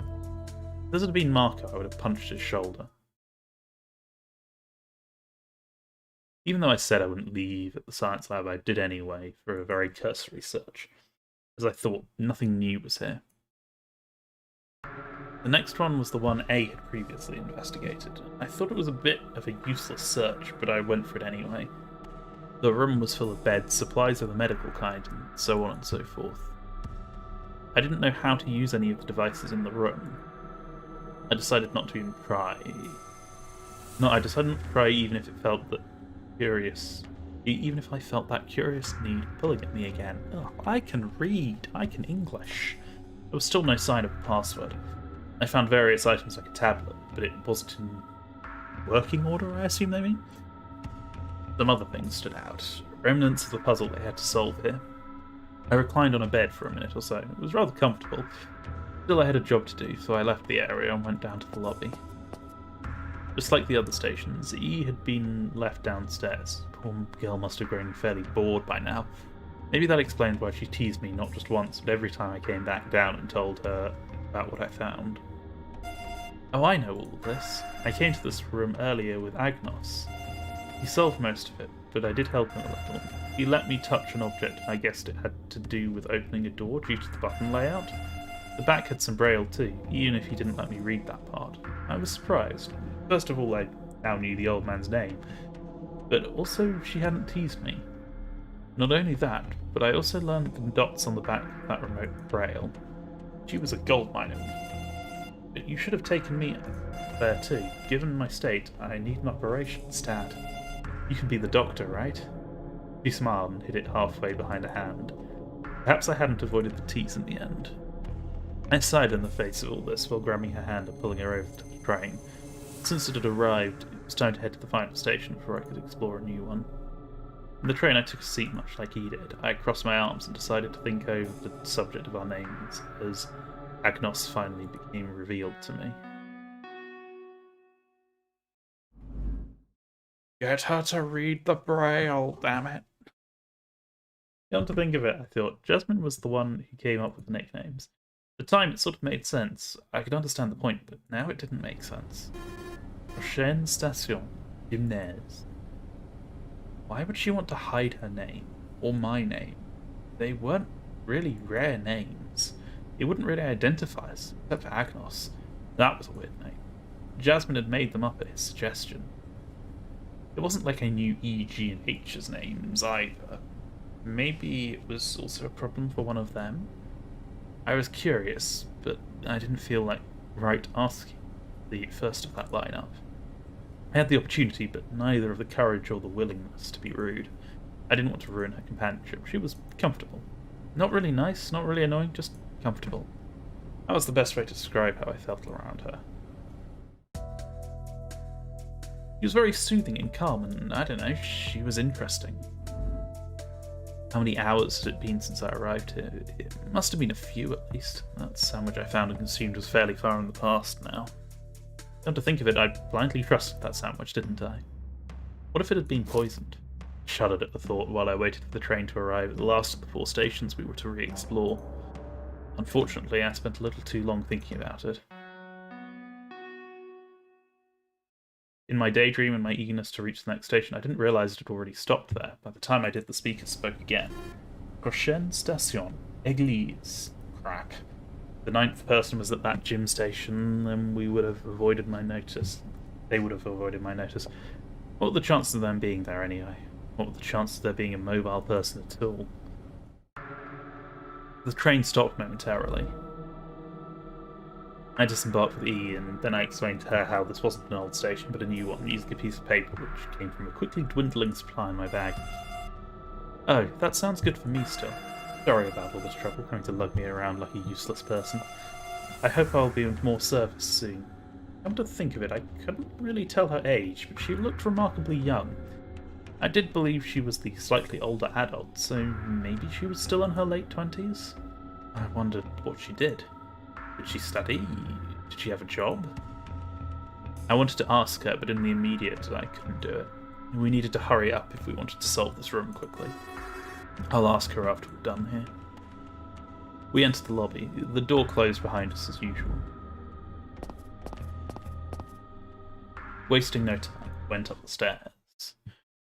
If this had been Marco, I would have punched his shoulder. Even though I said I wouldn't leave at the science lab, I did anyway for a very cursory search, as I thought nothing new was here. The next one was the one A had previously investigated. I thought it was a bit of a useless search, but I went for it anyway. The room was full of beds, supplies of the medical kind, and so on and so forth. I didn't know how to use any of the devices in the room. I decided not to even try. I decided not to try even if it felt that curious even if I felt that curious need pulling at me again. Ugh, I can read, I can English. There was still no sign of a password. I found various items like a tablet, but it wasn't in working order, I assume they mean? Some other things stood out, remnants of the puzzle they had to solve here. I reclined on a bed for a minute or so. It was rather comfortable. Still, I had a job to do, so I left the area and went down to the lobby. Just like the other stations, E had been left downstairs. Poor girl must have grown fairly bored by now. Maybe that explains why she teased me not just once, but every time I came back down and told her about what I found. Oh, I know all of this. I came to this room earlier with Agnos. He solved most of it, but I did help him a little. He let me touch an object, and I guessed it had to do with opening a door due to the button layout. The back had some braille too, even if he didn't let me read that part. I was surprised. First of all, I now knew the old man's name, but also she hadn't teased me. Not only that, but I also learned the dots on the back of that remote braille. She was a gold miner. But you should have taken me there too. Given my state, I need an operation, Stat. You can be the doctor, right? She smiled and hid it halfway behind a hand. Perhaps I hadn't avoided the tease in the end. I sighed in the face of all this while grabbing her hand and pulling her over to the train. Since it had arrived, it was time to head to the final station before I could explore a new one. In the train I took a seat much like he did. I crossed my arms and decided to think over the subject of our names as Agnos finally became revealed to me. Get her to read the braille, damn it. Come to think of it, I thought Jasmine was the one who came up with the nicknames. At the time, it sort of made sense. I could understand the point, but now it didn't make sense. Prochaine station, gymnase. Why would she want to hide her name? Or my name? They weren't really rare names. It wouldn't really identify us, except for Agnos. That was a weird name. Jasmine had made them up at his suggestion. It wasn't like I knew E, G, and H's names either. Maybe it was also a problem for one of them? I was curious, but I didn't feel like right asking the first of that lineup. I had the opportunity, but neither of the courage or the willingness to be rude. I didn't want to ruin her companionship. She was comfortable. Not really nice, not really annoying, just comfortable. That was the best way to describe how I felt around her. She was very soothing and calm, and I don't know, she was interesting. How many hours had it been since I arrived here? It must have been a few at least. That sandwich I found and consumed was fairly far in the past now. Come to think of it, I blindly trusted that sandwich, didn't I? What if it had been poisoned? I shuddered at the thought while I waited for the train to arrive at the last of the 4 stations we were to re-explore. Unfortunately, I spent a little too long thinking about it. In my daydream and my eagerness to reach the next station, I didn't realise it had already stopped there. By the time I did, the speaker spoke again. Prochaine station, église. Crack. The 9th person was at that gym station, and we would have avoided my notice. They would have avoided my notice. What were the chances of them being there anyway? What were the chances of there being a mobile person at all? The train stopped momentarily. I disembarked with E, and then I explained to her how this wasn't an old station, but a new one, using a piece of paper which came from a quickly dwindling supply in my bag. Oh, that sounds good for me still. Sorry about all this trouble, having to lug me around like a useless person. I hope I'll be of more service soon. Come to think of it, I couldn't really tell her age, but she looked remarkably young. I did believe she was the slightly older adult, so maybe she was still in her late 20s? I wondered what she did. Did she study? Did she have a job? I wanted to ask her, but in the immediate I couldn't do it. We needed to hurry up if we wanted to solve this room quickly. I'll ask her after we're done here. We entered the lobby. The door closed behind us as usual. Wasting no time, we went up the stairs.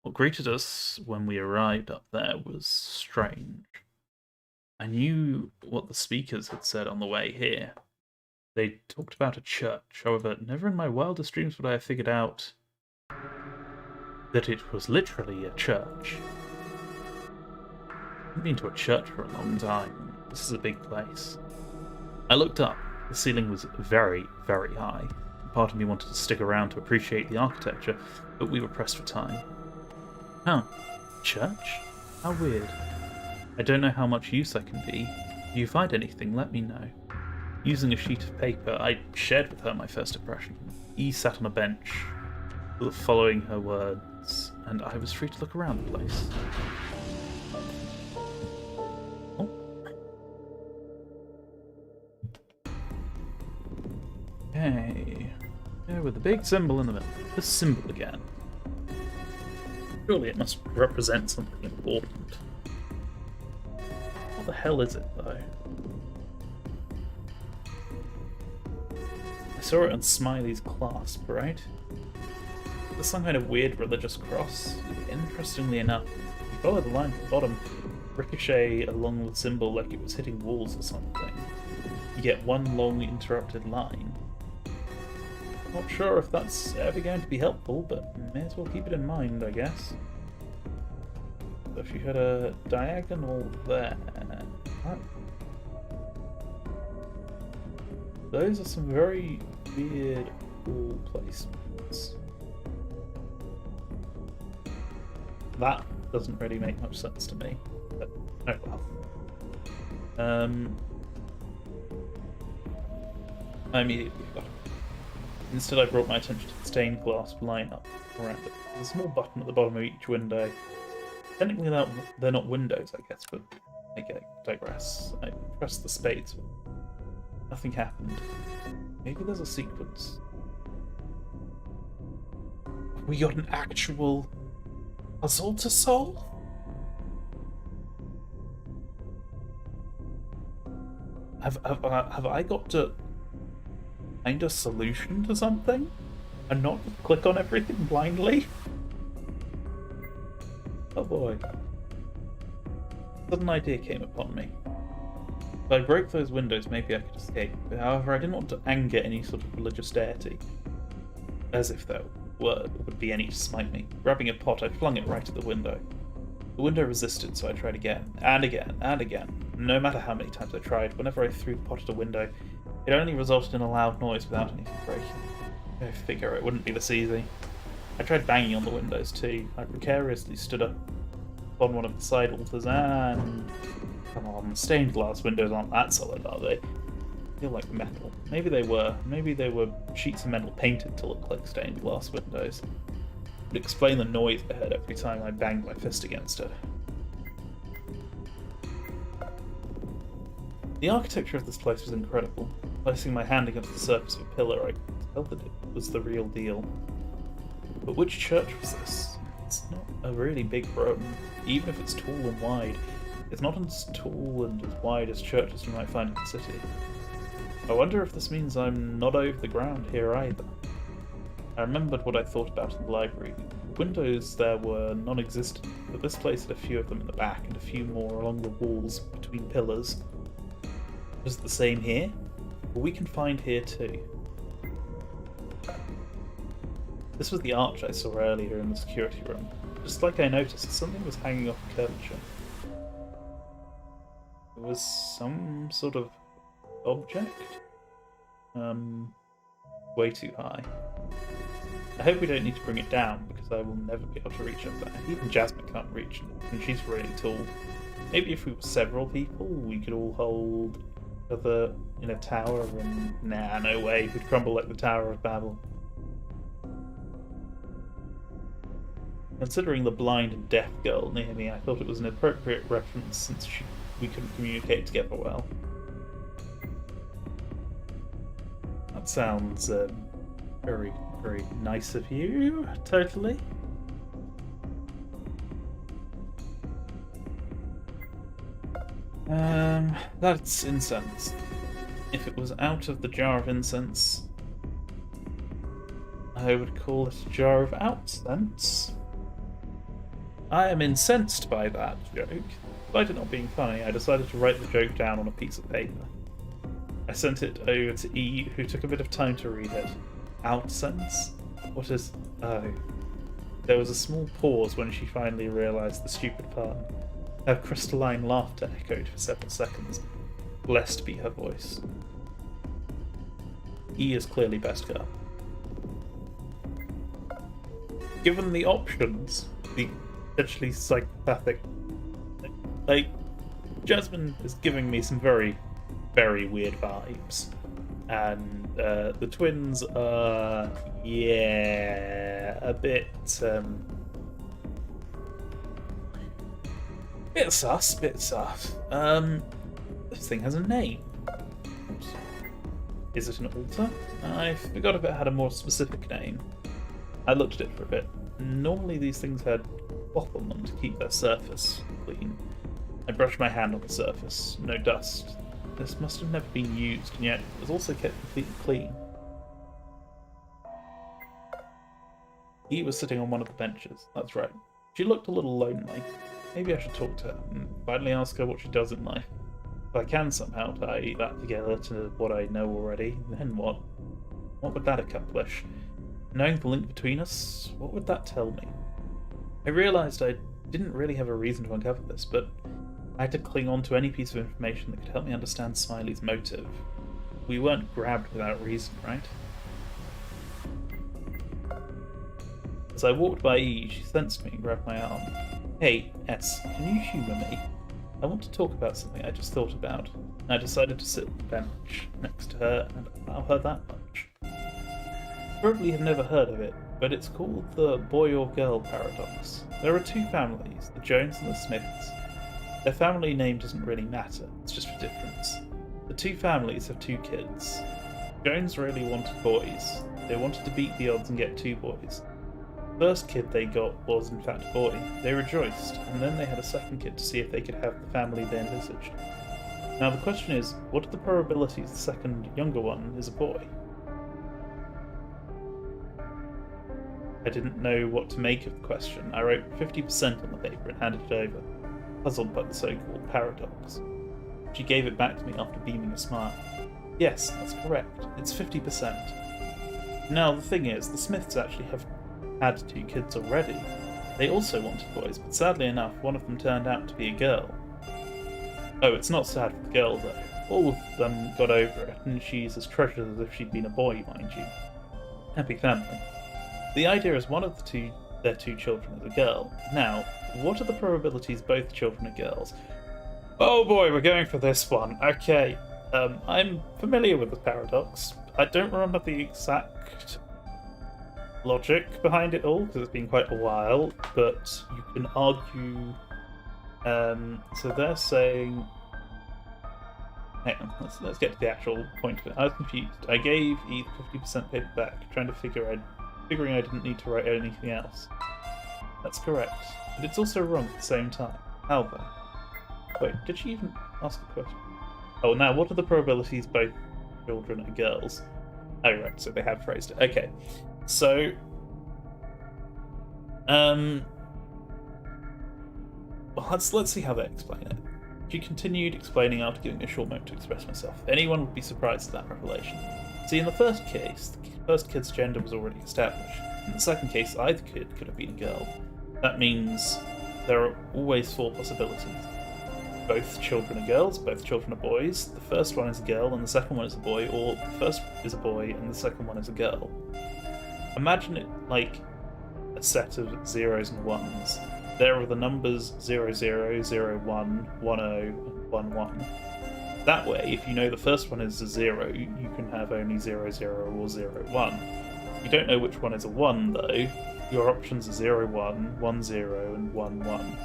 What greeted us when we arrived up there was strange. I knew what the speakers had said on the way here. They talked about a church, however, never in my wildest dreams would I have figured out that it was literally a church. I haven't been to a church for a long time. This is a big place. I looked up. The ceiling was very, very high. Part of me wanted to stick around to appreciate the architecture, but we were pressed for time. Huh. Church? How weird. I don't know how much use I can be. If you find anything, let me know. Using a sheet of paper, I shared with her my first impression. E sat on a bench, following her words, and I was free to look around the place. Oh. Okay. Yeah, with the big symbol in the middle. The symbol again. Surely it must represent something important. What the hell is it, though? I saw it on Smiley's clasp, right? There's some kind of weird religious cross. Interestingly enough, you follow the line at the bottom, ricochet along the symbol like it was hitting walls or something. You get one long interrupted line. Not sure if that's ever going to be helpful, but may as well keep it in mind, I guess. So if you had a diagonal there... Those are some very weird wall placements. That doesn't really make much sense to me, but oh well. I immediately got it. Instead, I brought my attention to the stained glass lineup around it. There's a small button at the bottom of each window. Technically, they're not windows, I guess, but I digress. I pressed the spades. Nothing happened. Maybe there's a sequence. We got an actual puzzle to solve? Have I got to find a solution to something? And not click on everything blindly? Oh boy. A sudden idea came upon me. If I broke those windows, maybe I could escape. However, I didn't want to anger any sort of religious deity. As if there would be any to smite me. Grabbing a pot, I flung it right at the window. The window resisted, so I tried again, and again, and again. No matter how many times I tried, whenever I threw the pot at a window, it only resulted in a loud noise without anything breaking. I figure it wouldn't be this easy. I tried banging on the windows too. I precariously stood up on one of the side altars and... Come on, stained glass windows aren't that solid, are they? They feel like metal. Maybe they were. Maybe they were sheets of metal painted to look like stained glass windows. It would explain the noise I heard every time I banged my fist against it. The architecture of this place was incredible. Placing my hand against the surface of a pillar, I could tell that it was the real deal. But which church was this? It's not a really big room, even if it's tall and wide. It's not as tall and as wide as churches you might find in the city. I wonder if this means I'm not over the ground here either. I remembered what I thought about in the library. The windows there were non-existent, but this place had a few of them in the back and a few more along the walls between pillars. Was it the same here? Well, we can find here too. This was the arch I saw earlier in the security room. Just like I noticed, something was hanging off the curvature. It was some sort of object? Way too high. I hope we don't need to bring it down, because I will never be able to reach up there. Even Jasmine can't reach it, and she's really tall. Maybe if we were several people, we could all hold each other in a tower and... Nah, no way. We'd crumble like the Tower of Babel. Considering the blind and deaf girl near me, I thought it was an appropriate reference since we couldn't communicate together well. That sounds very, very nice of you, totally. That's incense. If it was out of the jar of incense, I would call it a jar of outcense. I am incensed by that joke. Despite it not being funny, I decided to write the joke down on a piece of paper. I sent it over to E, who took a bit of time to read it. Outcense? What is... Oh. There was a small pause when she finally realised the stupid pun. Her crystalline laughter echoed for several seconds. Blessed be her voice. E is clearly best girl. Given the options, the potentially psychopathic. Like, Jasmine is giving me some very, very weird vibes. And the twins are, a bit sus. This thing has a name. Is it an altar? I forgot if it had a more specific name. I looked at it for a bit. Normally these things had cloth on them to keep their surface clean. I brushed my hand on the surface. No dust. This must have never been used, and yet it was also kept completely clean. He was sitting on one of the benches. That's right. She looked a little lonely. Maybe I should talk to her and finally ask her what she does in life. If I can somehow tie that together to what I know already, then what? What would that accomplish? Knowing the link between us, what would that tell me? I realised I didn't really have a reason to uncover this, but I had to cling on to any piece of information that could help me understand Smiley's motive. We weren't grabbed without reason, right? As I walked by E, she sensed me and grabbed my arm. Hey, S, can you humour me? I want to talk about something I just thought about. I decided to sit on the bench next to her and allow her that much. You probably have never heard of it, but it's called the boy or girl paradox. There are two families, the Jones and the Smiths. Their family name doesn't really matter, it's just for difference. The two families have two kids. Jones really wanted boys. They wanted to beat the odds and get two boys. The first kid they got was in fact a boy. They rejoiced, and then they had a second kid to see if they could have the family they envisaged. Now the question is, what are the probabilities the second younger one is a boy? I didn't know what to make of the question. I wrote 50% on the paper and handed it over, puzzled by the so-called paradox. She gave it back to me after beaming a smile. Yes, that's correct. It's 50%. Now the thing is, the Smiths actually have had two kids already. They also wanted boys, but sadly enough, one of them turned out to be a girl. Oh, it's not sad for the girl though. All of them got over it, and she's as treasured as if she'd been a boy, mind you. Happy family. The idea is one of their two children is a girl. Now, what are the probabilities both children are girls? Oh boy, we're going for this one. Okay, I'm familiar with the paradox. I don't remember the exact logic behind it all, because it's been quite a while, but you can argue... so they're saying... Hang on, let's get to the actual point of it. I was confused. I gave E the 50% paper back, figuring I didn't need to write anything else. That's correct, but it's also wrong at the same time. How then? Wait, did she even ask a question? Oh, now, what are the probabilities both children are girls? Oh, right, so they have phrased it. Okay, so... well, let's see how they explain it. She continued explaining after giving me a short moment to express myself. Anyone would be surprised at that revelation. See, in the first case, the first kid's gender was already established. In the second case, either kid could have been a girl. That means there are always four possibilities. Both children are girls, both children are boys, the first one is a girl and the second one is a boy, or the first is a boy and the second one is a girl. Imagine it like a set of zeros and ones. There are the numbers 00, 01, 10, and 11. That way, if you know the first one is a 0, you can have only 00 or 01. If you don't know which one is a 1, though, your options are 01, 10, and 11.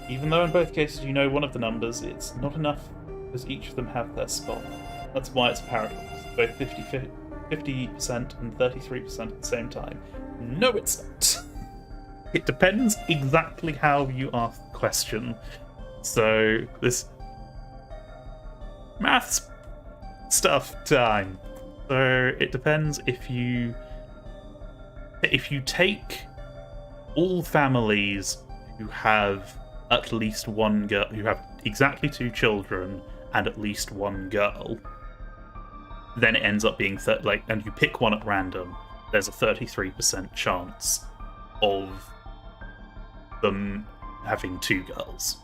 Even though in both cases you know one of the numbers, it's not enough because each of them have their spot. That's why it's a paradox, both 50% and 33% at the same time. No, it's not. It depends exactly how you ask the question. So, this maths stuff time. So, it depends if you take all families who have at least one girl, who have exactly two children and at least one girl, then it ends up being and you pick one at random, there's a 33% chance of them having two girls.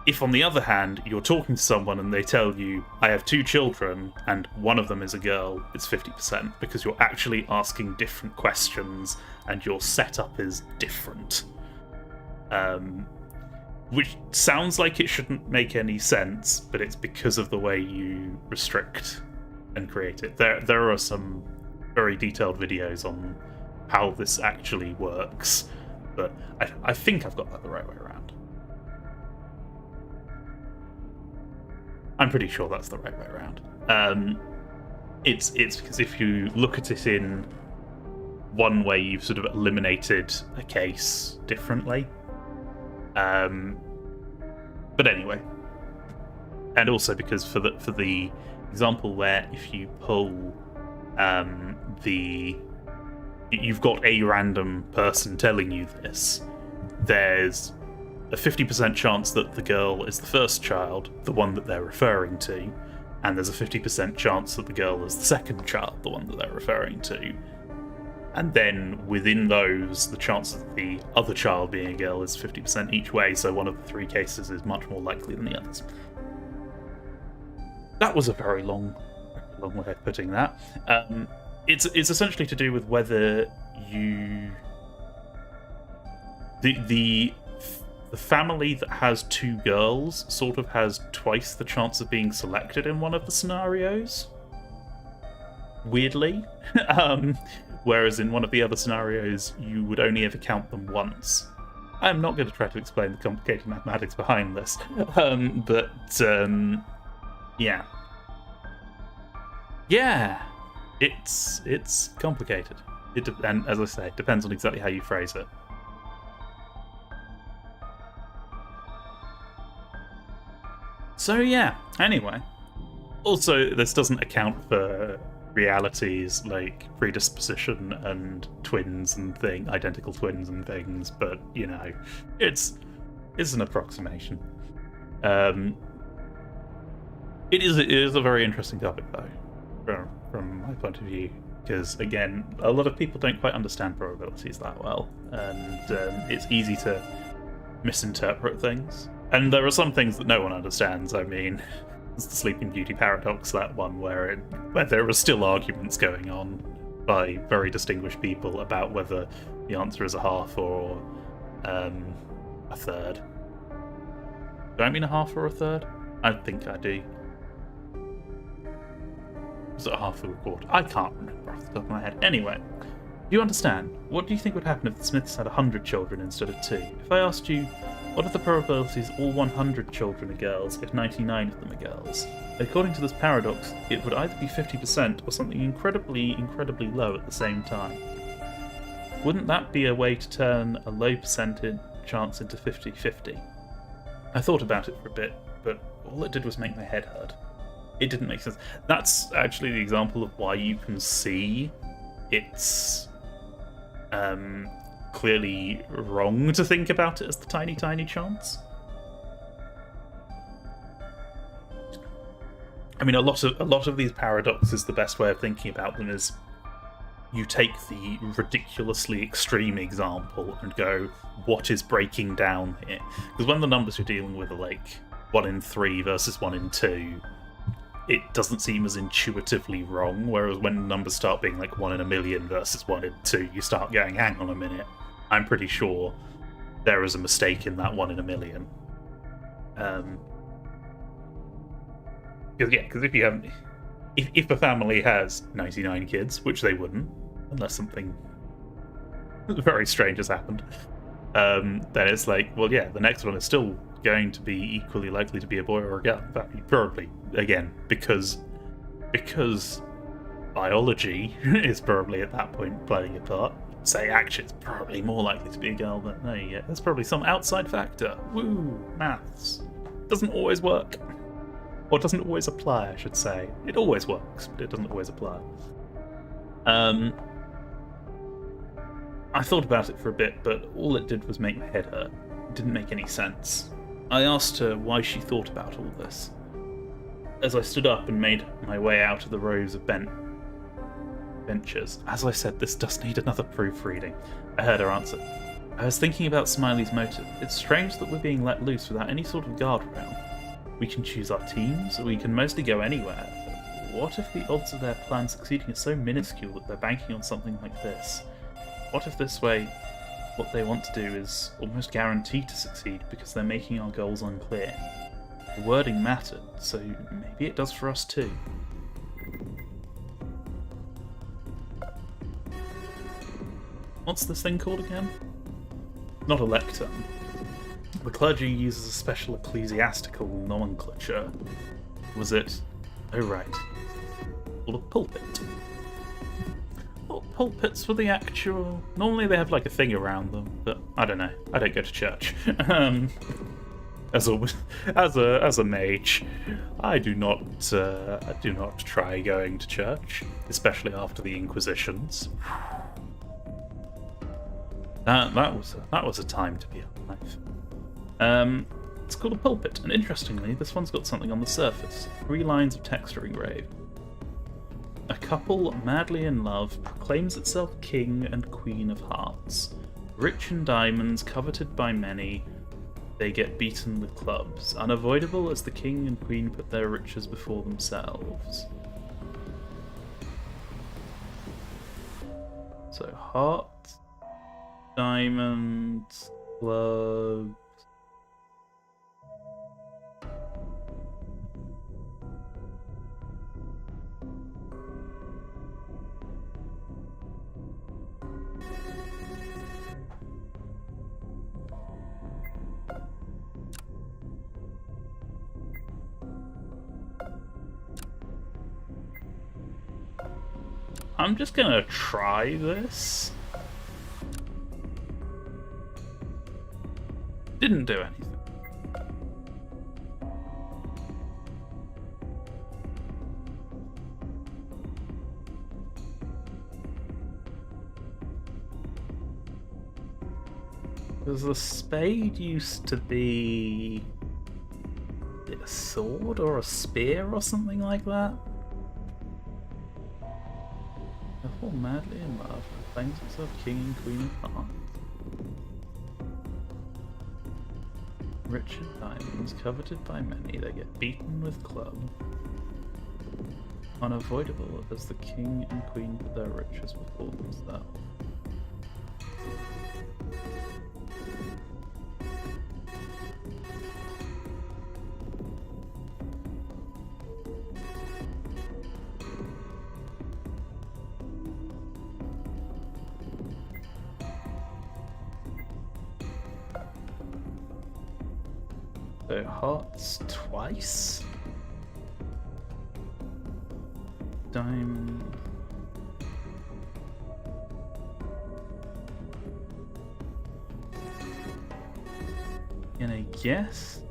If, on the other hand, you're talking to someone and they tell you, I have 2 children and one of them is a girl, it's 50%, because you're actually asking different questions and your setup is different. Which sounds like it shouldn't make any sense, but it's because of the way you restrict and create it. There are some very detailed videos on how this actually works, but I think I've got that the right way around. I'm pretty sure that's the right way around. It's because if you look at it in one way, you've sort of eliminated a case differently. But anyway, and also because for the example where if you pull you've got a random person telling you this, there's a 50% chance that the girl is the first child, the one that they're referring to, and there's a 50% chance that the girl is the second child, the one that they're referring to. And then within those, the chance of the other child being a girl is 50% each way, so one of the 3 cases is much more likely than the others. That was a very long way of putting that. It's essentially to do with whether you... The family that has 2 girls sort of has twice the chance of being selected in one of the scenarios. Weirdly. Whereas in one of the other scenarios, you would only ever count them once. I'm not going to try to explain the complicated mathematics behind this. Yeah. Yeah! It's complicated. And as I say, it depends on exactly how you phrase it. So yeah, anyway. Also, this doesn't account for realities like predisposition and twins and identical twins and things, but, you know, it's an approximation. It is a very interesting topic, though, from my point of view, because, again, a lot of people don't quite understand probabilities that well, and it's easy to misinterpret things. And there are some things that no one understands. I mean, it's the Sleeping Beauty paradox, that one where there are still arguments going on by very distinguished people about whether the answer is a half or a third. Do I mean a half or a third? I think I do. Was it a half or a quarter? I can't remember off the top of my head. Anyway, do you understand? What do you think would happen if the Smiths had 100 children instead of 2? If I asked you, what are the probabilities all 100 children are girls if 99 of them are girls? According to this paradox, it would either be 50% or something incredibly, incredibly low at the same time. Wouldn't that be a way to turn a low percentage chance into 50-50? I thought about it for a bit, but all it did was make my head hurt. It didn't make sense. That's actually the example of why you can see it's clearly wrong to think about it as the tiny, tiny chance. I mean, a lot of these paradoxes, the best way of thinking about them is you take the ridiculously extreme example and go, what is breaking down here? Because when the numbers you're dealing with are like 1 in 3 versus 1 in 2, it doesn't seem as intuitively wrong, whereas when the numbers start being like 1 in a million versus 1 in 2, you start going, hang on a minute, I'm pretty sure there is a mistake in that 1 in a million. Because if you haven't... If a family has 99 kids, which they wouldn't, unless something very strange has happened, then it's like, well, yeah, the next one is still going to be equally likely to be a boy or a girl. In fact, probably, again, because biology is probably at that point playing a part. Say, actually, it's probably more likely to be a girl, but no, yeah, there's probably some outside factor. Woo, maths. Doesn't always work. Or doesn't always apply, I should say. It always works, but it doesn't always apply. I thought about it for a bit, but all it did was make my head hurt. It didn't make any sense. I asked her why she thought about all this. As I stood up and made my way out of the rows of benches. As I said, this does need another proofreading. I heard her answer. I was thinking about Smiley's motive. It's strange that we're being let loose without any sort of guardrail. We can choose our teams, we can mostly go anywhere. But what if the odds of their plan succeeding are so minuscule that they're banking on something like this? What if this way, what they want to do is almost guaranteed to succeed because they're making our goals unclear? The wording mattered, so maybe it does for us too. What's this thing called again? Not a lectern. The clergy uses a special ecclesiastical nomenclature. Was it? Oh right. Called a pulpit. Well, pulpits were the actual... Normally they have like a thing around them, but I don't know. I don't go to church. As a mage, I do not try going to church, especially after the Inquisitions. That was a time to be alive. It's called a pulpit, and interestingly, this one's got something on the surface. 3 lines of text are engraved. A couple madly in love proclaims itself king and queen of hearts. Rich in diamonds, coveted by many, they get beaten with clubs. Unavoidable as the king and queen put their riches before themselves. So hearts, diamonds, clubs. I'm just gonna try this. Didn't do anything. Because the spade used to be a sword or a spear or something like that. They fall madly in love and claims himself king and queen of hearts. Rich in diamonds, coveted by many, they get beaten with club. Unavoidable as the king and queen put their riches before themselves. So hearts twice. Diamond. And I guess.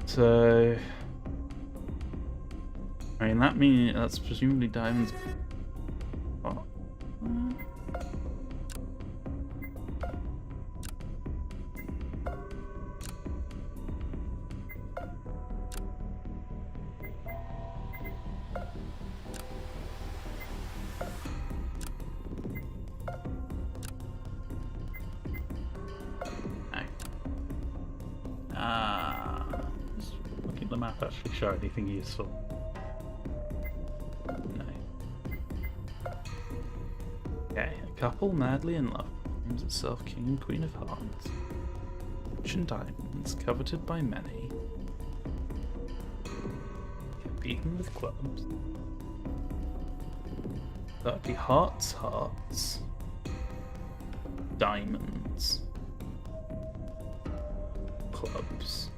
So, I mean, that's presumably diamonds. What? The map actually show anything useful? No. Okay, a couple madly in love names itself king and queen of hearts. Rich in diamonds, coveted by many. beaten with clubs. That'd be hearts, hearts. Diamonds. Clubs.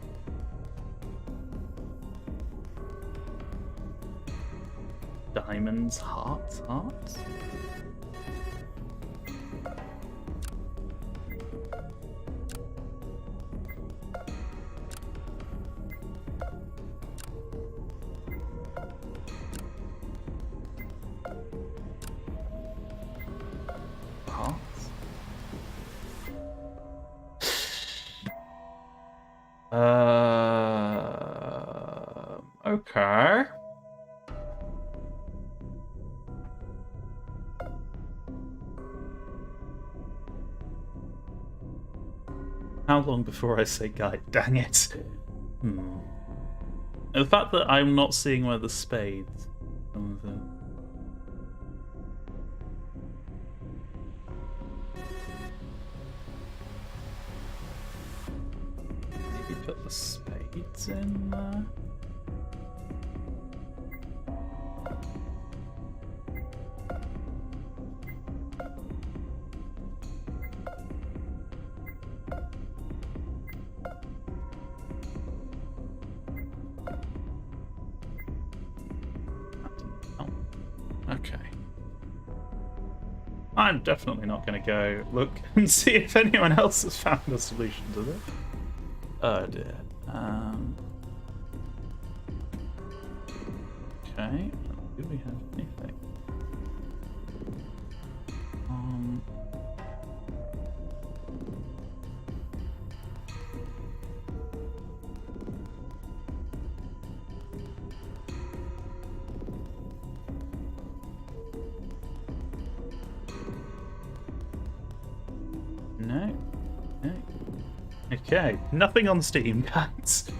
Diamonds, hearts, hearts? Hearts? Okay. How long before I say guide? Dang it. And the fact that I'm not seeing where the spades comes in. Maybe put the spades in there. Okay. I'm definitely not going to go look and see if anyone else has found a solution to this. Oh dear. Okay. Do we have anything? No. No. Okay. Nothing on Steam, guys.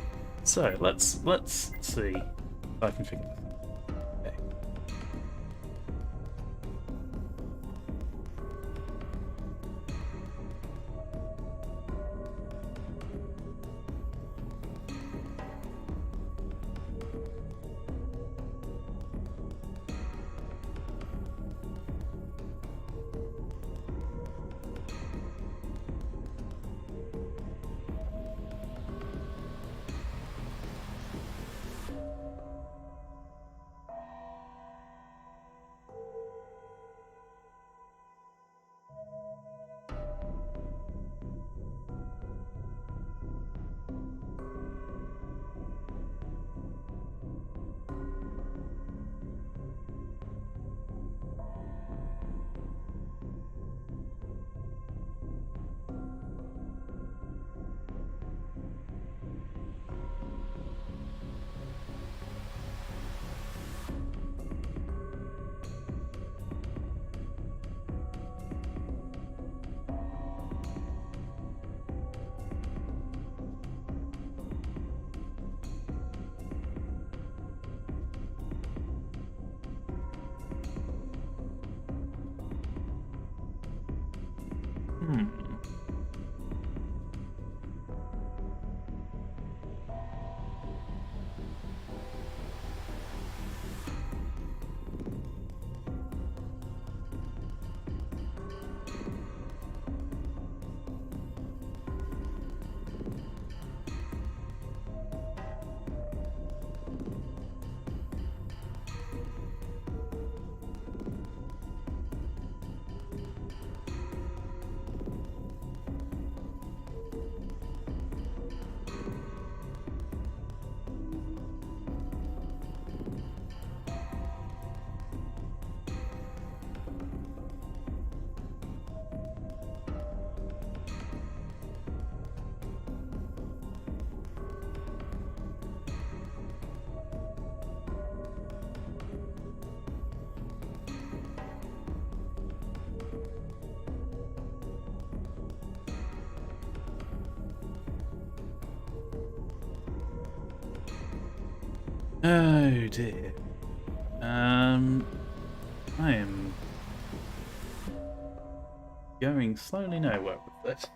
So let's see if I can figure this out. Okay. Oh dear. I am going slowly nowhere with this.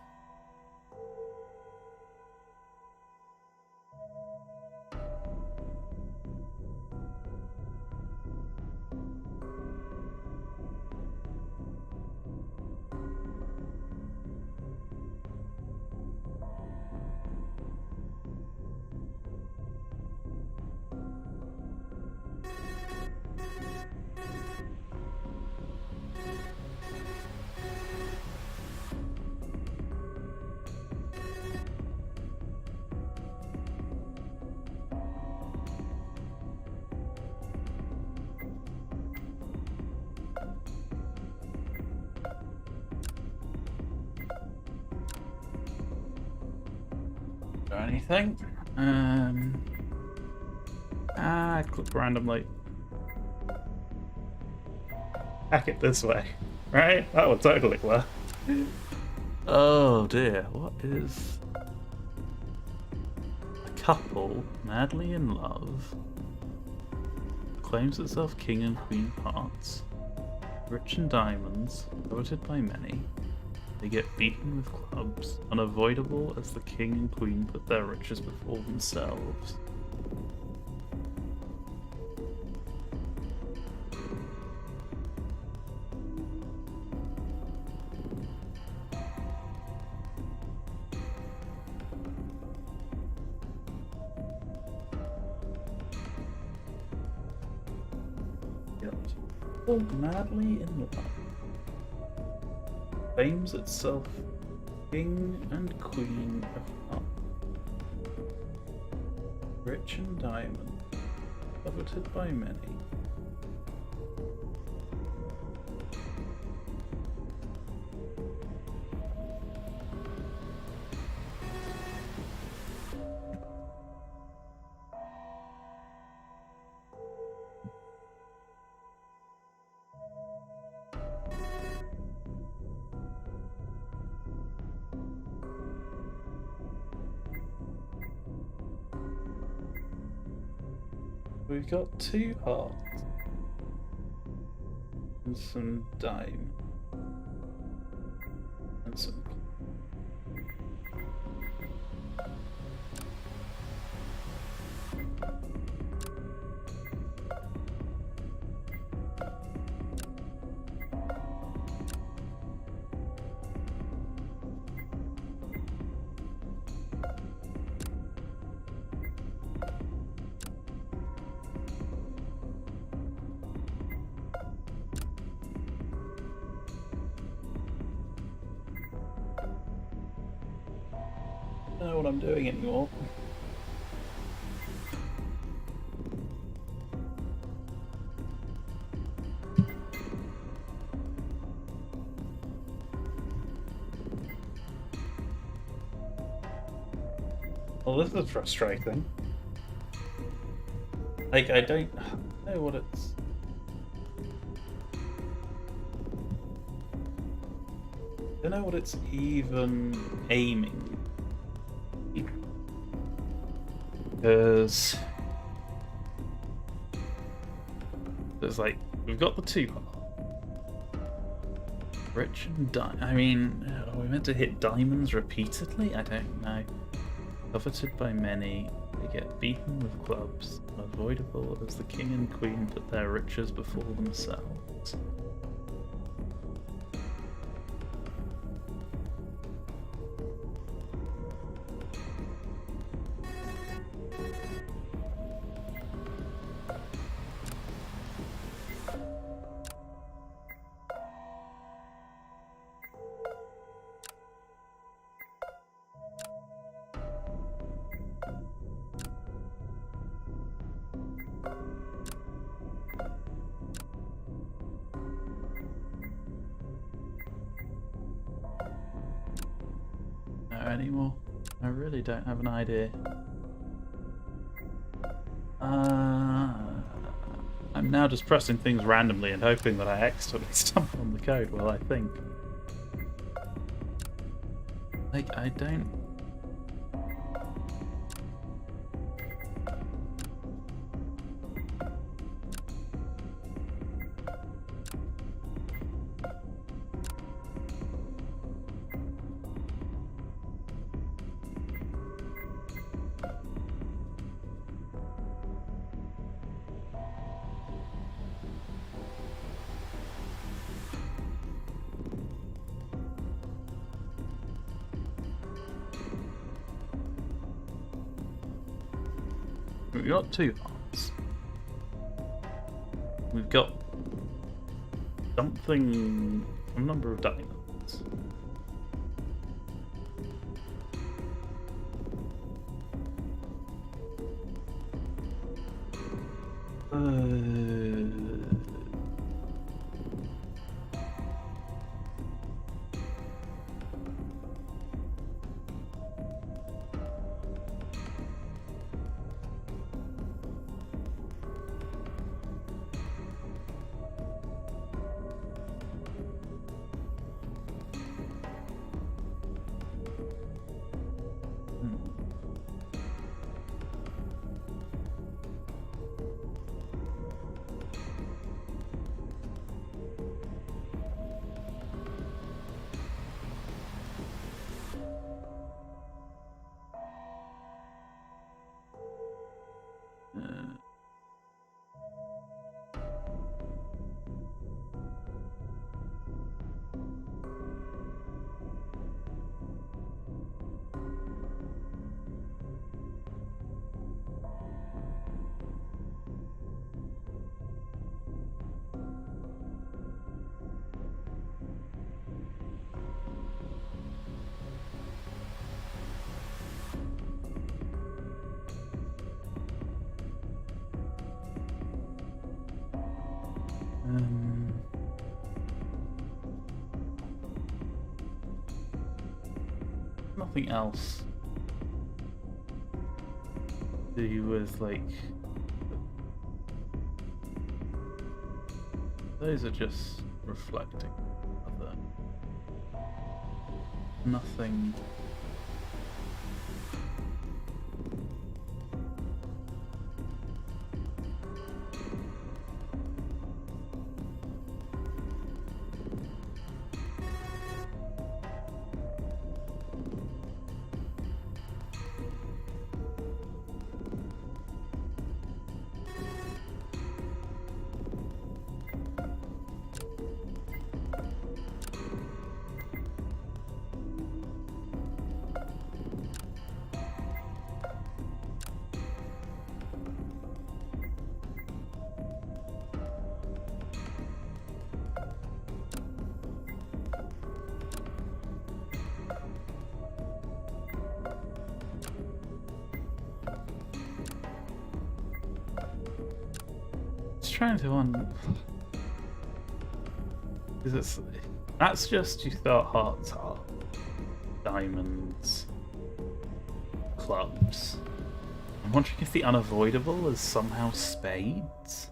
do anything. Click randomly. Hack it this way. Right? That would totally work. Oh dear, what is... A couple, madly in love, claims itself king and queen of hearts, rich in diamonds, coveted by many. They get beaten with clubs, unavoidable as the king and queen put their riches before themselves. Madly in love, claims itself king and queen of hearts, rich in diamonds, coveted by many. We've got 2 hearts and some diamonds and some. I don't know what I'm doing anymore. Well, this is frustrating. Like, I don't know what it's... I don't know what it's even aiming. Because there's like, we've got the 2 rich and I mean, are we meant to hit diamonds repeatedly? I don't know. Coveted by many, they get beaten with clubs, unavoidable as the king and queen put their riches before themselves. Anymore. I really don't have an idea. I'm now just pressing things randomly and hoping that I accidentally stumble on the code while I think. Like, I don't... We've got 2 hearts. We've got something, a number of diamonds. Nothing else to do with, like, those are just reflecting other. Nothing. Trying to because that's just you thought hearts are diamonds, clubs. I'm wondering if the unavoidable is somehow spades,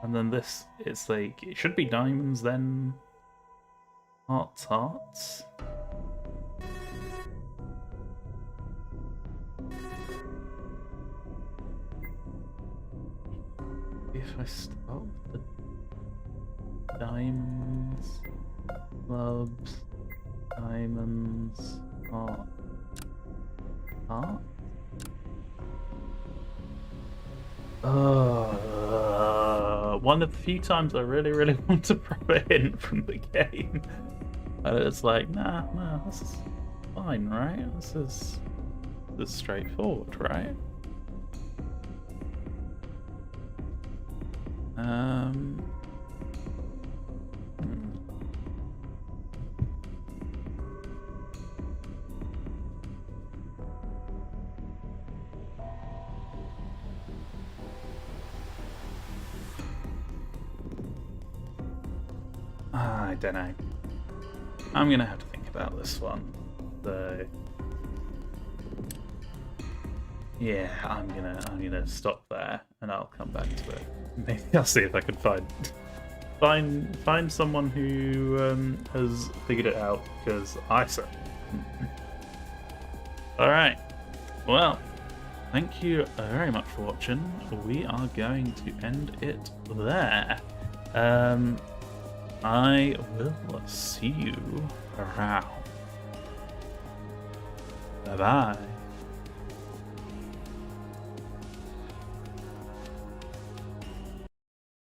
and then this it's like it should be diamonds, then hearts. If I stop the diamonds, clubs, diamonds, heart. One of the few times I really want a proper hint from the game, and it's like, nah, this is fine, right? This is straightforward, right? I don't know. I'm gonna have to think about this one. So yeah, I'm gonna stop there, and I'll come back to it. Maybe I'll see if I can find someone who has figured it out, because I suck. All right. Well, thank you very much for watching. We are going to end it there. I will see you around. Bye bye.